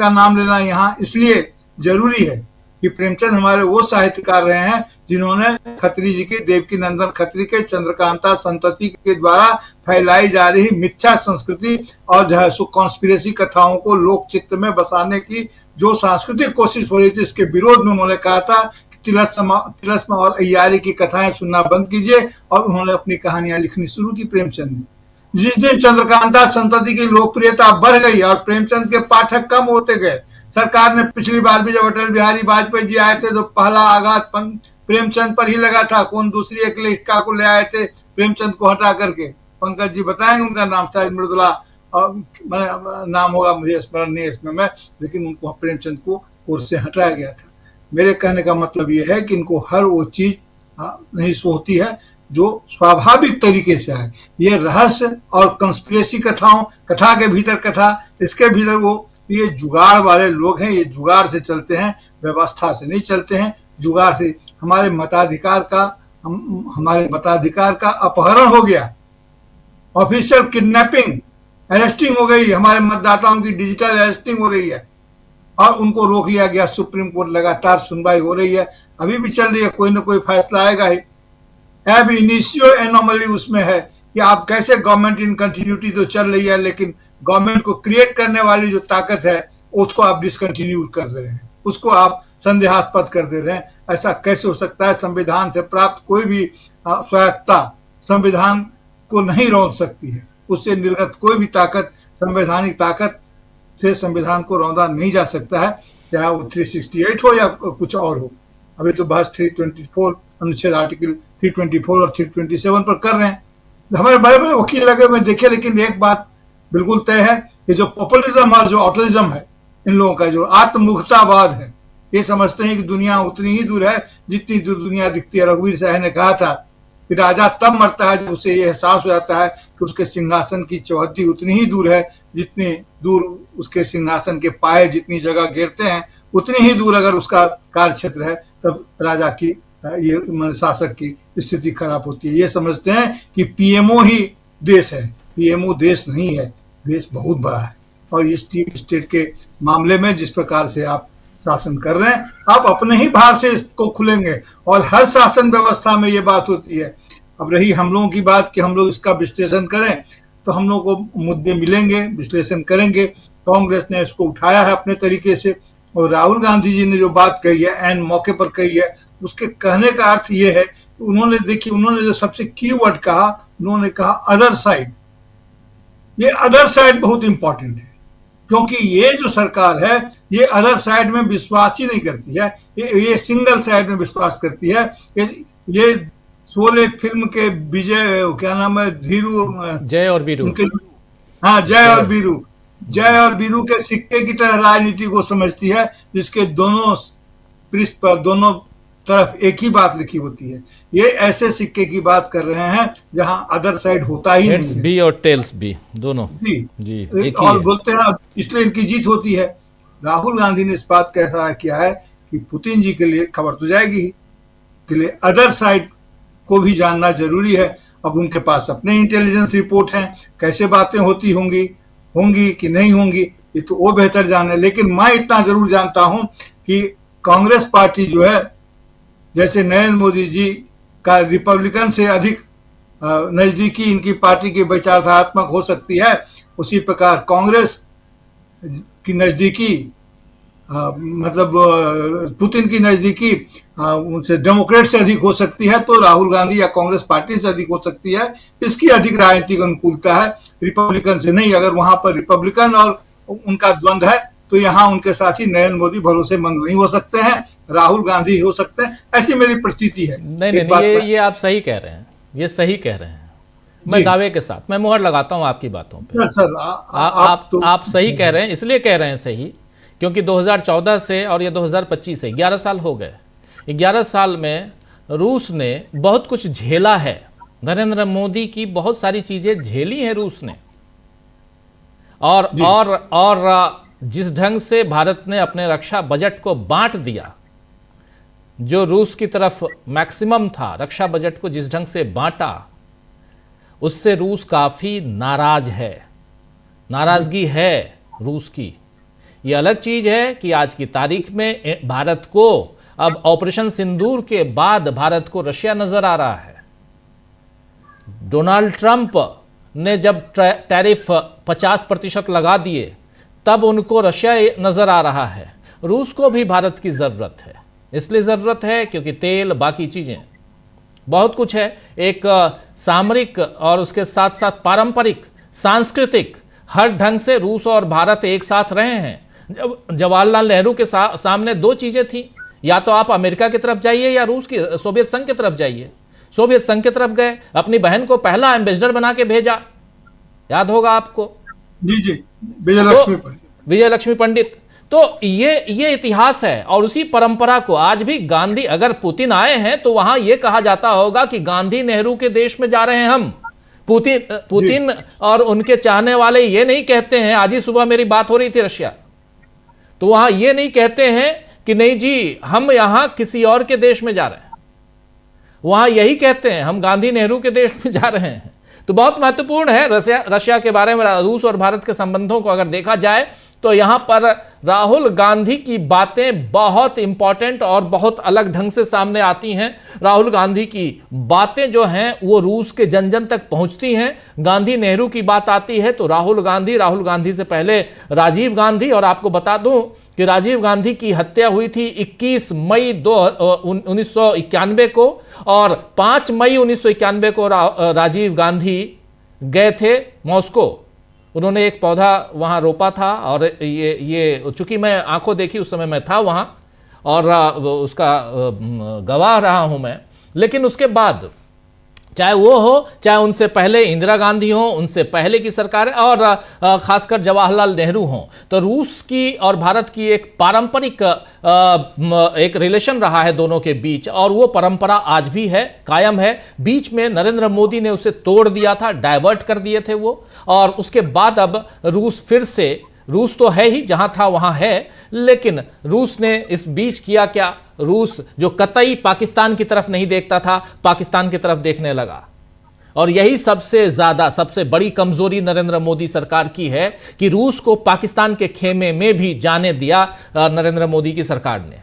नाम लेना यहाँ इसलिए जरूरी है कि प्रेमचंद हमारे वो साहित्यकार रहे हैं जिन्होंने खत्री जी के, देवकी नंदन खत्री के, चंद्रकांता संतति के द्वारा फैलाई जा रही मिथ्या संस्कृति और जो है सो कॉन्स्पिरेसी कथाओं को लोक चित्त में बसाने की जो सांस्कृतिक कोशिश हो रही थी, इसके विरोध में उन्होंने कहा था कि तिलस्म और अय्यारी की कथाएं सुनना बंद कीजिए और उन्होंने अपनी कहानियां लिखनी शुरू की, प्रेमचंद ने। जिस दिन चंद्रकांता संतति की लोकप्रियता बढ़ गई और प्रेमचंद के पाठक कम होते गए, सरकार ने पिछली बार भी जब अटल बिहारी वाजपेयी जी आए थे तो पहला आघात प्रेमचंद पर ही लगा था। कौन दूसरी एक लेखिका को ले आए थे प्रेमचंद को हटा करके? पंकज जी बताएंगे उनका नाम, शायद मृदुला नाम होगा, मुझे स्मरण नहीं इसमें मैं, लेकिन उनको प्रेमचंद को कोर्स से हटाया गया था। मेरे कहने का मतलब ये है कि इनको हर वो चीज नहीं सोचती है जो स्वाभाविक तरीके से आए। ये रहस्य और कंस्पिरेसी कथाओं, कथा के भीतर कथा, इसके भीतर वो, ये जुगाड़ वाले लोग हैं, ये जुगाड़ से चलते हैं, व्यवस्था से नहीं चलते हैं। जुगाड़ से हमारे मताधिकार का अपहरण हो गया, ऑफिशियल किडनैपिंग, अरेस्टिंग हो गई, हमारे मतदाताओं की डिजिटल अरेस्टिंग हो रही है और उनको रोक लिया गया। सुप्रीम कोर्ट लगातार सुनवाई हो रही है, अभी भी चल रही है, कोई ना कोई फैसला आएगा ही। अब इनिशियो एनोमली उसमें है कि आप कैसे, गवर्नमेंट इन कंटिन्यूटी तो चल रही है, लेकिन गवर्नमेंट को क्रिएट करने वाली जो ताकत है उसको आप डिसकंटिन्यू कर दे रहे हैं, उसको आप संदेहास्पद कर दे रहे हैं। ऐसा कैसे हो सकता है? संविधान से प्राप्त कोई भी स्वायत्तता संविधान को नहीं रौंद सकती है, उससे निर्गत कोई भी ताकत, संवैधानिक ताकत से संविधान को रौंदा नहीं जा सकता है, चाहे वो 368 हो या कुछ और हो। अभी तो बहस 324 अनुच्छेद आर्टिकल 324 और 327 पर कर रहे हैं। हमारे बड़े बड़े वकील लगे हुए देखे, लेकिन एक बात बिल्कुल तय है कि जो पॉपुलिज्म और जो ऑटोरिज्म है, इन लोगों का जो आत्ममुखतावाद है, ये समझते हैं कि दुनिया उतनी ही दूर है जितनी दूर दुनिया दिखती है। रघुवीर शाह ने कहा था कि राजा तब मरता है जब उसे ये एहसास हो जाता है कि उसके सिंहासन की चौहद्दी उतनी ही दूर है जितनी दूर उसके सिंहासन के पाए जितनी जगह घेरते हैं, उतनी ही दूर अगर उसका कार्यक्षेत्र है तब राजा की, ये शासक की स्थिति खराब होती है। ये समझते हैं कि पीएमओ ही देश है, पीएमओ देश नहीं है, देश बहुत बड़ा है। और इस डीप स्टेट के मामले में जिस प्रकार से आप शासन कर रहे हैं, आप अपने ही भार से इसको खुलेंगे। और हर शासन व्यवस्था में ये बात होती है। अब रही हम लोगों की बात कि हम लोग इसका विश्लेषण करें, तो हम लोग को मुद्दे मिलेंगे, विश्लेषण करेंगे। कांग्रेस ने इसको उठाया है अपने तरीके से, और राहुल गांधी जी ने जो बात कही है, एन मौके पर कही है, उसके कहने का अर्थ ये है कि उन्होंने, देखिए, उन्होंने जो सबसे कीवर्ड कहा, उन्होंने कहा अदर साइड। ये अदर साइड बहुत इंपॉर्टेंट है, क्योंकि ये जो सरकार है ये अदर साइड में विश्वास ही नहीं करती है, ये सिंगल साइड में विश्वास करती है। ये शोले फिल्म के विजय, क्या नाम है, धीरू, जय और वीरू, हाँ, जय और वीरू के सिक्के की तरह राजनीति को समझती है, जिसके दोनों पृष्ठ पर, दोनों तरफ एक ही बात लिखी होती है। ये ऐसे सिक्के की बात कर रहे हैं जहां अदर साइड होता ही नहीं है। बी और टेल्स बी दोनों जी और बोलते हैं, इसलिए इनकी जीत होती है। राहुल गांधी ने इस बात का एहसास किया है कि पुतिन जी के लिए खबर तो जाएगी ही, के लिए अदर साइड को भी जानना जरूरी है। अब उनके पास अपने इंटेलिजेंस रिपोर्ट हैं, कैसे बातें होंगी कि नहीं होंगी, ये तो वो बेहतर जाने। लेकिन मैं इतना जरूर जानता हूं कि कांग्रेस पार्टी जो है, जैसे नरेंद्र मोदी जी का रिपब्लिकन से अधिक नजदीकी इनकी पार्टी की विचारधारात्मक हो सकती है, उसी प्रकार कांग्रेस की नजदीकी, मतलब पुतिन की नजदीकी उनसे डेमोक्रेट से अधिक हो सकती है, तो राहुल गांधी या कांग्रेस पार्टी से अधिक हो सकती है। इसकी अधिक राजनीतिक अनुकूलता है, रिपब्लिकन से नहीं। अगर वहां पर रिपब्लिकन और उनका द्वंद्व है तो यहाँ उनके साथ ही नरेंद्र मोदी भरोसेमंद नहीं हो सकते हैं, राहुल गांधी हो सकते हैं, ऐसी मेरी प्रतीति है। नहीं, ये आप सही कह रहे हैं, ये सही कह रहे हैं। मैं दावे के साथ मैं मुहर लगाता हूं आपकी बातों पे। सर, आप सही कह रहे हैं, इसलिए कह रहे हैं सही क्योंकि 2014 से और ये 2025 से 11 साल हो गए। 11 साल में रूस ने बहुत कुछ झेला है, नरेंद्र मोदी की बहुत सारी चीजें झेली हैं रूस ने। और जिस ढंग से भारत ने अपने रक्षा बजट को बांट दिया, जो रूस की तरफ मैक्सिमम था, रक्षा बजट को जिस ढंग से बांटा, उससे रूस काफी नाराज है, नाराजगी है रूस की। यह अलग चीज है कि आज की तारीख में भारत को, अब ऑपरेशन सिंदूर के बाद भारत को रशिया नजर आ रहा है। डोनाल्ड ट्रंप ने जब टैरिफ 50% लगा दिए, तब उनको रशिया नजर आ रहा है। रूस को भी भारत की जरूरत है, इसलिए ज़रूरत है क्योंकि तेल, बाकी चीज़ें, बहुत कुछ है। एक सामरिक और उसके साथ साथ पारंपरिक, सांस्कृतिक, हर ढंग से रूस और भारत एक साथ रहे हैं। जब जवाहरलाल नेहरू के सामने दो चीज़ें थी, या तो आप अमेरिका की तरफ जाइए या रूस की, सोवियत संघ की तरफ जाइए। सोवियत संघ की तरफ गए, अपनी बहन को पहला एम्बेसडर बना के भेजा, याद होगा आपको। जी जी, विजयलक्ष्मी पंडित। तो ये इतिहास है और उसी परंपरा को आज भी गांधी, अगर पुतिन आए हैं तो वहां यह कहा जाता होगा कि गांधी नेहरू के देश में जा रहे हैं हम। पुतिन और उनके चाहने वाले ये नहीं कहते हैं, आज ही सुबह मेरी बात हो रही थी रशिया, तो वहां ये नहीं कहते हैं कि नहीं जी हम यहां किसी और के देश में जा रहे हैं, वहां यही कहते हैं हम गांधी नेहरू के देश में जा रहे हैं। तो बहुत महत्वपूर्ण है रशिया के बारे में, रूस और भारत के संबंधों को अगर देखा जाए तो यहां पर राहुल गांधी की बातें बहुत इंपॉर्टेंट और बहुत अलग ढंग से सामने आती हैं। राहुल गांधी की बातें जो हैं वो रूस के जन जन तक पहुंचती हैं। गांधी नेहरू की बात आती है तो राहुल गांधी से पहले राजीव गांधी, और आपको बता दूं कि राजीव गांधी की हत्या हुई थी 21 मई 1991 को, और 5 मई 1991 को राजीव गांधी गए थे मॉस्को। उन्होंने एक पौधा वहाँ रोपा था, और ये चूंकि मैं आंखों देखी उस समय मैं था वहाँ और उसका गवाह रहा हूँ मैं। लेकिन उसके बाद चाहे वो हो, चाहे उनसे पहले इंदिरा गांधी हो, उनसे पहले की सरकार और खासकर जवाहरलाल नेहरू हो, तो रूस की और भारत की एक पारंपरिक एक रिलेशन रहा है दोनों के बीच, और वो परंपरा आज भी है, कायम है। बीच में नरेंद्र मोदी ने उसे तोड़ दिया था, डाइवर्ट कर दिए थे वो, और उसके बाद अब रूस फिर से, रूस तो है ही, जहां था वहां है, लेकिन रूस ने इस बीच किया क्या? रूस जो कतई पाकिस्तान की तरफ नहीं देखता था, पाकिस्तान की तरफ देखने लगा। और यही सबसे ज्यादा, सबसे बड़ी कमजोरी नरेंद्र मोदी सरकार की है कि रूस को पाकिस्तान के खेमे में भी जाने दिया नरेंद्र मोदी की सरकार ने।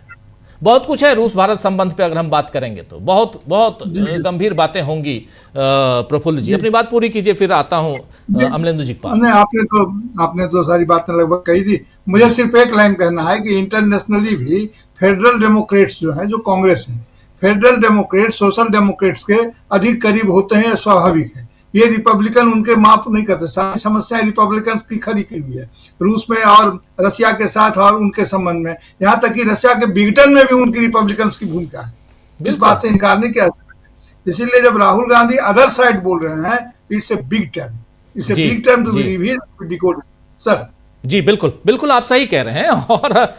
बहुत कुछ है रूस भारत संबंध पे, अगर हम बात करेंगे तो बहुत बहुत गंभीर बातें होंगी। प्रफुल्ल जी अपनी बात पूरी कीजिए, फिर आता हूं अमलेंदु जी के पास। आपने तो सारी बातें लगभग कही थी। मुझे सिर्फ एक लाइन कहना है कि इंटरनेशनली भी फेडरल डेमोक्रेट्स जो हैं, जो कांग्रेस है, फेडरल डेमोक्रेट्स सोशल डेमोक्रेट्स के अधिक करीब होते हैं, स्वाभाविक है। ये रिपब्लिकन उनके माफ नहीं करते, सारी समस्याएं रिपब्लिकन की खड़ी की हुई है रूस में और रशिया के साथ और उनके संबंध में, यहाँ तक कि रशिया के विघटन में भी उनकी रिपब्लिकन की भूमिका है, इस बात से इनकार नहीं किया सकता। इसीलिए जब राहुल गांधी अदर साइड बोल रहे हैं, it's a big term, it's a big term to believe here decode sir. जी बिल्कुल बिल्कुल, आप सही कह रहे हैं। और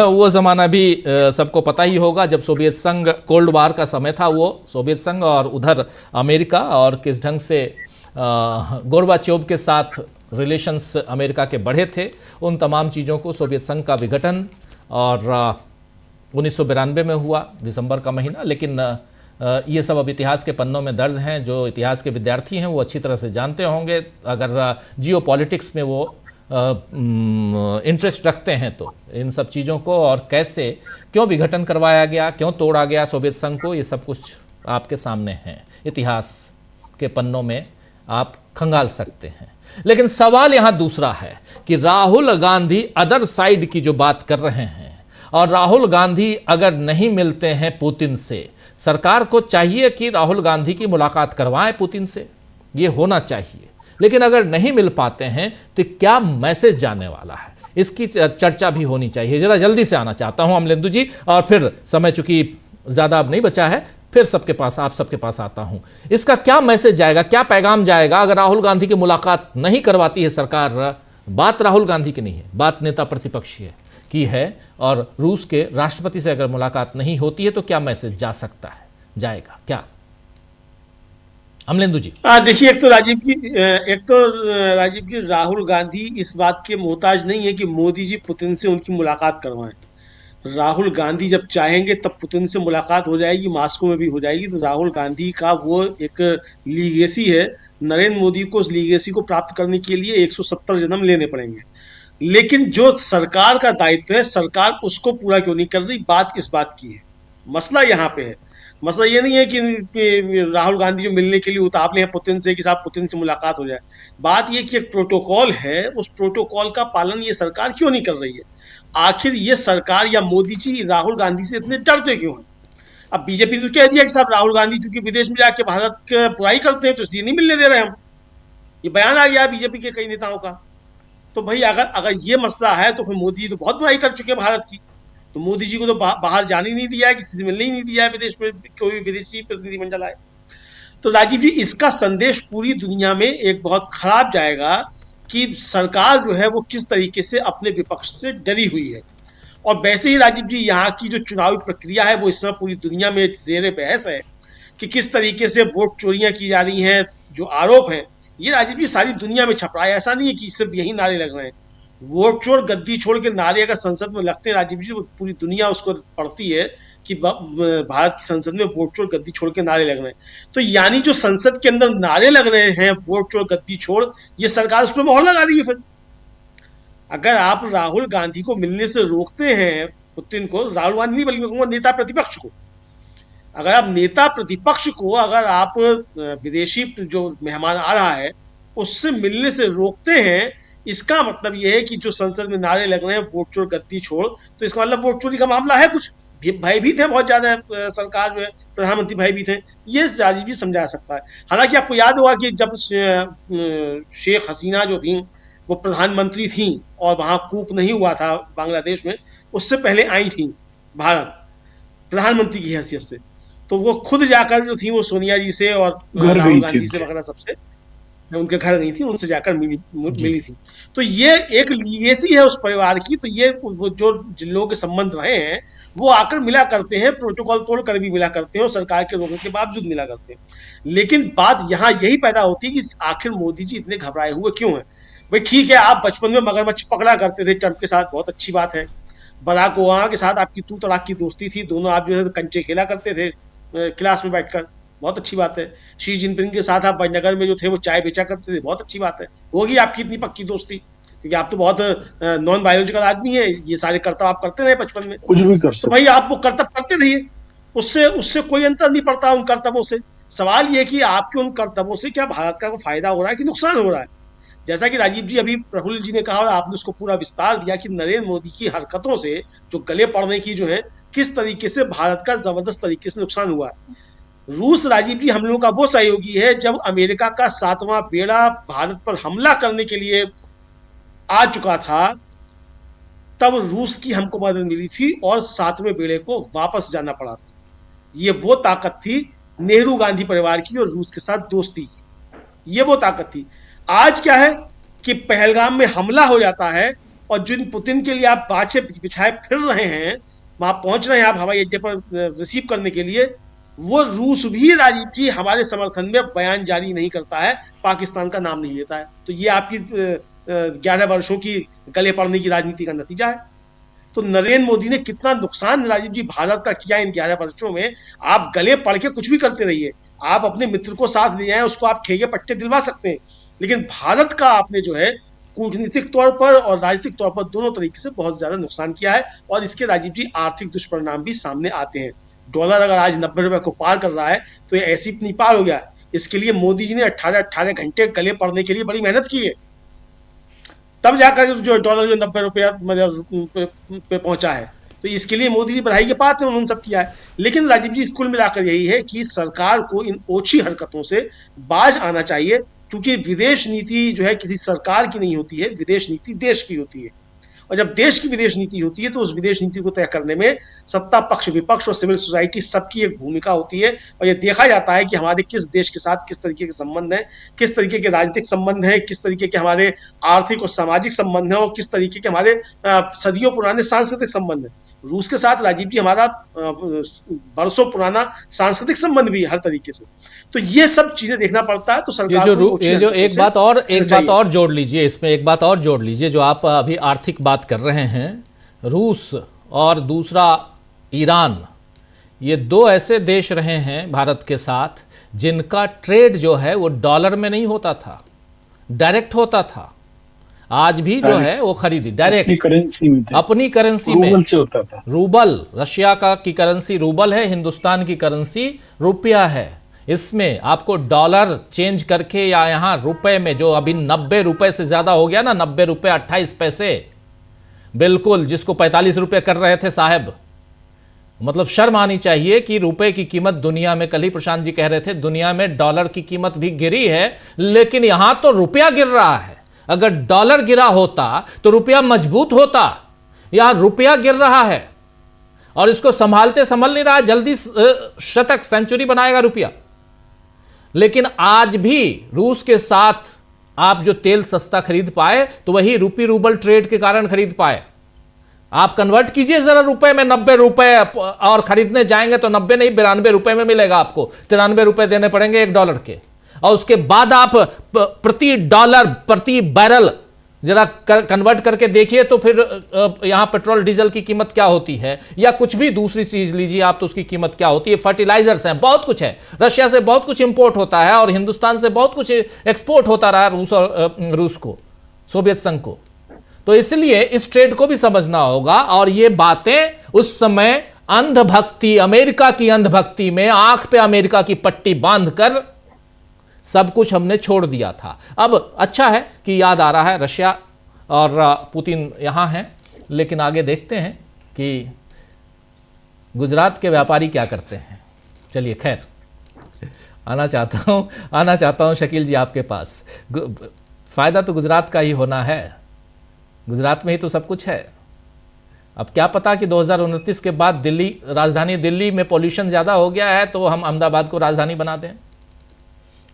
वो ज़माना भी सबको पता ही होगा जब सोवियत संघ, कोल्ड वार का समय था वो, सोवियत संघ और उधर अमेरिका, और किस ढंग से गोर्बाचोव के साथ रिलेशंस अमेरिका के बढ़े थे। उन तमाम चीज़ों को, सोवियत संघ का विघटन और 1992 में हुआ दिसंबर का महीना, लेकिन ये सब अब इतिहास के पन्नों में दर्ज हैं। जो इतिहास के विद्यार्थी हैं वो अच्छी तरह से जानते होंगे, अगर जियो पॉलिटिक्स में वो इंटरेस्ट रखते हैं तो, इन सब चीज़ों को, और कैसे, क्यों विघटन करवाया गया, क्यों तोड़ा गया सोवियत संघ को, ये सब कुछ आपके सामने है, इतिहास के पन्नों में आप खंगाल सकते हैं। लेकिन सवाल यहाँ दूसरा है कि राहुल गांधी अदर साइड की जो बात कर रहे हैं, और राहुल गांधी अगर नहीं मिलते हैं पुतिन से, सरकार को चाहिए कि राहुल गांधी की मुलाकात करवाएं पुतिन से, ये होना चाहिए। लेकिन अगर नहीं मिल पाते हैं तो क्या मैसेज जाने वाला है, इसकी चर्चा भी होनी चाहिए। जरा जल्दी से आना चाहता हूं अमलेंदु जी, और फिर समय चूंकि ज़्यादा अब नहीं बचा है, फिर सबके पास, आप सबके पास आता हूं। इसका क्या मैसेज जाएगा, क्या पैगाम जाएगा अगर राहुल गांधी की मुलाकात नहीं करवाती है सरकार? बात राहुल गांधी की नहीं है, बात नेता प्रतिपक्ष की है, और रूस के राष्ट्रपति से अगर मुलाकात नहीं होती है तो क्या मैसेज जा सकता है, जाएगा क्या? अमलेंदु जी देखिए, एक तो राजीव जी राहुल गांधी इस बात के मोहताज नहीं है कि मोदी जी पुतिन से उनकी मुलाकात करवाएं। राहुल गांधी जब चाहेंगे तब पुतिन से मुलाकात हो जाएगी, मॉस्को में भी हो जाएगी। तो राहुल गांधी का वो एक लीगेसी है, नरेंद्र मोदी को उस लीगेसी को प्राप्त करने के लिए 170 जन्म लेने पड़ेंगे। लेकिन जो सरकार का दायित्व है, सरकार उसको पूरा क्यों नहीं कर रही? बात इस बात की है, मसला यहाँ पे है। मसला ये नहीं है कि राहुल गांधी जो मिलने के लिए उतावले हैं पुतिन से कि साहब पुतिन से मुलाकात हो जाए। बात ये कि एक प्रोटोकॉल है, उस प्रोटोकॉल का पालन ये सरकार क्यों नहीं कर रही है? आखिर ये सरकार या मोदी जी राहुल गांधी से इतने डरते क्यों हैं? अब बीजेपी ने तो कह दिया कि साहब राहुल गांधी चूंकि विदेश में जाके भारत की बुराई करते हैं तो इसलिए नहीं मिलने दे रहे हम। ये बयान आ गया बीजेपी के कई नेताओं का। तो भाई अगर ये मसला है तो फिर मोदी तो बहुत बुराई कर चुके हैं भारत की। तो मोदी जी को तो बाहर जाने ही नहीं दिया है, किसी से मिलने ही नहीं दिया है, विदेश में कोई भी विदेशी प्रतिनिधिमंडल आए। तो राजीव जी, इसका संदेश पूरी दुनिया में एक बहुत खराब जाएगा कि सरकार जो है वो किस तरीके से अपने विपक्ष से डरी हुई है। और वैसे ही राजीव जी, यहाँ की जो चुनावी प्रक्रिया है वो इस समय पूरी दुनिया में जेर बहस है कि किस तरीके से वोट चोरियां की जा रही हैं। जो आरोप हैं ये राजीव जी सारी दुनिया में छप रहा है। ऐसा नहीं है कि सिर्फ यही नारे लग रहे हैं। वोट चोर गद्दी छोड़ के नारे अगर संसद में लगते हैं राजीव जी, वो पूरी दुनिया उसको पढ़ती है कि भारत की संसद में वोट चोर गद्दी छोड़ के नारे लग रहे हैं। तो यानी जो संसद के अंदर नारे लग रहे हैं वोट चोर गद्दी छोड़, ये सरकार उस पर मोहर लगा रही है। फिर अगर आप राहुल गांधी को मिलने से रोकते हैं, पुतिन को, राहुल गांधी नहीं बल्कि कहूंगा नेता प्रतिपक्ष को, अगर आप नेता प्रतिपक्ष को अगर आप विदेशी जो मेहमान आ रहा है उससे मिलने से रोकते हैं, इसका मतलब यह है कि जो संसद में नारे लग रहे हैं वोट चोर गद्दी छोड़, तो इसका मतलब वोट चोरी का मामला है। कुछ भयभीत है बहुत ज्यादा सरकार जो है, प्रधानमंत्री भयभीत है। ये राजीव जी समझा सकता है। हालांकि आपको याद होगा कि जब शेख हसीना जो थी वो प्रधानमंत्री थी और वहां कूप नहीं हुआ था बांग्लादेश में, उससे पहले आई थी भारत प्रधानमंत्री की हैसियत से, तो वो खुद जाकर जो थी वो सोनिया जी से और राहुल गांधी से वगैरह सबसे, उनके घर नहीं थी, उनसे जाकर मिली थी। तो ये एक लीगेसी है उस परिवार की। तो ये वो जो जिन लोगों के संबंध रहे हैं वो आकर मिला करते हैं, प्रोटोकॉल तोड़ कर भी मिला करते हैं और सरकार के रोकने के बावजूद मिला करते हैं। लेकिन बात यहाँ यही पैदा होती है कि आखिर मोदी जी इतने घबराए हुए क्यों हैं? भाई ठीक है, आप बचपन में मगरमच्छ पकड़ा करते थे ट्रंप के साथ, बहुत अच्छी बात है। बराक ओबामा के साथ आपकी तू तड़ाक की दोस्ती थी, दोनों आप जो है कंचे खेला करते थे क्लास में बैठकर, बहुत अच्छी बात है। शी जिनपिंग के साथ आप नगर में जो थे वो चाय बेचा करते थे, बहुत अच्छी बात है। होगी आपकी इतनी पक्की दोस्ती, क्योंकि आप तो बहुत नॉन बायोलॉजिकल आदमी है। ये सारे कर्तव्य आप करते रहे बचपन में, कुछ भी कर सकते, तो भाई आप वो कर्तव्य करते रहिए, उससे कोई अंतर नहीं पड़ता उन कर्तव्यों से। सवाल ये कि आपके उन कर्तव्यों से क्या भारत का कोई फायदा हो रहा है कि नुकसान हो रहा है? जैसा कि राजीव जी अभी प्रफुल्ल जी ने कहा और आपने उसको पूरा विस्तार दिया कि नरेंद्र मोदी की हरकतों से जो गले पड़ने की जो है किस तरीके से भारत का जबरदस्त तरीके से नुकसान हुआ है। रूस राजीव जी हम लोगों का वो सहयोगी है, जब अमेरिका का 7वां बेड़ा भारत पर हमला करने के लिए आ चुका था तब रूस की हमको मदद मिली थी और 7वें बेड़े को वापस जाना पड़ा था। ये वो ताकत थी नेहरू गांधी परिवार की और रूस के साथ दोस्ती की, ये वो ताकत थी। आज क्या है कि पहलगाम में हमला हो जाता है और जिन पुतिन के लिए आप बाछे बिछाए फिर रहे हैं, वहां पहुंच रहे हैं आप हवाई अड्डे पर रिसीव करने के लिए, वो रूस भी राजीव जी हमारे समर्थन में बयान जारी नहीं करता है, पाकिस्तान का नाम नहीं लेता है। तो ये आपकी 11 वर्षों की गले पड़ने की राजनीति का नतीजा है। तो नरेंद्र मोदी ने कितना नुकसान राजीव जी भारत का किया इन 11 वर्षों में। आप गले पड़ के कुछ भी करते रहिए, आप अपने मित्र को साथ ले आए, उसको आप ठेके पट्टे दिलवा सकते हैं, लेकिन भारत का आपने जो है कूटनीतिक तौर पर और राजनीतिक तौर पर दोनों तरीके से बहुत ज्यादा नुकसान किया है। और इसके राजीव जी आर्थिक दुष्परिणाम भी सामने आते हैं। डॉलर अगर आज 90 रुपए को पार कर रहा है तो ये ऐसी इतनी पार हो गया। इसके लिए मोदी जी ने 18 घंटे गले पड़ने के लिए बड़ी मेहनत की है, तब जाकर जो डॉलर जो 90 रुपया पे पहुंचा है। तो इसके लिए मोदी जी बधाई के पात्र हैं, उन्होंने सब किया है। लेकिन राजीव जी कुल मिलाकर यही है कि सरकार को इन ओछी हरकतों से बाज आना चाहिए, क्योंकि विदेश नीति जो है किसी सरकार की नहीं होती है, विदेश नीति देश की होती है। और जब देश की विदेश नीति होती है तो उस विदेश नीति को तय करने में सत्ता पक्ष, विपक्ष और सिविल सोसाइटी सबकी एक भूमिका होती है। और ये देखा जाता है कि हमारे किस देश के साथ किस तरीके के संबंध हैं, किस तरीके के राजनीतिक संबंध हैं, किस तरीके के हमारे आर्थिक और सामाजिक संबंध हैं और किस तरीके के हमारे सदियों पुराने सांस्कृतिक संबंध हैं। रूस के साथ राजीव जी हमारा बरसों पुराना सांस्कृतिक संबंध भी हर तरीके से। तो ये सब चीजें देखना पड़ता है। तो सरकार ये जो एक बात और जोड़ लीजिए, इसमें एक बात और जोड़ लीजिए, जो आप अभी आर्थिक बात कर रहे हैं, रूस और दूसरा ईरान, ये दो ऐसे देश रहे हैं भारत के साथ जिनका ट्रेड जो है वो डॉलर में नहीं होता था, डायरेक्ट होता था। आज भी जो है वो खरीदी डायरेक्ट करेंसी में थे। अपनी करेंसी में। रूबल से होता था। रूबल, रशिया का की करेंसी रूबल है, हिंदुस्तान की करेंसी रुपया है। इसमें आपको डॉलर चेंज करके या यहाँ रुपए में, जो अभी 90 रुपए से ज्यादा हो गया ना, 90 रुपए 28 पैसे, बिल्कुल जिसको 45 रुपए कर रहे थे साहब, मतलब शर्म आनी चाहिए कि रुपए की कीमत दुनिया में, कल ही प्रशांत जी कह रहे थे दुनिया में डॉलर की कीमत भी गिरी है, लेकिन यहां तो रुपया गिर रहा है। अगर डॉलर गिरा होता तो रुपया मजबूत होता, यहां रुपया गिर रहा है और इसको संभालते संभल नहीं रहा है। जल्दी शतक सेंचुरी बनाएगा रुपया। लेकिन आज भी रूस के साथ आप जो तेल सस्ता खरीद पाए तो वही रूपी रूबल ट्रेड के कारण खरीद पाए। आप कन्वर्ट कीजिए जरा रुपए में, 90 रुपए, और खरीदने जाएंगे तो 90 नहीं 92 रुपए में मिलेगा आपको। 93 रुपए देने पड़ेंगे $1 के, और उसके बाद आप प्रति डॉलर प्रति बैरल जरा कन्वर्ट करके देखिए तो फिर यहां पेट्रोल डीजल की कीमत क्या होती है, या कुछ भी दूसरी चीज लीजिए आप तो उसकी कीमत क्या होती है। फर्टिलाइजर्स हैं, बहुत कुछ है, रशिया से बहुत कुछ इंपोर्ट होता है और हिंदुस्तान से बहुत कुछ एक्सपोर्ट होता रहा रूस को, सोवियत संघ को। तो इसलिए इस ट्रेड को भी समझना होगा। और ये बातें उस समय अंधभक्ति, अमेरिका की अंधभक्ति में आंख पे अमेरिका की पट्टी बांधकर सब कुछ हमने छोड़ दिया था। अब अच्छा है कि याद आ रहा है, रशिया और पुतिन यहां हैं, लेकिन आगे देखते हैं कि गुजरात के व्यापारी क्या करते हैं। चलिए खैर, आना चाहता हूं शकील जी आपके पास। फायदा तो गुजरात का ही होना है, गुजरात में ही तो सब कुछ है। अब क्या पता कि 2029 के बाद दिल्ली, राजधानी दिल्ली में पॉल्यूशन ज्यादा हो गया है तो हम अहमदाबाद को राजधानी बना दें।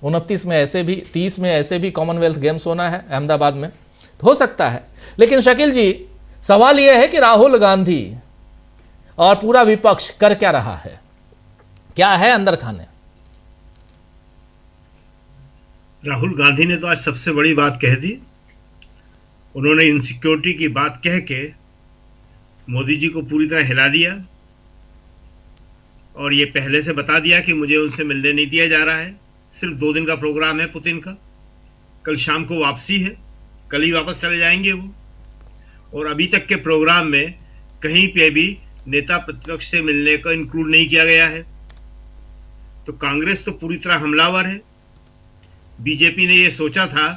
29 में ऐसे भी, 30 में ऐसे भी कॉमनवेल्थ गेम्स होना है अहमदाबाद में, तो हो सकता है। लेकिन शकील जी, सवाल यह है कि राहुल गांधी और पूरा विपक्ष कर क्या रहा है, क्या है अंदर खाने? राहुल गांधी ने तो आज सबसे बड़ी बात कह दी। उन्होंने इनसिक्योरिटी की बात कह के मोदी जी को पूरी तरह हिला दिया और ये पहले से बता दिया कि मुझे उनसे मिलने नहीं दिया जा रहा है। सिर्फ 2 दिन का प्रोग्राम है पुतिन का, कल शाम को वापसी है, कल ही वापस चले जाएंगे वो। और अभी तक के प्रोग्राम में कहीं पे भी नेता प्रतिपक्ष से मिलने का इंक्लूड नहीं किया गया है। तो कांग्रेस तो पूरी तरह हमलावर है। बीजेपी ने ये सोचा था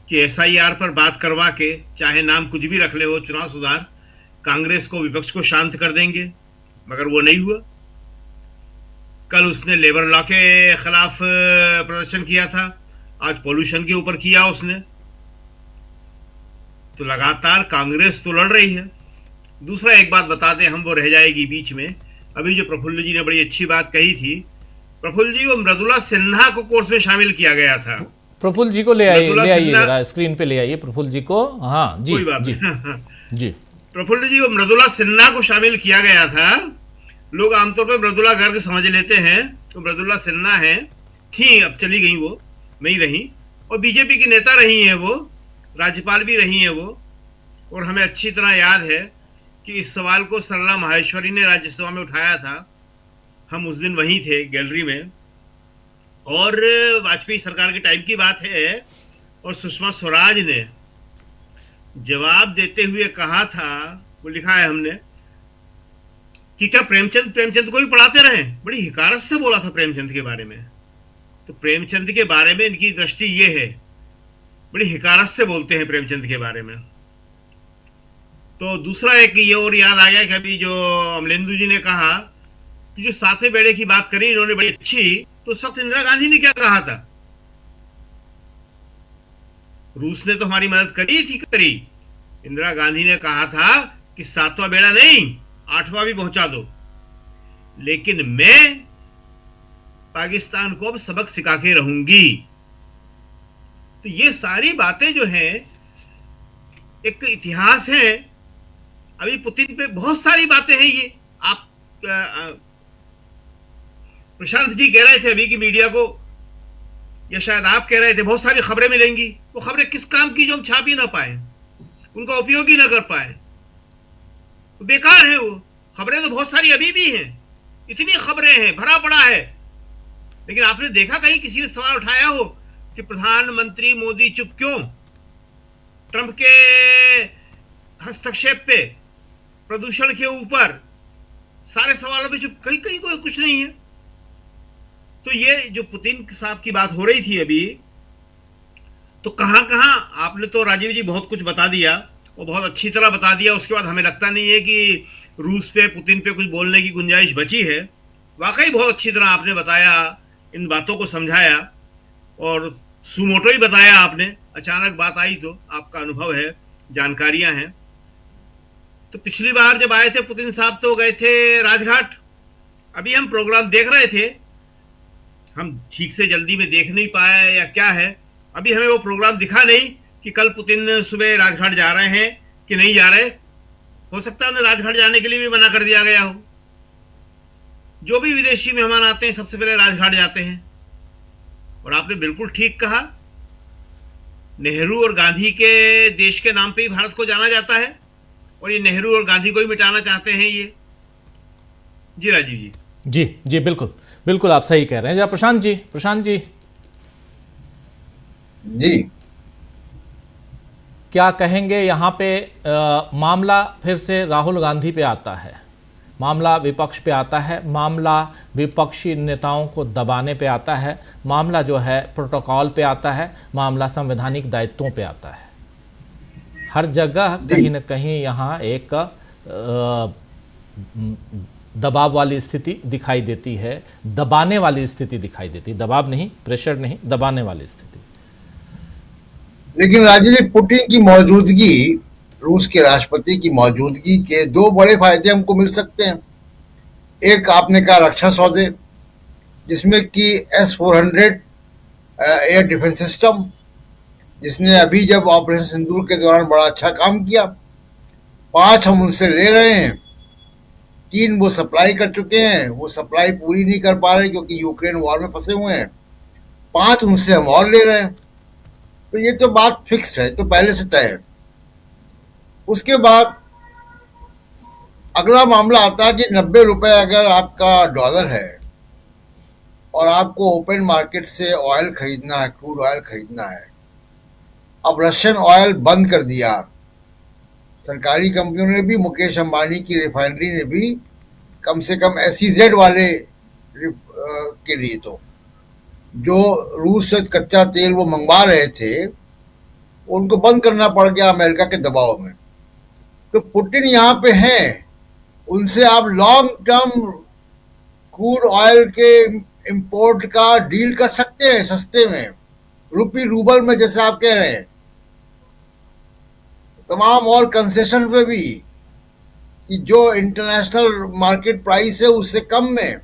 कि SIR पर बात करवा के, चाहे नाम कुछ भी रख ले वो, चुनाव सुधार, कांग्रेस को, विपक्ष को शांत कर देंगे, मगर वो नहीं हुआ। कल उसने लेबर लॉ के खिलाफ प्रदर्शन किया था, आज पॉल्यूशन के ऊपर किया उसने। तो लगातार कांग्रेस तो लड़ रही है। दूसरा एक बात बता दें हम, वो रह जाएगी बीच में, अभी जो प्रफुल्ल जी ने बड़ी अच्छी बात कही थी, प्रफुल्ल जी, वो मृदुला सिन्हा को कोर्स में शामिल किया गया था। प्रफुल्ल जी को ले आइए जरा स्क्रीन पे ले आइए प्रफुल्ल जी को। हाँ जी, कोई बात जी, जी। प्रफुल्ल जी, वो मृदुला सिन्हा को शामिल किया गया था। लोग आमतौर पर मृदुला गर्ग समझ लेते हैं, तो मृदुला सिन्हा है, थी, अब चली गई, वो नहीं रही, और बीजेपी की नेता रही हैं वो, राज्यपाल भी रही हैं वो। और हमें अच्छी तरह याद है कि इस सवाल को सरला माहेश्वरी ने राज्यसभा में उठाया था। हम उस दिन वहीं थे गैलरी में, और वाजपेयी सरकार के टाइम की बात है, और सुषमा स्वराज ने जवाब देते हुए कहा था, वो लिखा है हमने, कि क्या प्रेमचंद को भी पढ़ाते रहे। बड़ी हिकारत से बोला था प्रेमचंद के बारे में। तो प्रेमचंद के बारे में इनकी दृष्टि ये है, बड़ी हिकारत से बोलते हैं प्रेमचंद के बारे में। तो दूसरा एक ये और याद आ गया कि अभी जो अमलेंदु जी ने कहा कि जो सातवें बेड़े की बात करी इन्होंने बड़ी अच्छी, तो उस वक्त इंदिरा गांधी ने क्या कहा था? रूस ने तो हमारी मदद करी। इंदिरा गांधी ने कहा था कि 7वां बेड़ा नहीं, 8वां भी पहुंचा दो, लेकिन मैं पाकिस्तान को अब सबक सिखा के रहूंगी। तो ये सारी बातें जो हैं एक इतिहास है। अभी पुतिन पे बहुत सारी बातें हैं। ये आप प्रशांत जी कह रहे थे अभी की मीडिया को, या शायद आप कह रहे थे, बहुत सारी खबरें मिलेंगी। वो खबरें किस काम की जो हम छाप ही ना पाए, उनका उपयोग ही ना कर पाए, तो बेकार है वो खबरें। तो बहुत सारी अभी भी हैं, इतनी खबरें हैं, भरा पड़ा है। लेकिन आपने देखा कहीं किसी ने सवाल उठाया हो कि प्रधानमंत्री मोदी चुप क्यों? ट्रंप के हस्तक्षेप पे, प्रदूषण के ऊपर, सारे सवालों में चुप, कहीं कहीं कोई कुछ नहीं है। तो ये जो पुतिन साहब की बात हो रही थी अभी, तो कहां कहां आपने तो राजीव जी बहुत कुछ बता दिया और बहुत अच्छी तरह बता दिया। उसके बाद हमें लगता नहीं है कि रूस पे, पुतिन पे कुछ बोलने की गुंजाइश बची है। वाकई बहुत अच्छी तरह आपने बताया, इन बातों को समझाया और सुमोटो ही बताया आपने। अचानक बात आई तो आपका अनुभव है, जानकारियां हैं। तो पिछली बार जब आए थे पुतिन साहब तो गए थे राजघाट। अभी हम प्रोग्राम देख रहे थे, हम ठीक से जल्दी में देख नहीं पाए या क्या है, अभी हमें वो प्रोग्राम दिखा नहीं कि कल पुतिन सुबह राजघाट जा रहे हैं कि नहीं जा रहे। हो सकता है उन्हें राजघाट जाने के लिए भी मना कर दिया गया हो। जो भी विदेशी मेहमान आते हैं सबसे पहले राजघाट जाते हैं। और आपने बिल्कुल ठीक कहा, नेहरू और गांधी के देश के नाम पे ही भारत को जाना जाता है और ये नेहरू और गांधी को ही मिटाना चाहते हैं ये। जी राजीव जी। जी जी, बिल्कुल बिल्कुल आप सही कह रहे हैं। जरा प्रशांत जी जी क्या कहेंगे? यहाँ पे मामला फिर से राहुल गांधी पे आता है, मामला विपक्ष पे आता है, मामला विपक्षी नेताओं को दबाने पे आता है, मामला जो है प्रोटोकॉल पे आता है, मामला संवैधानिक दायित्वों पे आता है। हर जगह कहीं न कहीं यहाँ एक दबाव वाली स्थिति दिखाई देती है, दबाने वाली स्थिति दिखाई देती है। दबाव नहीं, प्रेशर नहीं, दबाने वाली स्थिति। लेकिन राजीव जी, पुतिन की मौजूदगी, रूस के राष्ट्रपति की मौजूदगी के दो बड़े फायदे हमको मिल सकते हैं। एक आपने कहा रक्षा सौदे, जिसमें कि S-400 एयर डिफेंस सिस्टम, जिसने अभी जब ऑपरेशन सिंदूर के दौरान बड़ा अच्छा काम किया, 5 हम उनसे ले रहे हैं, 3 वो सप्लाई कर चुके हैं, वो सप्लाई पूरी नहीं कर पा रहे क्योंकि यूक्रेन वॉर में फंसे हुए हैं। 5 उनसे हम और ले रहे हैं। तो ये तो बात फिक्स है, तो पहले से तय है। उसके बाद अगला मामला आता है कि 90 रुपए अगर आपका डॉलर है और आपको ओपन मार्केट से ऑयल खरीदना है, क्रूड ऑयल खरीदना है। अब रशियन ऑयल बंद कर दिया सरकारी कंपनियों ने भी, मुकेश अंबानी की रिफाइनरी ने भी, कम से कम SEZ वाले के लिए तो जो रूस से कच्चा तेल वो मंगवा रहे थे उनको बंद करना पड़ गया अमेरिका के दबाव में। तो पुतिन यहाँ पे हैं, उनसे आप लॉन्ग टर्म क्रूड ऑयल के इंपोर्ट का डील कर सकते हैं सस्ते में, रुपी रूबल में, जैसे आप कह रहे हैं, तमाम और कंसेशन पे भी, कि जो इंटरनेशनल मार्केट प्राइस है उससे कम में।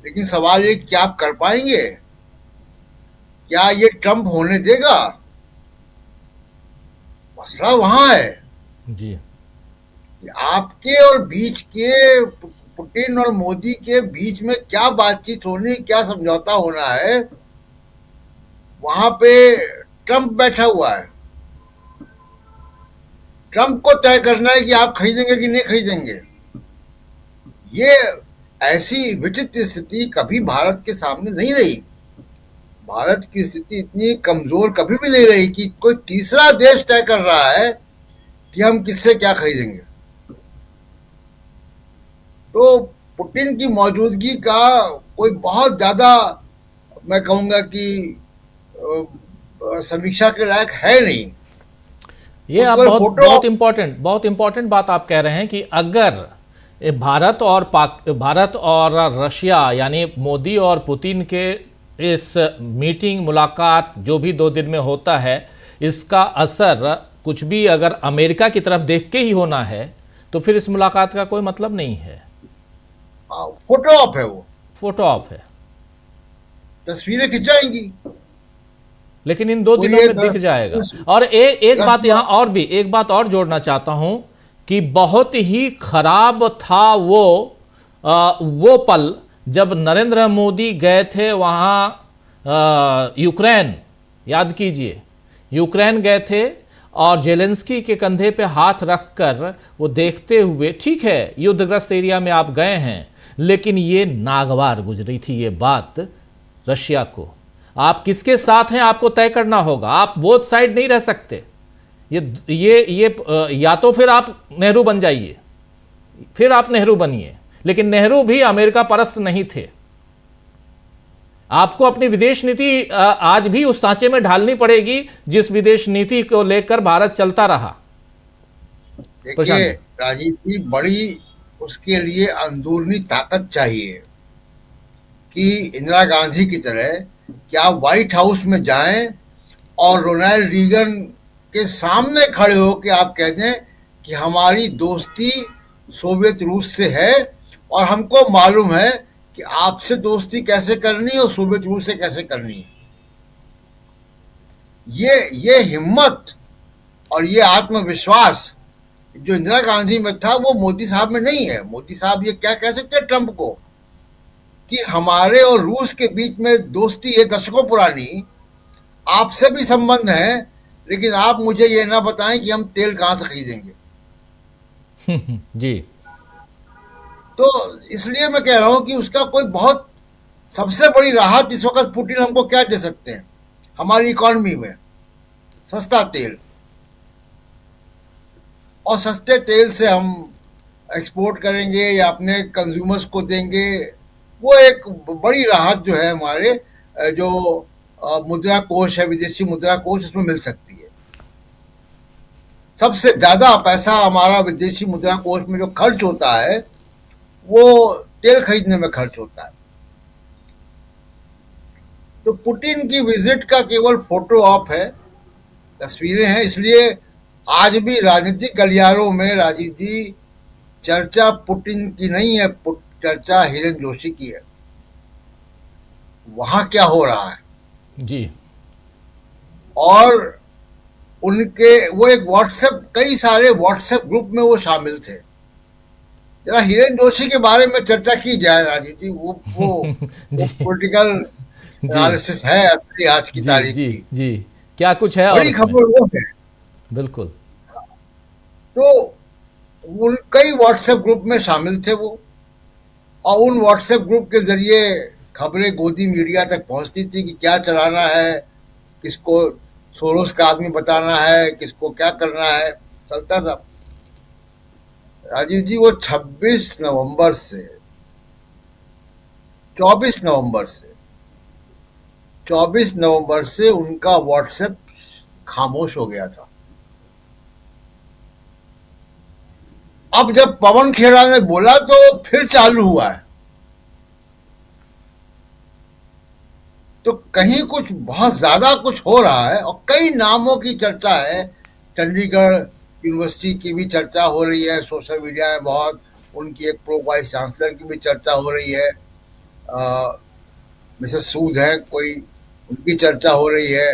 लेकिन सवाल ये, क्या आप कर पाएंगे? क्या ये ट्रंप होने देगा? मसला वहां है जी। आपके और बीच के, पुतिन और मोदी के बीच में क्या बातचीत होनी, क्या समझौता होना है, वहां पे ट्रंप बैठा हुआ है। ट्रंप को तय करना है कि आप खरीदेंगे कि नहीं खरीदेंगे। ये ऐसी विचित्र स्थिति कभी भारत के सामने नहीं रही। भारत की स्थिति इतनी कमजोर कभी भी नहीं रही कि कोई तीसरा देश तय कर रहा है कि हम किससे क्या खरीदेंगे। तो पुतिन की मौजूदगी का कोई बहुत ज्यादा, मैं कहूंगा कि समीक्षा के लायक है नहीं। ये आप बहुत इंपॉर्टेंट बात आप कह रहे हैं कि अगर भारत और रशिया, यानी मोदी और पुतिन के इस मीटिंग, मुलाकात जो भी 2 दिन में होता है, इसका असर कुछ भी अगर अमेरिका की तरफ देख के ही होना है तो फिर इस मुलाकात का कोई मतलब नहीं है। फोटो ऑफ है, वो फोटो ऑफ है, तस्वीरें खिंचाएंगी, लेकिन इन 2 दिनों में दिख जाएगा। और एक बात यहाँ और भी, एक बात और जोड़ना चाहता हूं कि बहुत ही खराब था वो पल जब नरेंद्र मोदी गए थे वहाँ यूक्रेन, याद कीजिए, यूक्रेन गए थे और जेलेंस्की के कंधे पे हाथ रखकर वो देखते हुए, ठीक है युद्धग्रस्त एरिया में आप गए हैं, लेकिन ये नागवार गुजरी थी ये बात रशिया को। आप किसके साथ हैं आपको तय करना होगा, आप बोथ साइड नहीं रह सकते। या तो फिर आप नेहरू बन जाइए, फिर आप नेहरू बनिए, लेकिन नेहरू भी अमेरिका परस्त नहीं थे। आपको अपनी विदेश नीति आज भी उस सांचे में ढालनी पड़ेगी जिस विदेश नीति को लेकर भारत चलता रहा। देखिए राजीव जी, बड़ी उसके लिए अंदरूनी ताकत चाहिए कि इंदिरा गांधी की तरह कि आप व्हाइट हाउस में जाएं और रोनाल्ड रीगन के सामने खड़े हो कि आप कह दें कि हमारी दोस्ती सोवियत रूस से है और हमको मालूम है कि आपसे दोस्ती कैसे करनी है और सोवियत रूस से कैसे करनी है। ये हिम्मत और ये आत्मविश्वास जो इंदिरा गांधी में था वो मोदी साहब में नहीं है। मोदी साहब ये क्या कह सकते हैं ट्रंप को कि हमारे और रूस के बीच में दोस्ती है दशकों पुरानी, आपसे भी संबंध है, लेकिन आप मुझे ये ना बताएं कि हम तेल कहां से खरीदेंगे। जी। तो इसलिए मैं कह रहा हूं कि उसका कोई बहुत सबसे बड़ी राहत इस वक्त पुतिन हमको क्या दे सकते हैं हमारी इकोनॉमी में, सस्ता तेल, और सस्ते तेल से हम एक्सपोर्ट करेंगे या अपने कंज्यूमर्स को देंगे। वो एक बड़ी राहत जो है हमारे जो मुद्रा कोष है, विदेशी मुद्रा कोष, उसमें मिल सकती है। सबसे ज्यादा पैसा हमारा विदेशी मुद्रा कोष में जो खर्च होता है वो तेल खरीदने में खर्च होता है। तो पुतिन की विजिट का केवल फोटो ऑप है, तस्वीरें हैं, इसलिए आज भी राजनीतिक गलियारों में राजीव जी चर्चा पुतिन की नहीं है, चर्चा हिरेन जोशी की है। वहां क्या हो रहा है जी। और उनके वो एक कई सारे व्हाट्सएप ग्रुप में वो शामिल थे। जरा हिरेन जोशी के बारे में चर्चा की जाए राजीव जी, वो पॉलिटिकल एनालिसिस है असली आज की तारीख की। जी, क्या कुछ है बड़ी खबर वो है। बिल्कुल। तो उन कई व्हाट्सएप ग्रुप में शामिल थे वो, और उन व्हाट्सएप ग्रुप के जरिए खबरें गोदी मीडिया तक पहुंचती थी कि क्या चलाना है, किसको सोरोस का आदमी बताना है, किसको क्या करना है, चलता था। राजीव जी वो 24 नवंबर से 24 नवंबर से उनका व्हाट्सएप खामोश हो गया था। अब जब पवन खेड़ा ने बोला तो फिर चालू हुआ है। तो कहीं कुछ बहुत ज्यादा कुछ हो रहा है और कई नामों की चर्चा है। चंडीगढ़ यूनिवर्सिटी की भी चर्चा हो रही है सोशल मीडिया में बहुत, उनकी एक प्रो वाइस चांसलर की भी चर्चा हो रही है, मिसेस सूद है कोई, उनकी चर्चा हो रही है,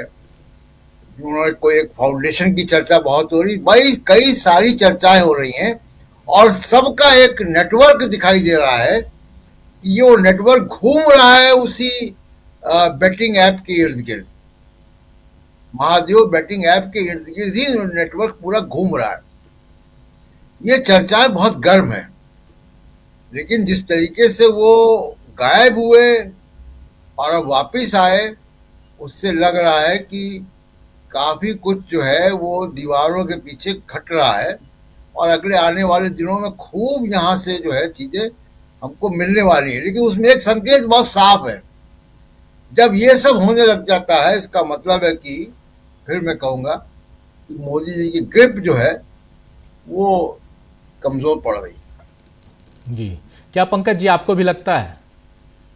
उन्होंने कोई एक फाउंडेशन की चर्चा बहुत हो रही, भाई कई सारी चर्चाएं हो रही हैं और सबका एक नेटवर्क दिखाई दे रहा है कि ये वो नेटवर्क घूम रहा है उसी बेटिंग ऐप के इर्द गिर्द। महादेव बेटिंग ऐप के इर्द गिर्द ही नेटवर्क पूरा घूम रहा है। ये चर्चाएं बहुत गर्म है, लेकिन जिस तरीके से वो गायब हुए और अब वापिस आए, उससे लग रहा है कि काफी कुछ जो है वो दीवारों के पीछे खट रहा है और अगले आने वाले दिनों में खूब यहाँ से जो है चीजें हमको मिलने वाली है। लेकिन उसमें एक संकेत बहुत साफ है, जब ये सब होने लग जाता है इसका मतलब है कि फिर मैं कहूँगा कि मोदी जी की ग्रिप जो है वो कमजोर पड़ गई। जी, क्या पंकज जी आपको भी लगता है,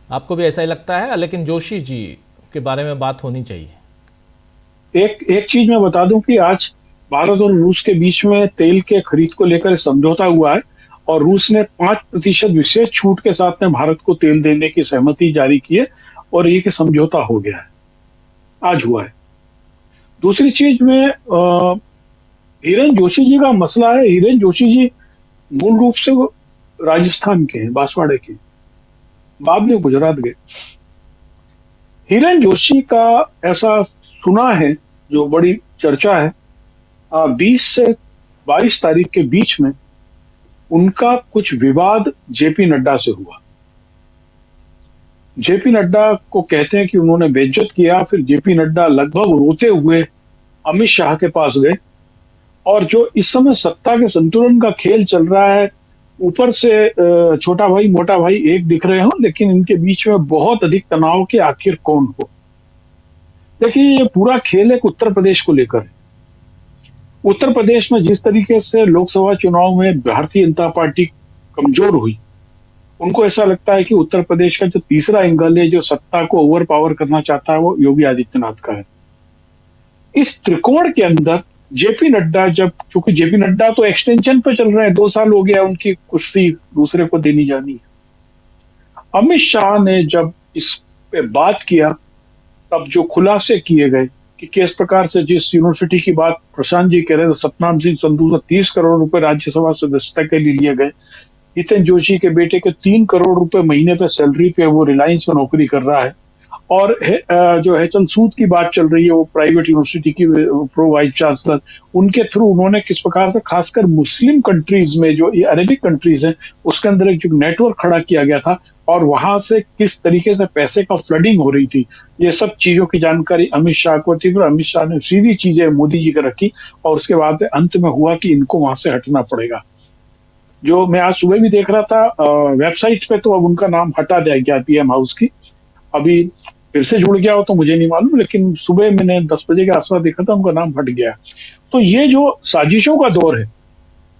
आपको भी ऐसा ही लगता है? लेकिन जोशी जी के बारे में बात होनी चाहिए। एक चीज मैं बता दूं कि आज भारत और रूस के बीच में तेल के खरीद को लेकर समझौता हुआ है और रूस ने 5% विशेष छूट के साथ में भारत को तेल देने की सहमति जारी की है और ये कि समझौता हो गया है, आज हुआ है। दूसरी चीज में हिरेन जोशी जी का मसला है। हिरेन जोशी जी मूल रूप से वो राजस्थान के हैं, बांसवाड़े के, बाद में गुजरात गए। हिरेन जोशी का ऐसा सुना है, जो बड़ी चर्चा है, 20 से 22 तारीख के बीच में उनका कुछ विवाद जेपी नड्डा से हुआ। जेपी नड्डा को कहते हैं कि उन्होंने बेइज्जत किया। फिर जेपी नड्डा लगभग रोते हुए अमित शाह के पास गए और जो इस समय सत्ता के संतुलन का खेल चल रहा है, ऊपर से छोटा भाई मोटा भाई एक दिख रहे हो, लेकिन इनके बीच में बहुत अधिक तनाव के आखिर कौन हो। देखिए, ये पूरा खेल एक उत्तर प्रदेश को लेकर है। उत्तर प्रदेश में जिस तरीके से लोकसभा चुनाव में भारतीय जनता पार्टी कमजोर हुई, उनको ऐसा लगता है कि उत्तर प्रदेश का जो तीसरा एंगल है, जो सत्ता को ओवर पावर करना चाहता है, वो योगी आदित्यनाथ का है। इस त्रिकोण के अंदर जेपी नड्डा, क्योंकि जेपी नड्डा तो एक्सटेंशन पे चल रहे हैं, 2 साल हो गया उनकी कुश्ती दूसरे को देनी जानी है। अमित शाह ने जब इस पे बात किया, तब जो खुलासे किए गए कि किस प्रकार से जिस यूनिवर्सिटी की बात प्रशांत जी कह रहे थे, सतनाम सिंह संधू से 30 करोड़ रुपए राज्यसभा सदस्यता के लिए लिए गए। जितेंद्र जोशी के बेटे के 3 करोड़ रुपए महीने पे सैलरी पे वो रिलायंस में नौकरी कर रहा है। और जो हेतल सूद की बात चल रही है, वो प्राइवेट यूनिवर्सिटी की प्रो वाइस चांसलर, उनके थ्रू उन्होंने किस प्रकार से खासकर मुस्लिम कंट्रीज में, जो ये अरेबिक कंट्रीज हैं, उसके अंदर एक जो नेटवर्क खड़ा किया गया था और वहां से किस तरीके से पैसे का फ्लडिंग हो रही थी, ये सब चीजों की जानकारी अमित शाह को थी। और अमित शाह ने सीधी चीजें मोदी जी को रखी और उसके बाद अंत में हुआ कि इनको वहां से हटना पड़ेगा। जो मैं आज सुबह भी देख रहा था वेबसाइट पे, तो अब उनका नाम हटा दिया गया पीएम हाउस की। अभी फिर से जुड़ गया हो तो मुझे नहीं मालूम, लेकिन सुबह मैंने 10 बजे के आसपास देखा था, उनका नाम हट गया। तो ये जो साजिशों का दौर है,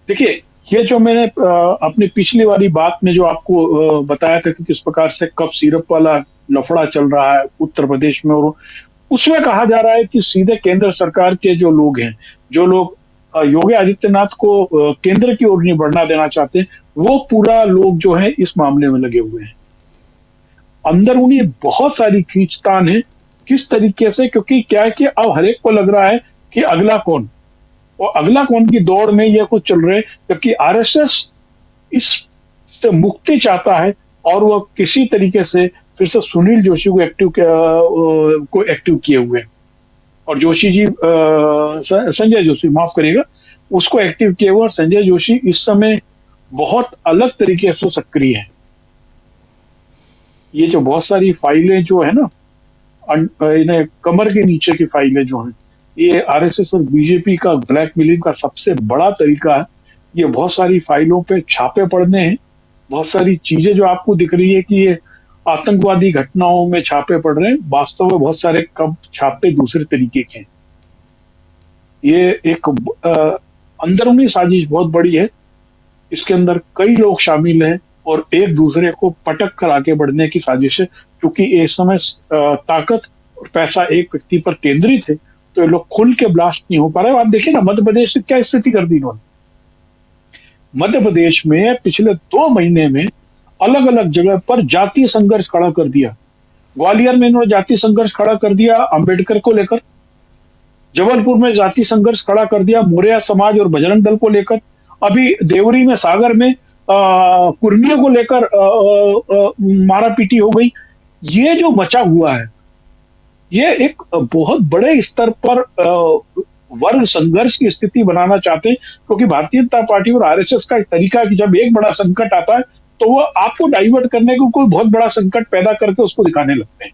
देखिए, ये जो मैंने अपनी पिछली वाली बात में जो आपको बताया था कि किस प्रकार से कप सिरप वाला लफड़ा चल रहा है उत्तर प्रदेश में, और उसमें कहा जा रहा है कि सीधे केंद्र सरकार के जो लोग हैं, जो लोग योगी आदित्यनाथ को केंद्र की ओर नहीं बढ़ना देना चाहते, वो पूरा लोग जो है इस मामले में लगे हुए हैं। अंदर उन्हें बहुत सारी खींचतान है, किस तरीके से, क्योंकि क्या है कि अब हर एक को लग रहा है कि अगला कौन, और अगला कौन की दौड़ में ये कुछ चल रहे हैं, क्योंकि आरएसएस इससे मुक्ति चाहता है और वो किसी तरीके से फिर से सुनील जोशी को एक्टिव किए हुए हैं। और जोशी जी, संजय जोशी, माफ करिएगा, उसको एक्टिव किए हुए। और संजय जोशी इस समय बहुत अलग तरीके से सक्रिय है। ये जो बहुत सारी फाइलें जो है ना, इन्हें कमर के नीचे की फाइलें जो हैं, ये आरएसएस और बीजेपी का ब्लैकमेलिंग का सबसे बड़ा तरीका है। ये बहुत सारी फाइलों पे छापे पड़ने हैं, बहुत सारी चीजें जो आपको दिख रही है कि ये आतंकवादी घटनाओं में छापे पड़ रहे हैं, वास्तव में बहुत सारे कब छापे दूसरे तरीके के हैं। ये एक अंदरूनी साजिश बहुत बड़ी है, इसके अंदर कई लोग शामिल हैं और एक दूसरे को पटक कर आगे बढ़ने की साजिश है। क्योंकि इस समय ताकत और पैसा एक व्यक्ति पर केंद्रित है, तो ये लोग खुल के ब्लास्ट नहीं हो पा रहे। आप देखिए ना, मध्य प्रदेश में क्या स्थिति कर दी इन्होंने। मध्य प्रदेश में पिछले 2 महीने में अलग अलग जगह पर जातीय संघर्ष खड़ा कर दिया। ग्वालियर में इन्होंने जातीय संघर्ष खड़ा कर दिया अंबेडकर को लेकर, जबलपुर में जातीय संघर्ष खड़ा कर दिया मौर्य समाज और बजरंग दल को लेकर, अभी देवरी में, सागर में कुर्मियों को लेकर मारा पीटी हो गई। ये जो मचा हुआ है, ये एक बहुत बड़े स्तर पर वर्ग संघर्ष की स्थिति बनाना चाहते हैं। क्योंकि भारतीय जनता पार्टी और आरएसएस का एक तरीका है कि जब एक बड़ा संकट आता है तो वो आपको डाइवर्ट करने को कोई बहुत बड़ा संकट पैदा करके उसको दिखाने लगते हैं।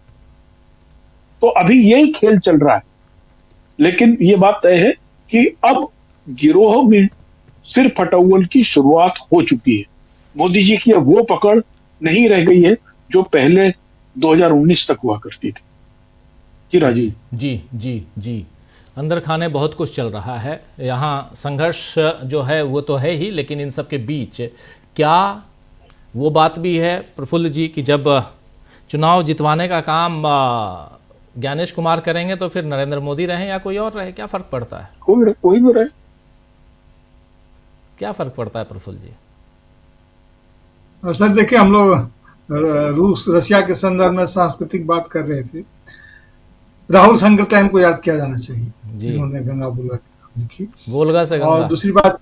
तो अभी यही खेल चल रहा है। लेकिन ये बात तय है कि अब गिरोह में सिर फटौल की शुरुआत हो चुकी है। मोदी जी की अब वो पकड़ नहीं रह गई है जो पहले 2019 तक हुआ करती थी। जी राजीव जी अंदर खाने बहुत कुछ चल रहा है यहाँ। संघर्ष जो है वो तो है ही, लेकिन इन सब के बीच क्या वो बात भी है प्रफुल्ल जी कि जब चुनाव जितवाने का काम ज्ञानेश कुमार करेंगे तो फिर नरेंद्र मोदी रहे या कोई और रहे, क्या फर्क पड़ता है? कोई भी रहे, क्या फर्क पड़ता है प्रफुल्ल जी? सर देखिए, हम लोग रूस रशिया के संदर्भ में सांस्कृतिक बात कर रहे थे। राहुल संकृत्यायन को याद किया जाना चाहिए, जिन्होंने गंगा वोल्गा लिखी, वोल्गा से गंगा। और दूसरी बात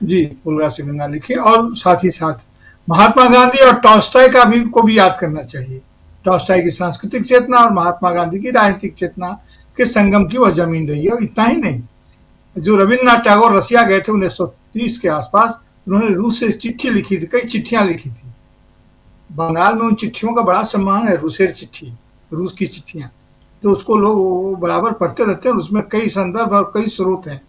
जी, वोल्गा से गंगा लिखी। और साथ ही साथ महात्मा गांधी और टॉल्स्टॉय का भी को भी याद करना चाहिए। टॉल्स्टॉय की सांस्कृतिक चेतना और महात्मा गांधी की राजनीतिक चेतना के संगम की वह जमीन रही है। और इतना ही नहीं, जो रविन्द्रनाथ टैगोर रशिया गए थे 1930 के आसपास, उन्होंने रूस से चिट्ठी लिखी थी, कई चिट्ठियां लिखी थी। बंगाल में उन चिट्ठियों का बड़ा सम्मान है, रूसेर चिट्ठी, रूस की चिट्ठियां, तो उसको लोग बराबर पढ़ते रहते हैं। उसमें कई संदर्भ और कई स्रोत हैं।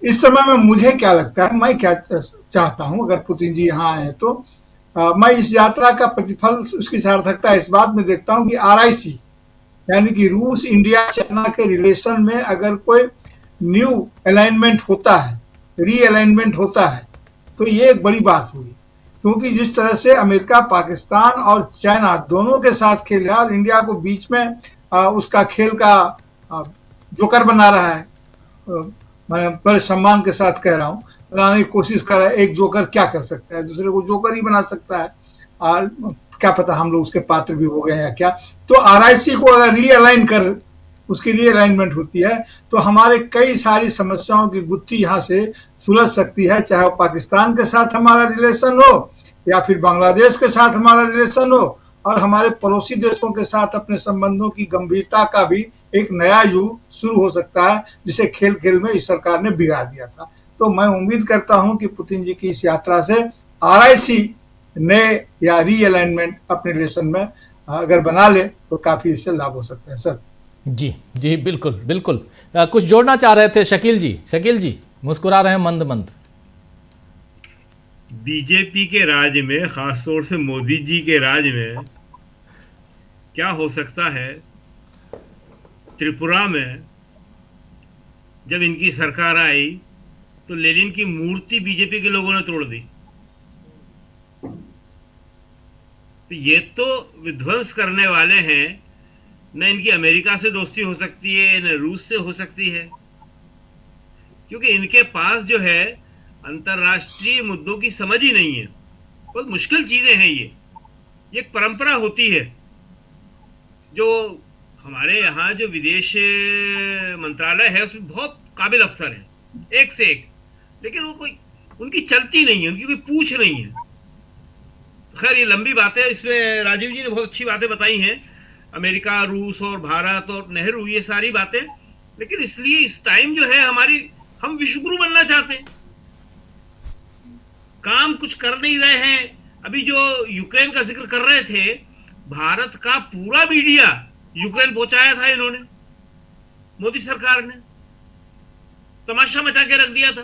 इस समय में मुझे क्या लगता है, मैं क्या चाहता हूं, अगर पुतिन जी यहाँ आए तो मैं इस यात्रा का प्रतिफल, उसकी सार्थकता इस बात में देखता हूं कि RIC यानी कि रूस इंडिया चाइना के रिलेशन में अगर कोई न्यू अलाइनमेंट होता है, रीअलाइनमेंट होता है, तो ये एक बड़ी बात हुई। क्योंकि जिस तरह से अमेरिका, पाकिस्तान और चाइना दोनों के साथ खेल रहा है और इंडिया को बीच में उसका खेल का जोकर बना रहा है, मैं बड़े सम्मान के साथ कह रहा हूँ, बनाने की कोशिश कर रहा है। एक जोकर क्या कर सकता है, दूसरे को जोकर ही बना सकता है। क्या पता हम लोग उसके पात्र भी हो गए या क्या। तो RIC को अगर रीअलाइन कर, उसकी रीअलाइनमेंट होती है तो हमारे कई सारी समस्याओं की गुत्थी यहाँ से सुलझ सकती है, चाहे वो पाकिस्तान के साथ हमारा रिलेशन हो या फिर बांग्लादेश के साथ हमारा रिलेशन हो, और हमारे पड़ोसी देशों के साथ अपने संबंधों की गंभीरता का भी एक नया युग शुरू हो सकता है, जिसे खेल खेल में इस सरकार ने बिगाड़ दिया था। तो मैं उम्मीद करता हूं कि पुतिन जी की इस यात्रा से RIC नए या रीअलाइनमेंट अपने रिलेशन में अगर बना ले तो काफी इससे लाभ हो सकते हैं। सर जी जी, बिल्कुल बिल्कुल। कुछ जोड़ना चाह रहे थे शकील जी मुस्कुरा रहे हैं मंद मंद। बीजेपी के राज में, खासतौर से मोदी जी के राज में क्या हो सकता है। त्रिपुरा में जब इनकी सरकार आई तो लेनिन की मूर्ति बीजेपी के लोगों ने तोड़ दी। तो ये तो विध्वंस करने वाले हैं। न इनकी अमेरिका से दोस्ती हो सकती है, न रूस से हो सकती है, क्योंकि इनके पास जो है अंतर्राष्ट्रीय मुद्दों की समझ ही नहीं है। बहुत मुश्किल चीजें हैं ये एक परंपरा होती है। जो हमारे यहाँ जो विदेश मंत्रालय है उसमें बहुत काबिल अफसर हैं, एक से एक, लेकिन वो कोई उनकी चलती नहीं है, उनकी कोई पूछ नहीं है। खैर ये लंबी बातें, इसमें राजीव जी ने बहुत अच्छी बातें बताई हैं, अमेरिका, रूस और भारत और नेहरू, ये सारी बातें। लेकिन इसलिए इस टाइम जो है हम विश्वगुरु बनना चाहते हैं, काम कुछ कर नहीं रहे हैं। अभी जो यूक्रेन का जिक्र कर रहे थे, भारत का पूरा मीडिया यूक्रेन पहुंचाया था इन्होंने, मोदी सरकार ने तमाशा मचा के रख दिया था।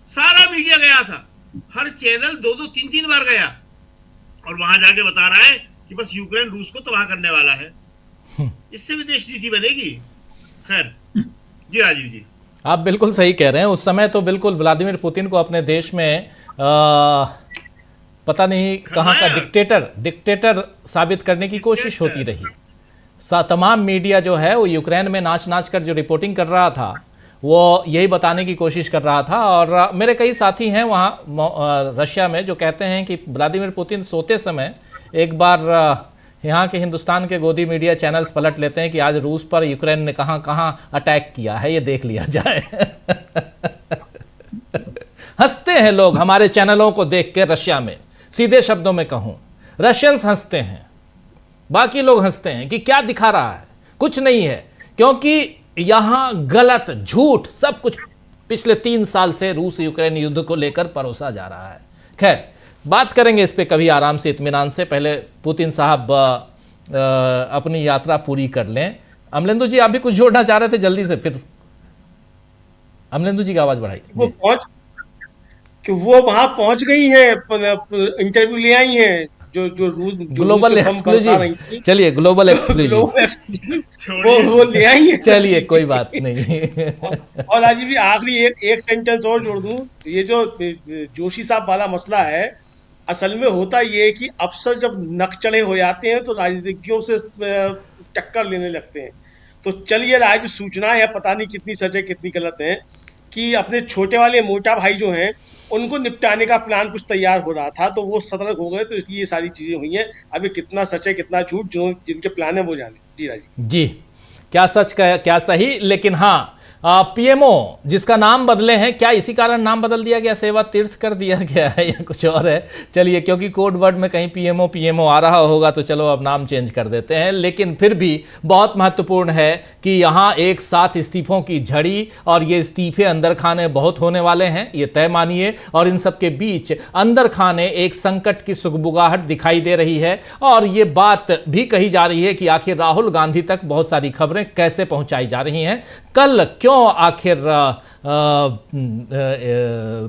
सारा मीडिया गया था, हर चैनल 2-2, 3-3 बार गया और वहां जाके बता रहा है कि बस यूक्रेन रूस को तबाह करने वाला है। इससे विदेश नीति बनेगी। खैर जी राजीव जी, आप बिल्कुल सही कह रहे हैं। उस समय तो बिल्कुल व्लादिमीर पुतिन को अपने देश में पता नहीं कहाँ का डिक्टेटर साबित करने की कोशिश होती रही। तमाम मीडिया जो है वो यूक्रेन में नाच नाच कर जो रिपोर्टिंग कर रहा था वो यही बताने की कोशिश कर रहा था। और मेरे कई साथी हैं वहाँ रशिया में जो कहते हैं कि व्लादिमीर पुतिन सोते समय एक बार यहाँ के हिंदुस्तान के गोदी मीडिया चैनल्स पलट लेते हैं कि आज रूस पर यूक्रेन ने कहाँ कहाँ अटैक किया है, ये देख लिया जाए। हंसते हैं लोग हमारे चैनलों को देख के रशिया में, सीधे शब्दों में कहूँ रशियंस हंसते हैं, बाकी लोग हंसते हैं कि क्या दिखा रहा है, कुछ नहीं है, क्योंकि यहाँ गलत झूठ सब कुछ पिछले 3 साल से रूस यूक्रेन युद्ध को लेकर परोसा जा रहा है। खैर बात करेंगे इस पे कभी आराम से, इत्मीनान से। पहले पुतिन साहब अपनी यात्रा पूरी कर लें। अमलेंदु जी आप भी कुछ जोड़ना चाह रहे थे जल्दी से, फिर अमलेंदु जी की आवाज बढ़ाई। वो वहां पहुंच गई है, इंटरव्यू ले आई हैं जो ग्लोबल एक्सक्लूसिव, चलिए ग्लोबल एक्सक्लूसिव वो ले आई है। चलिए कोई बात नहीं। और राजीव जी आखिरी एक सेंटेंस और जोड़ दूं, ये जो जोशी साहब वाला मसला है, असल में होता ये है कि अफसर जब नकचढ़े हो जाते हैं तो राजनीतिज्ञों से टक्कर लेने लगते हैं। तो चलिए आज सूचना है, पता नहीं कितनी सच है कितनी गलत है, कि अपने छोटे वाले मोटा भाई जो हैं उनको निपटाने का प्लान कुछ तैयार हो रहा था, तो वो सतर्क हो गए, तो इसलिए ये सारी चीजें हुई हैं। अभी कितना सच है कितना झूठ, जो जिनके प्लान है वो जाने। जी राजीव जी, क्या सच क्या सही। लेकिन हाँ, पीएमओ जिसका नाम बदले हैं, क्या इसी कारण नाम बदल दिया गया, सेवा तीर्थ कर दिया गया है या कुछ और है? चलिए, क्योंकि कोड वर्ड में कहीं पीएमओ आ रहा होगा तो चलो अब नाम चेंज कर देते हैं। लेकिन फिर भी बहुत महत्वपूर्ण है कि यहाँ एक साथ इस्तीफों की झड़ी, और ये इस्तीफे अंदर खाने बहुत होने वाले हैं, ये तय मानिए। और इन सब के बीच अंदर खाने एक संकट की सुगबुगाहट दिखाई दे रही है, और ये बात भी कही जा रही है कि आखिर राहुल गांधी तक बहुत सारी खबरें कैसे पहुंचाई जा रही हैं, कल क्यों आखिर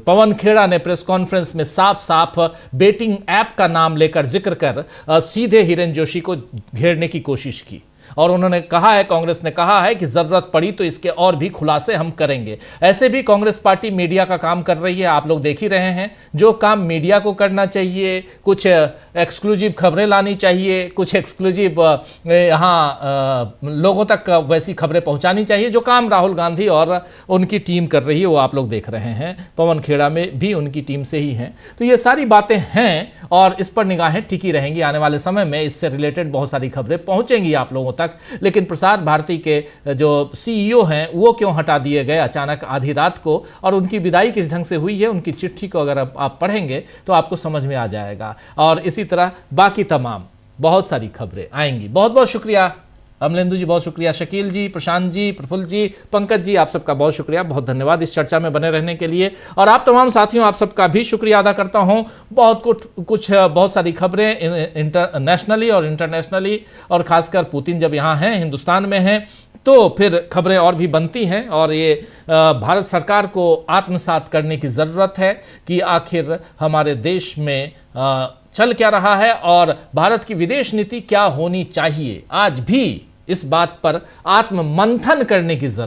पवन खेड़ा ने प्रेस कॉन्फ्रेंस में साफ साफ बेटिंग ऐप का नाम लेकर जिक्र कर सीधे हिरेन जोशी को घेरने की कोशिश की, और उन्होंने कहा है, कांग्रेस ने कहा है कि जरूरत पड़ी तो इसके और भी खुलासे हम करेंगे। ऐसे भी कांग्रेस पार्टी मीडिया का काम कर रही है, आप लोग देख ही रहे हैं। जो काम मीडिया को करना चाहिए, कुछ एक्सक्लूसिव खबरें लानी चाहिए, कुछ एक्सक्लूसिव यहाँ लोगों तक वैसी खबरें पहुंचानी चाहिए, जो काम राहुल गांधी और उनकी टीम कर रही है वो आप लोग देख रहे हैं। पवन खेड़ा में भी उनकी टीम से ही हैं। तो ये सारी बातें हैं और इस पर निगाहें टिकी रहेंगी। आने वाले समय में इससे रिलेटेड बहुत सारी खबरें पहुंचेंगी आप लोगों तक। लेकिन प्रसार भारती के जो सीईओ हैं वो क्यों हटा दिए गए अचानक आधी रात को, और उनकी विदाई किस ढंग से हुई है, उनकी चिट्ठी को अगर आप पढ़ेंगे तो आपको समझ में आ जाएगा। और इसी तरह बाकी तमाम बहुत सारी खबरें आएंगी। बहुत बहुत शुक्रिया अमलेंदु जी, बहुत शुक्रिया शकील जी, प्रशांत जी, प्रफुल्ल जी, पंकज जी, आप सबका बहुत शुक्रिया, बहुत धन्यवाद इस चर्चा में बने रहने के लिए। और आप तमाम साथियों, आप सबका भी शुक्रिया अदा करता हूं। बहुत सारी खबरें इंटरनेशनली और इंटरनेशनली, और खासकर पुतिन जब यहाँ हैं, हिंदुस्तान में हैं, तो फिर खबरें और भी बनती हैं। और ये भारत सरकार को आत्मसात करने की ज़रूरत है कि आखिर हमारे देश में चल क्या रहा है और भारत की विदेश नीति क्या होनी चाहिए। आज भी इस बात पर आत्म मंथन करने की जरूरत